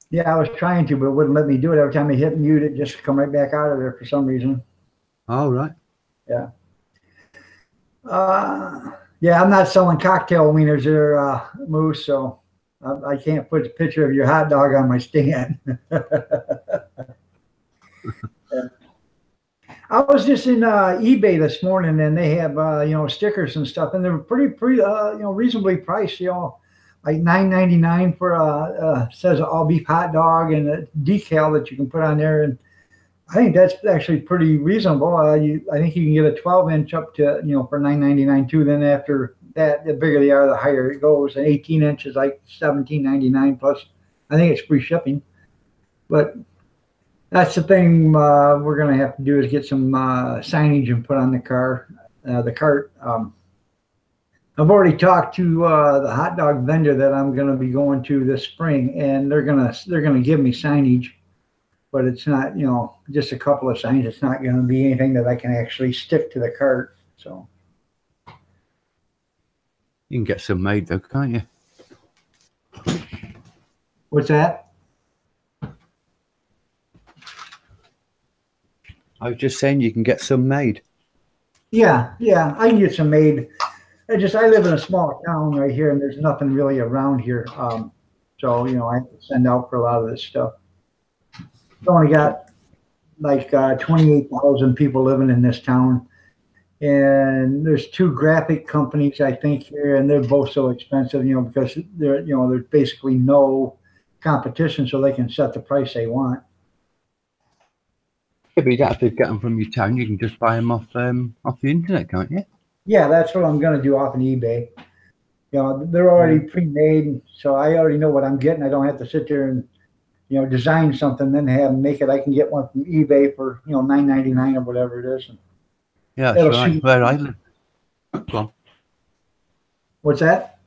Yeah, I was trying to, but it wouldn't let me do it. Every time I hit mute, it just come right back out of there for some reason. Oh, right. Yeah. Yeah, I'm not selling cocktail wieners there, Moose, so I can't put a picture of your hot dog on my stand. I was just in eBay this morning, and they have stickers and stuff, and they're pretty reasonably priced. Like $9.99 for says all beef hot dog and a decal that you can put on there, and I think that's actually pretty reasonable. I think you can get a 12-inch up to for $9.99 too. Then after that, the bigger they are, the higher it goes. And 18 inches like $17.99 plus. I think it's free shipping, but. That's the thing we're going to have to do is get some signage and put on the cart. I've already talked to the hot dog vendor that I'm going to be going to this spring, and they're gonna give me signage, but it's not just a couple of signs. It's not going to be anything that I can actually stick to the cart. So You can get some made though, can't you? what's that? I was just saying you can get some made. Yeah, I can get some made. I live in a small town right here, and there's nothing really around here. So I have to send out for a lot of this stuff. It's only got like 28,000 people living in this town, and there's 2 graphic companies I think here, and they're both so expensive, because there's basically no competition, so they can set the price they want. Yeah, but you don't have to get them from your town. You can just buy them off the internet, can't you? Yeah, that's what I'm going to do off of eBay. They're already pre-made, so I already know what I'm getting. I don't have to sit there and design something, then have them make it. I can get one from eBay for $9.99 or whatever it is. Yeah, that's right. Where I live. Go on. What's that?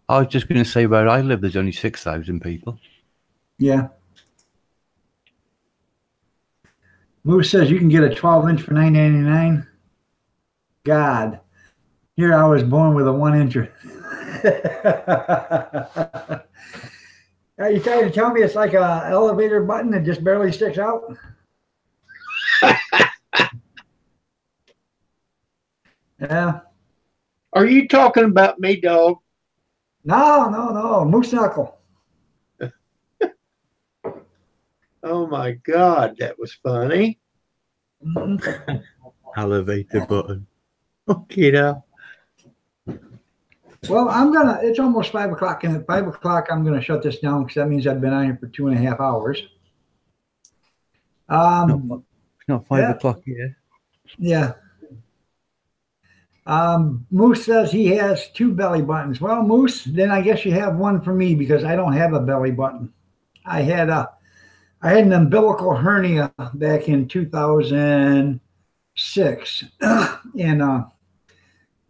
I was just going to say where I live, there's only 6,000 people. Yeah. Moose says you can get a 12-inch for $9.99. God, here I was born with a 1-incher. Are you trying to tell me it's like a elevator button that just barely sticks out? Yeah. Are you talking about me, dog? No. Moose knuckle. Oh my God, that was funny. Elevator button. Okay, now. Well, it's almost 5 o'clock, and at 5 o'clock, I'm going to shut this down because that means I've been on here for 2.5 hours. It's not 5 o'clock yet. Yeah. Moose says he has 2 belly buttons. Well, Moose, then I guess you have one for me because I don't have a belly button. I had an umbilical hernia back in 2006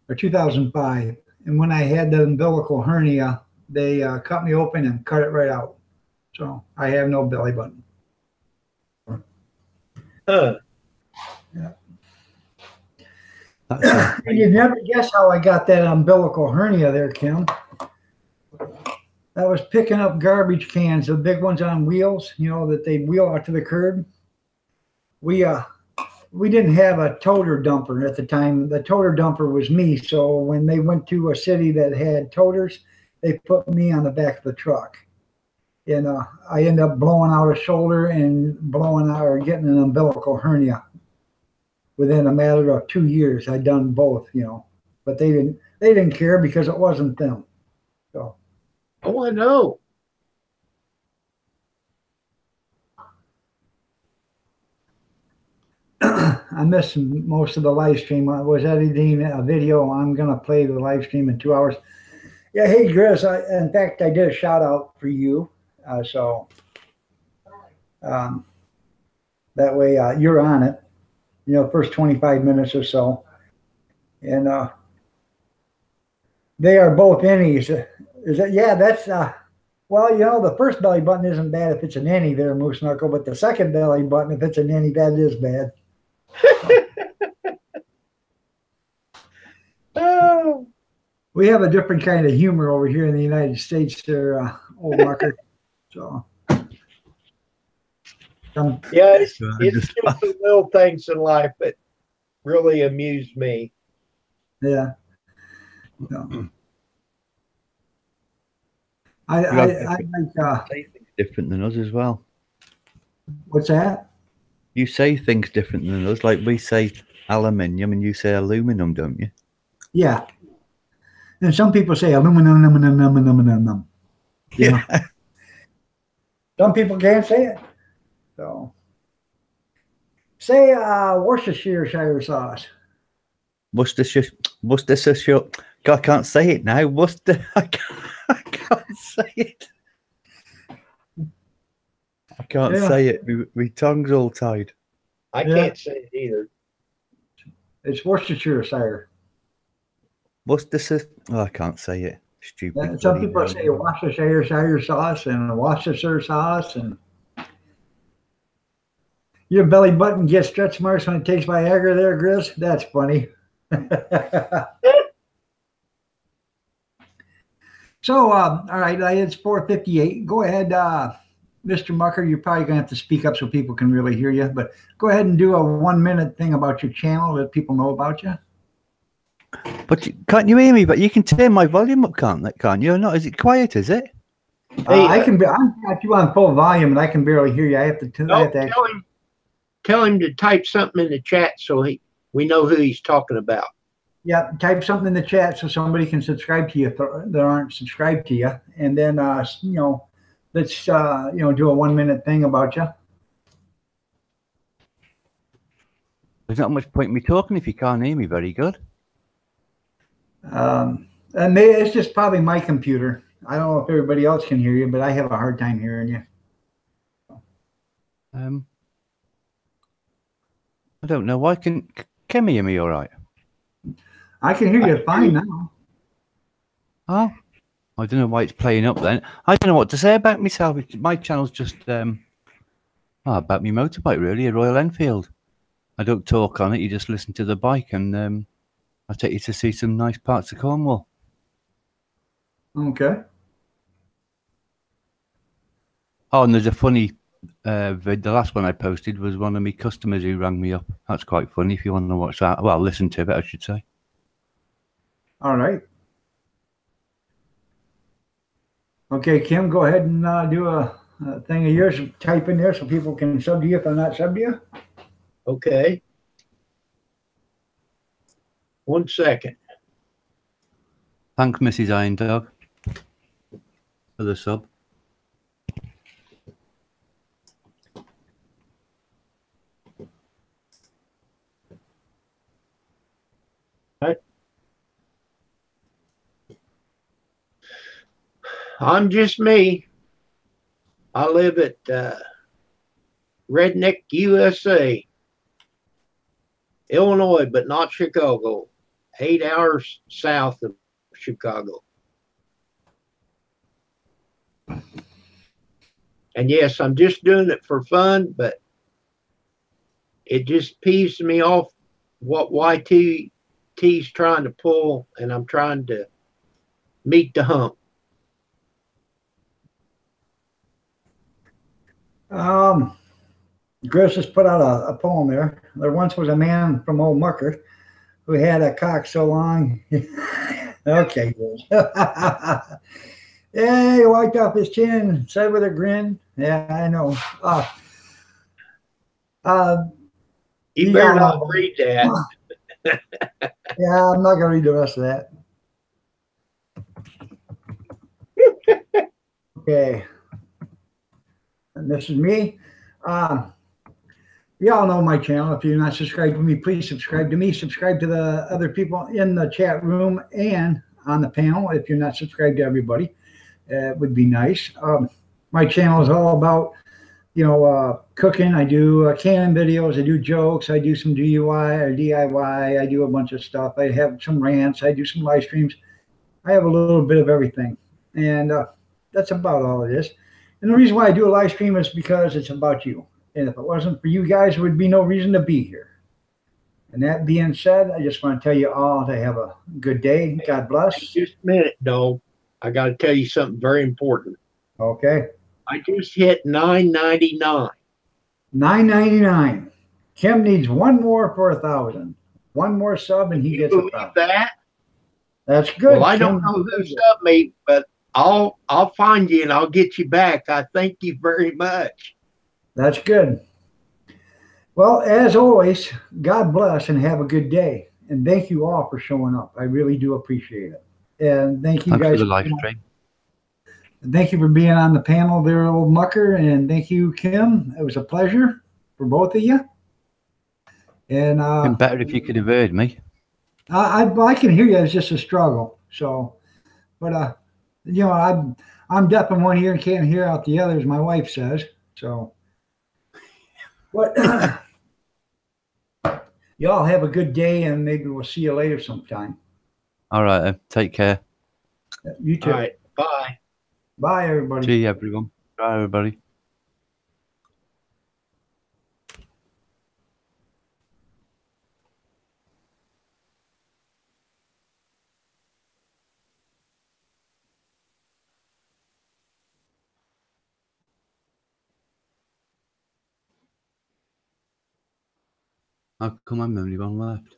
or 2005. And when I had the umbilical hernia, they cut me open and cut it right out. So I have no belly button. Huh. Yeah. And you'd never guess how I got that umbilical hernia there, Kim. I was picking up garbage cans, the big ones on wheels, you know, that they wheel out to the curb. We didn't have a toter dumper at the time. The toter dumper was me. So when they went to a city that had toters, they put me on the back of the truck. And I ended up blowing out a shoulder and blowing out or getting an umbilical hernia within a matter of 2 years. I'd done both, you know, but they didn't care because it wasn't them. So. Oh, I know. I missed most of the live stream. I was editing a video. I'm going to play the live stream in 2 hours. Yeah. Hey, Grizz. In fact, I did a shout out for you. That way you're on it, you know, first 25 minutes or so. And they are both innies. Is that, yeah, that's, well, you know, the first belly button isn't bad if it's an innie there, Moose Knuckle, but the second belly button, if it's an innie, that is bad. Oh. We have a different kind of humor over here in the United States there, old Marker. So. Yeah, it's just the little things in life that really amuse me. Yeah. No. I like say things different than us as well. What's that? You say things different than us. Like we say aluminium and you say aluminum, don't you? Yeah. And some people say aluminum. Yeah. Some people can't say it. So say Worcestershire sauce. Worcestershire. God, I can't say it now. Worcester. I can't say it. I can't say it. My tongue's all tied. I can't say it either. It's Worcestershire. Worcestershire. Oh, I can't say it. Stupid. Some people say Worcestershire sauce and Worcestershire sauce, and your belly button gets stretch marks when it takes Viagra there, Grizz. That's funny. So, all right, it's 4:58. Go ahead, Mr. Mucker. You're probably going to have to speak up so people can really hear you, but go ahead and do a 1-minute thing about your channel that people know about you. But can't you hear me? But you can turn my volume up, can't you? Not? Is it quiet? Is it? Hey, I've got you on full volume, and I can barely hear you. I have to. Tell him to type something in the chat so we know who he's talking about. Yeah, type something in the chat so somebody can subscribe to you if they aren't subscribed to you, and then you know, let's do a 1-minute thing about you. There's not much point in me talking if you can't hear me very good. And it's just probably my computer. I don't know if everybody else can hear you, but I have a hard time hearing you. I don't know. Why can you hear me all right? I can hear you fine now. Oh, I don't know why it's playing up then. I don't know what to say about myself. My channel's just about my motorbike, really, a Royal Enfield. I don't talk on it. You just listen to the bike, and I'll take you to see some nice parts of Cornwall. Okay. Oh, and there's a funny vid. The last one I posted was one of my customers who rang me up. That's quite funny if you want to watch that. Well, listen to it, I should say. All right. Okay, Kim, go ahead and do a thing of yours. Type in there so people can sub to you if I'm not sub to you. Okay. 1 second. Thanks, Mrs. Iron Dog, for the sub. I'm just me. I live at Redneck, USA, Illinois, but not Chicago. 8 hours south of Chicago. And yes, I'm just doing it for fun, but it just peeves me off what YT's trying to pull, and I'm trying to meet the hump. Chris has put out a poem there. There once was a man from Old Mucker who had a cock so long. Okay, good. Yeah, he wiped off his chin, said with a grin. Yeah, I know. Uh, You better yeah, not read that. yeah, I'm not gonna read the rest of that. Okay, and this is me. Y'all know my channel. If you're not subscribed to me, please subscribe to me. Subscribe to the other people in the chat room and on the panel. If you're not subscribed to everybody, it would be nice. My channel is all about, cooking. I do canning videos. I do jokes. I do some DIY or DIY. I do a bunch of stuff. I have some rants. I do some live streams. I have a little bit of everything. And that's about all it is. And the reason why I do a live stream is because it's about you. And if it wasn't for you guys, there would be no reason to be here. And that being said, I just want to tell you all to have a good day. God bless. Just a minute, dog. I got to tell you something very important. Okay. I just hit $9.99. $9.99. Kim needs one more for 1,000. One more sub and he gets Believe 1,000. that? That's good. Well, I Kim. don't know who subbed me, but I'll find you and I'll get you back. I thank you very much. That's good. Well, as always, God bless and have a good day. And thank you all for showing up. I really do appreciate it. And thank you Thanks guys for the live stream. Thank you for being on the panel there, Old Mucker. And thank you, Kim. It was a pleasure for both of you. And Been better if you could have heard me. I can hear you. It's just a struggle. So, but I'm deaf in one ear and can't hear out the other, as my wife says. So, but y'all have a good day, and maybe we'll see you later sometime. All right. Take care. You too. All right. Bye. Bye, everybody. See you, everyone. Bye, everybody. How come I'm the only one left?